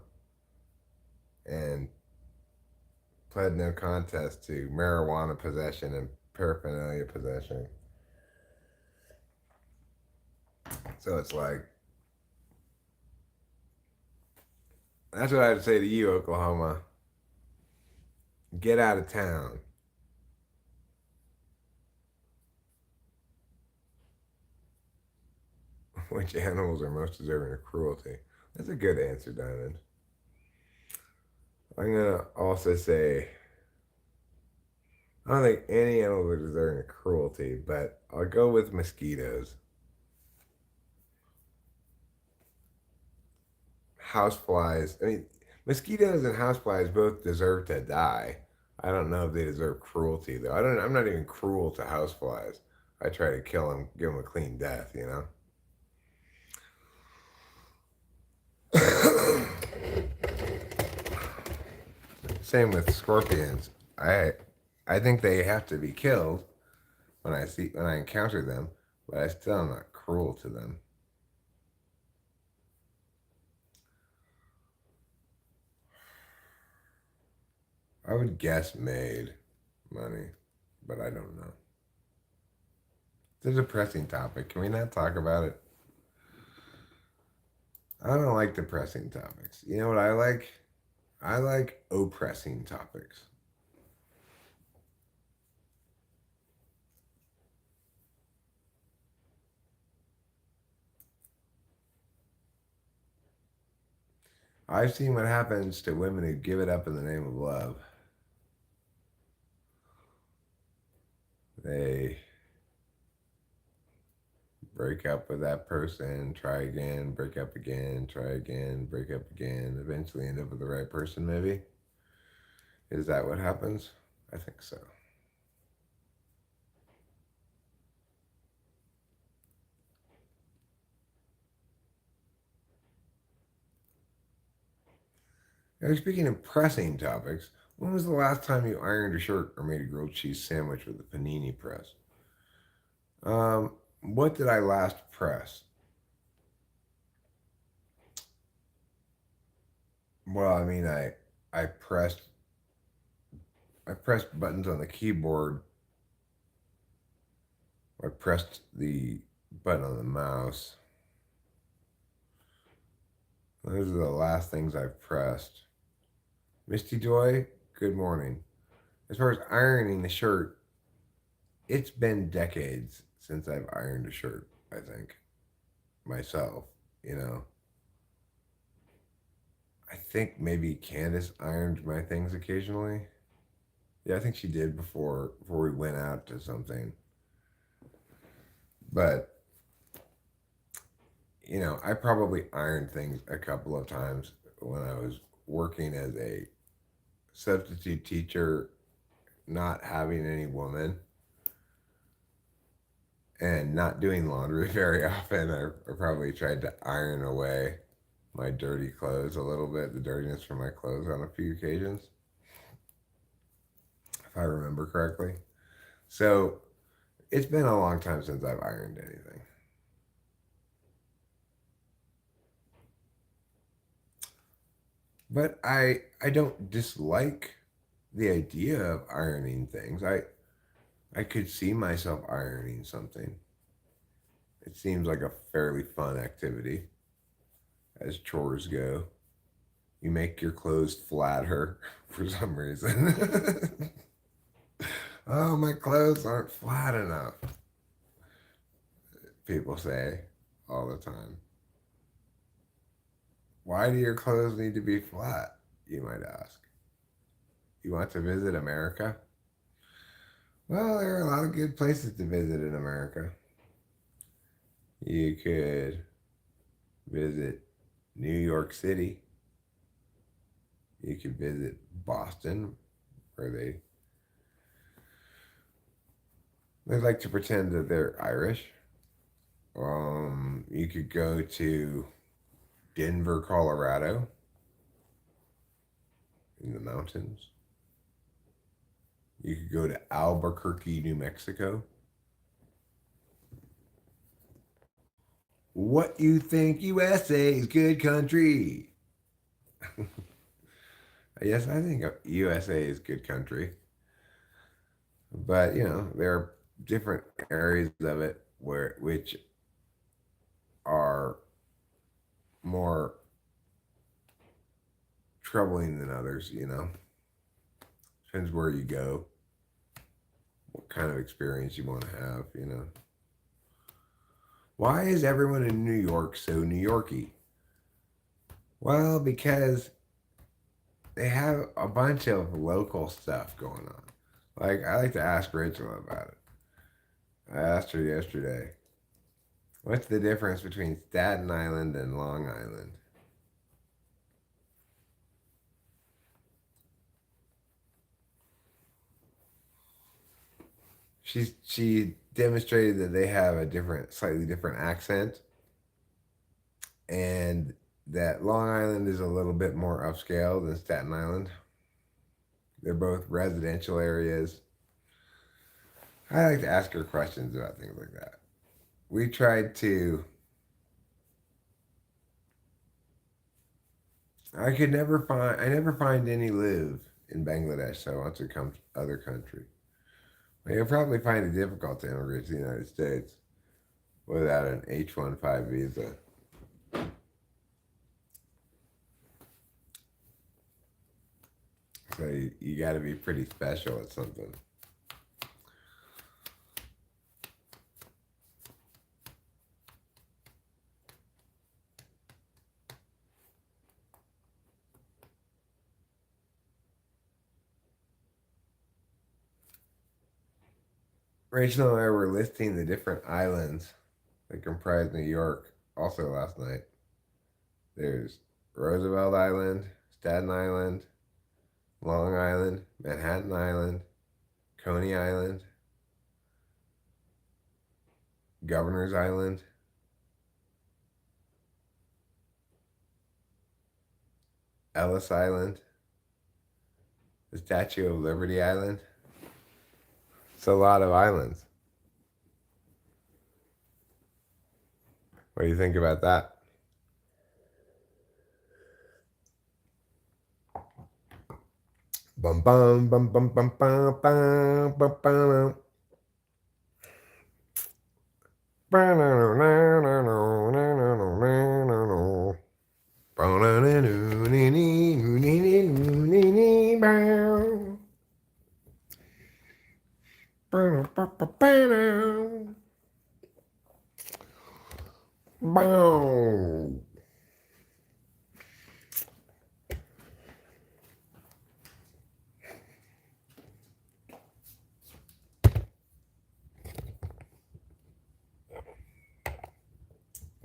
and pled no contest to marijuana possession and paraphernalia possession. So it's like, that's what I'd say to you, Oklahoma. Get out of town. Which animals are most deserving of cruelty? That's a good answer, Diamond. I'm going to also say, I don't think any animals are deserving of cruelty, but I'll go with mosquitoes. Houseflies. I mean, mosquitoes and houseflies both deserve to die. I don't know if they deserve cruelty though. I'm not even cruel to houseflies. I try to kill them, give them a clean death, you know. Same with scorpions. I think they have to be killed when I encounter them, but I still am not cruel to them. I would guess made money, but I don't know. It's a depressing topic. Can we not talk about it? I don't like depressing topics. You know what I like? I like oppressing topics. I've seen what happens to women who give it up in the name of love. They break up with that person, try again, break up again, try again, break up again, eventually end up with the right person, maybe? Is that what happens? I think so. Now, speaking of pressing topics, when was the last time you ironed a shirt or made a grilled cheese sandwich with a panini press? What did I last press? Well, I mean, I pressed I pressed buttons on the keyboard. I pressed the button on the mouse. Those are the last things I've pressed. Misty Joy, good morning. As far as ironing the shirt, it's been decades since I've ironed a shirt, I think, myself, you know. I think maybe Candace ironed my things occasionally. Yeah, I think she did before we went out to something. But I probably ironed things a couple of times when I was working as a substitute teacher, not having any woman, and not doing laundry very often. I probably tried to iron away my dirty clothes a little bit, the dirtiness from my clothes on a few occasions, if I remember correctly. So it's been a long time since I've ironed anything. But I don't dislike the idea of ironing things. I could see myself ironing something. It seems like a fairly fun activity as chores go. You make your clothes flatter for some reason. Oh, my clothes aren't flat enough, people say all the time. Why do your clothes need to be flat? You might ask. You want to visit America? Well, there are a lot of good places to visit in America. You could visit New York City. You could visit Boston, where they like to pretend that they're Irish. You could go to Denver, Colorado, in the mountains. You could go to Albuquerque, New Mexico. What you think USA is good country? Yes, I think USA is good country. But, there are different areas of it which are more troubling than others. Depends where you go, what kind of experience you want to have. Why is everyone in New York so New Yorky? Well, because they have a bunch of local stuff going on. Like, I like to ask Rachel about it. I asked her yesterday, what's the difference between Staten Island and Long Island? She demonstrated that they have a slightly different accent, and that Long Island is a little bit more upscale than Staten Island. They're both residential areas. I like to ask her questions about things like that. We tried to. I never find any live in Bangladesh, so I want to come to other country. You'll probably find it difficult to immigrate to the United States without an H-1B visa. So you got to be pretty special at something. Rachel and I were listing the different islands that comprise New York also last night. There's Roosevelt Island, Staten Island, Long Island, Manhattan Island, Coney Island, Governor's Island, Ellis Island, the Statue of Liberty Island. It's a lot of islands. What do you think about that? Bum bum bum bum bum bum bum bum bum.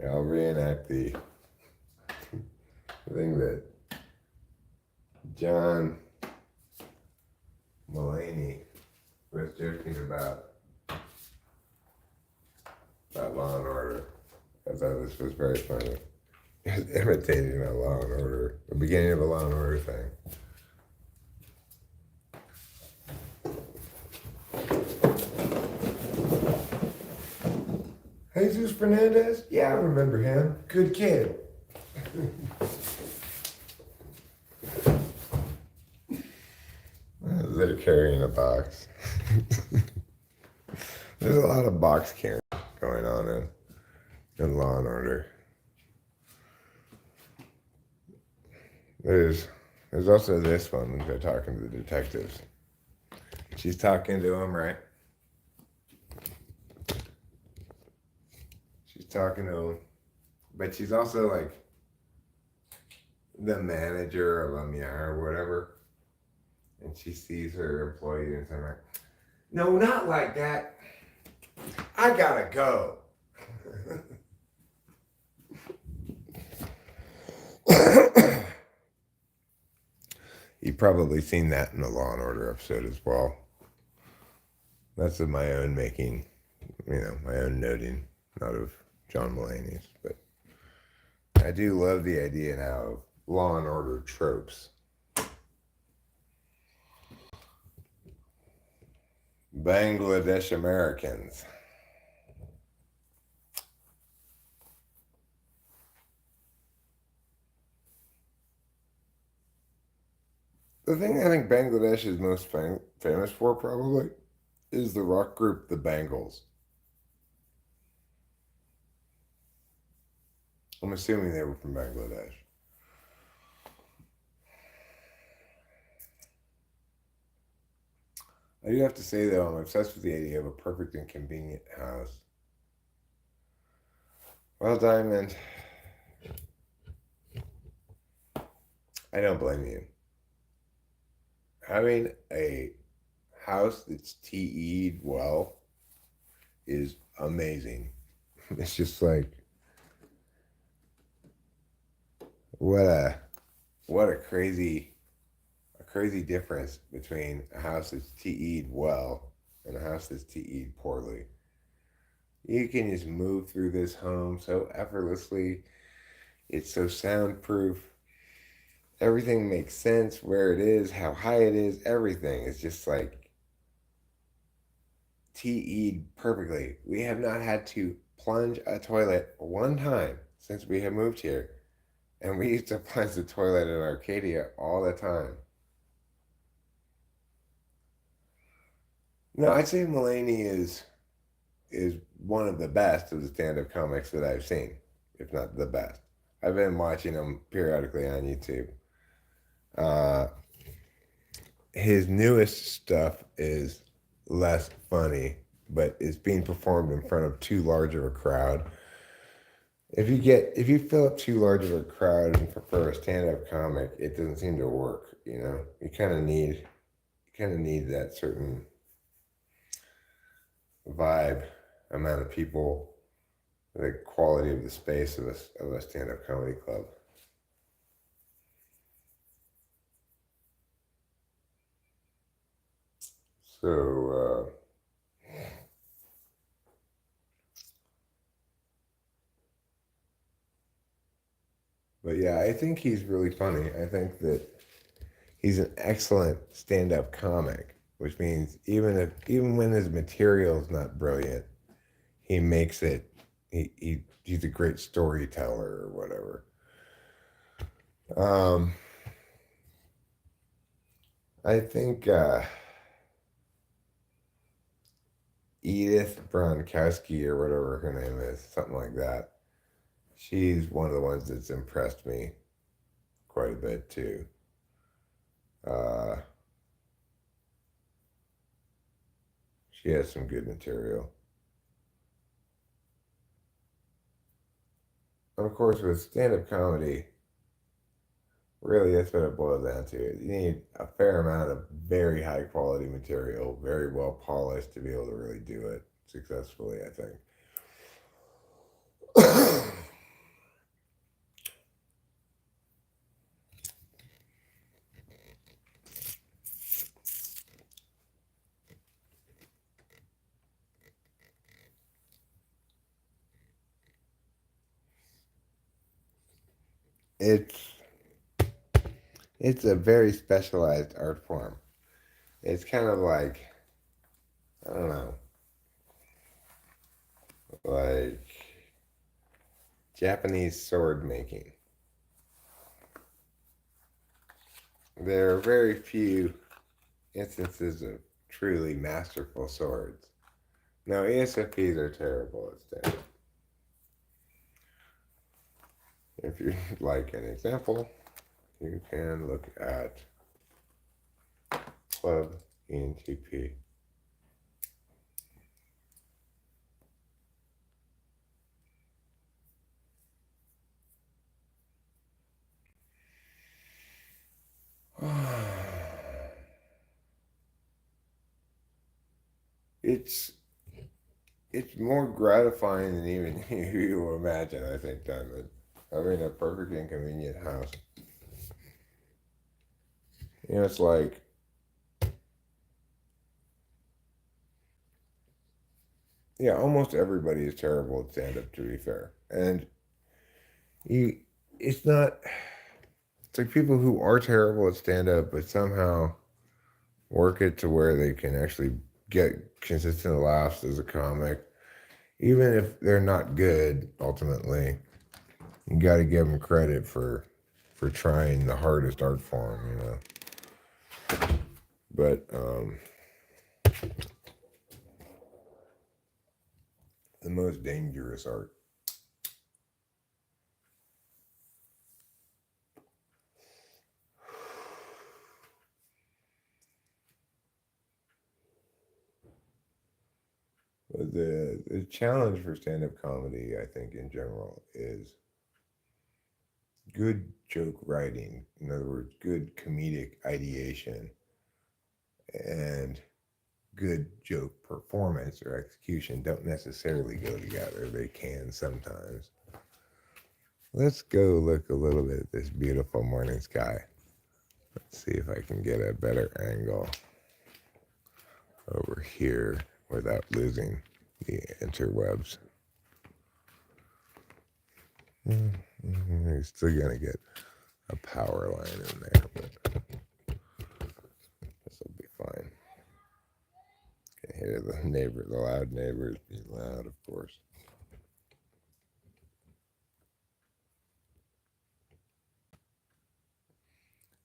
I'll reenact the thing that John Mulaney was joking about Law and Order. I thought this was very funny. He was imitating a Law and Order, the beginning of a Law and Order thing. Jesus Fernandez? Yeah, I remember him. Good kid. They're carrying a box. There's a lot of box carrying going on in Law and Order. There's also this one when they're talking to the detectives. She's talking to him, right? She's talking to him, but she's also like the manager of or whatever. And she sees her employee and saying, like, no, not like that. I gotta go. You've probably seen that in the Law and Order episode as well. That's of my own making, my own noting, not of John Mulaney's. But I do love the idea now of Law and Order tropes. Bangladesh Americans. The thing I think Bangladesh is most famous for, probably, is the rock group The Bangles. I'm assuming they were from Bangladesh. I do have to say, though, I'm obsessed with the idea of a perfect and convenient house. Well, Diamond, I don't blame you. Having a house that's TE'd well is amazing. It's just like, what a crazy difference between a house that's TE'd well and a house that's TE'd poorly. You can just move through this home so effortlessly. It's so soundproof. Everything makes sense, where it is, how high it is, everything is just like TE'd perfectly. We have not had to plunge a toilet one time since we have moved here. And we used to plunge the toilet in Arcadia all the time. No, I'd say Mulaney is one of the best of the stand-up comics that I've seen, if not the best. I've been watching him periodically on YouTube. His newest stuff is less funny, but it's being performed in front of too large of a crowd. If you fill up too large of a crowd for a stand-up comic, it doesn't seem to work. You kind of need that certain vibe, amount of people, the quality of the space of a stand-up comedy club. So, but yeah, I think he's really funny. I think that he's an excellent stand-up comic, which means even when his material is not brilliant, he makes it. He's a great storyteller or whatever. Um, I think Edith Bronkowski or whatever her name is, something like that. She's one of the ones that's impressed me quite a bit too. Uh, she has some good material. And of course, with stand-up comedy, really that's what it boils down to. You need a fair amount of very high quality material, very well polished to be able to really do it successfully, I think. it's it's a very specialized art form. It's kind of like, I don't know, like Japanese sword making. There are very few instances of truly masterful swords. Now, ESFPs are terrible at stand. If you'd like an example, you can look at Club ENTP. It's it's more gratifying than even you will imagine, I think, Diamond. Having a perfect inconvenient house. You know, it's like, yeah, almost everybody is terrible at stand up, to be fair. And you, it's not, it's like people who are terrible at stand up, but somehow work it to where they can actually get consistent laughs as a comic. Even if they're not good, ultimately, you got to give them credit for trying the hardest art form, you know. But the most dangerous art. The challenge for stand-up comedy, I think, in general, is good joke writing. In other words, good comedic ideation and good joke performance or execution don't necessarily go together. They can sometimes. Let's go look a little bit at this beautiful morning sky. Let's see if I can get a better angle over here without losing the interwebs. You're still gonna get a power line in there, but this will be fine. Can hear the loud neighbors be loud, of course.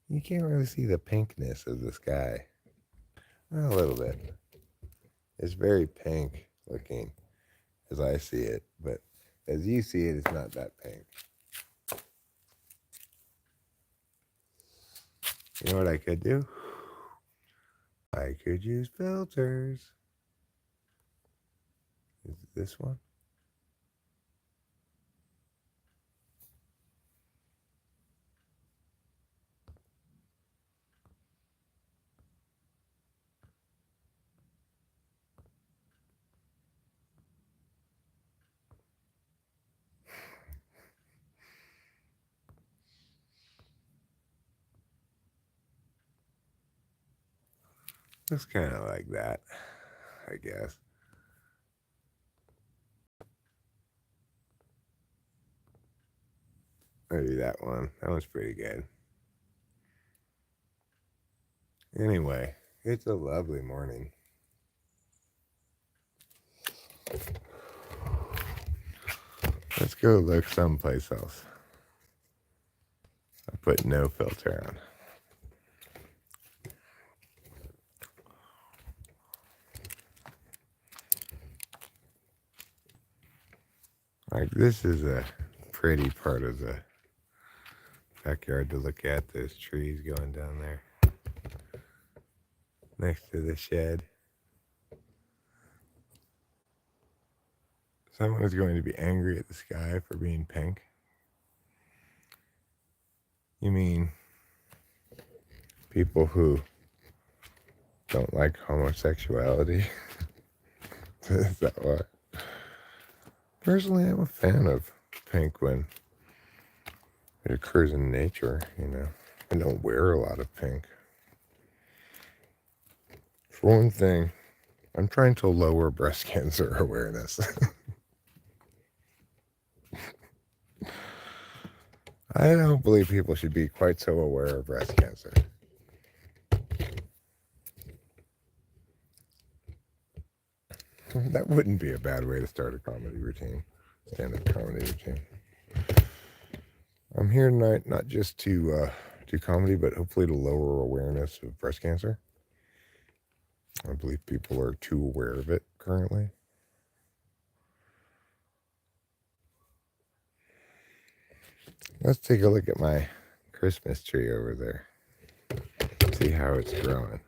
You can't really see the pinkness of the sky. A little bit. It's very pink looking as I see it, but as you see it, it's not that pink. You know what I could do? I could use filters. Is it this one? Looks kind of like that, I guess. Maybe that one. That one's pretty good. Anyway, it's a lovely morning. Let's go look someplace else. I put no filter on. Like, this is a pretty part of the backyard to look at. Those trees going down there next to the shed. Someone is going to be angry at the sky for being pink. You mean people who don't like homosexuality? Is that why? Personally, I'm a fan of pink when it occurs in nature, you know. I don't wear a lot of pink. For one thing, I'm trying to lower breast cancer awareness. I don't believe people should be quite so aware of breast cancer. That wouldn't be a bad way to start a comedy routine, stand-up comedy routine. I'm here tonight not just to do comedy, but hopefully to lower awareness of breast cancer. I believe people are too aware of it currently. Let's take a look at my Christmas tree over there. See how it's growing.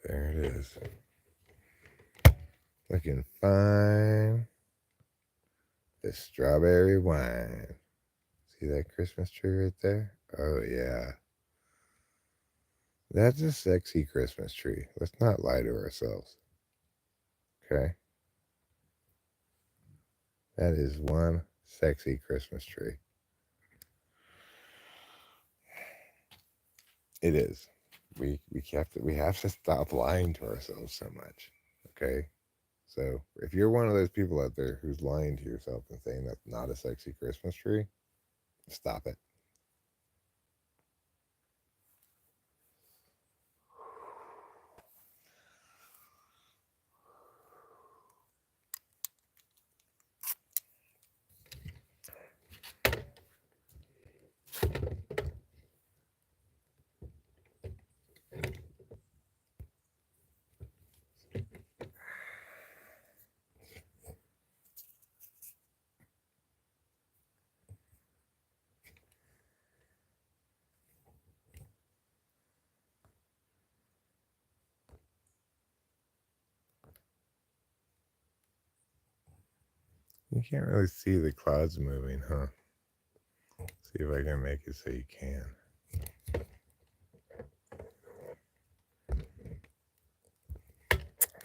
There it is. Looking fine. The strawberry wine. See that Christmas tree right there? Oh, yeah. That's a sexy Christmas tree. Let's not lie to ourselves. Okay? That is one sexy Christmas tree. It is. We have to stop lying to ourselves so much. Okay? So if you're one of those people out there who's lying to yourself and saying that's not a sexy Christmas tree, stop it. You can't really see the clouds moving, huh? See if I can make it so you can.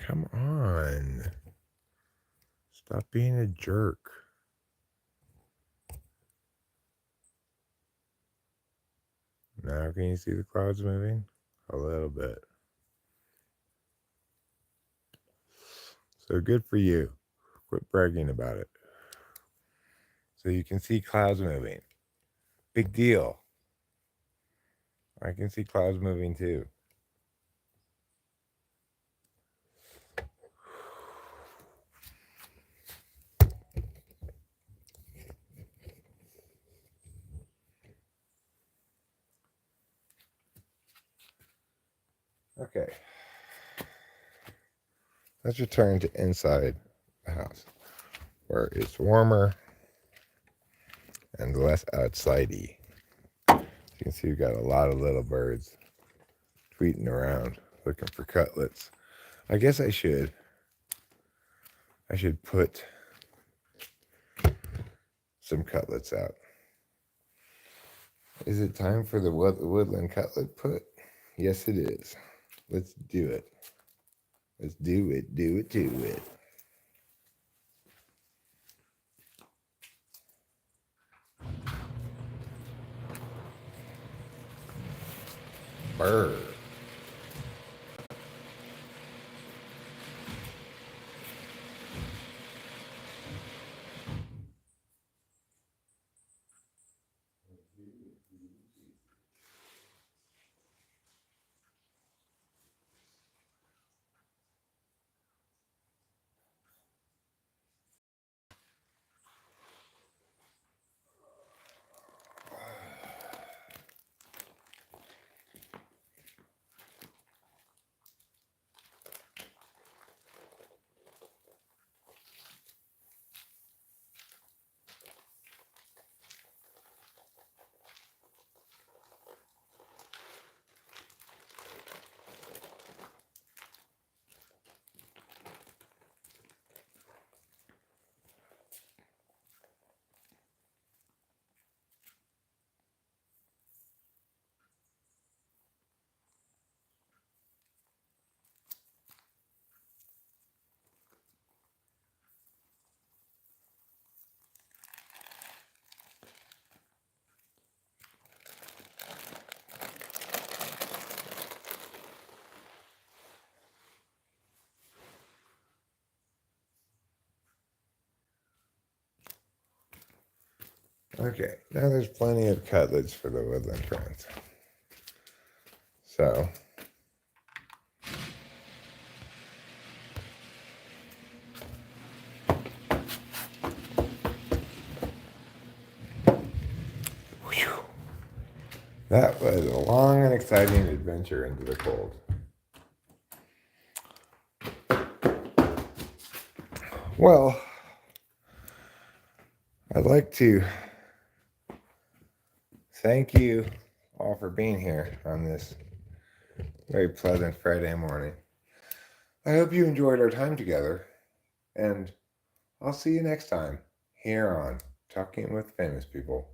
Come on. Stop being a jerk. Now can you see the clouds moving? A little bit. So good for you. Quit bragging about it. So you can see clouds moving. Big deal. I can see clouds moving too. Okay. Let's return to inside the house where it's warmer and less outsidey. You can see we've got a lot of little birds tweeting around looking for cutlets. I guess I should put some cutlets out. Is it time for the woodland cutlet put? Yes, it is. Let's do it. Let's do it. Brr. Okay, now there's plenty of cutlets for the woodland friends. So, whew, that was a long and exciting adventure into the cold. Well, I'd like to thank you all for being here on this very pleasant Friday morning. I hope you enjoyed our time together, and I'll see you next time here on Talking with Famous People.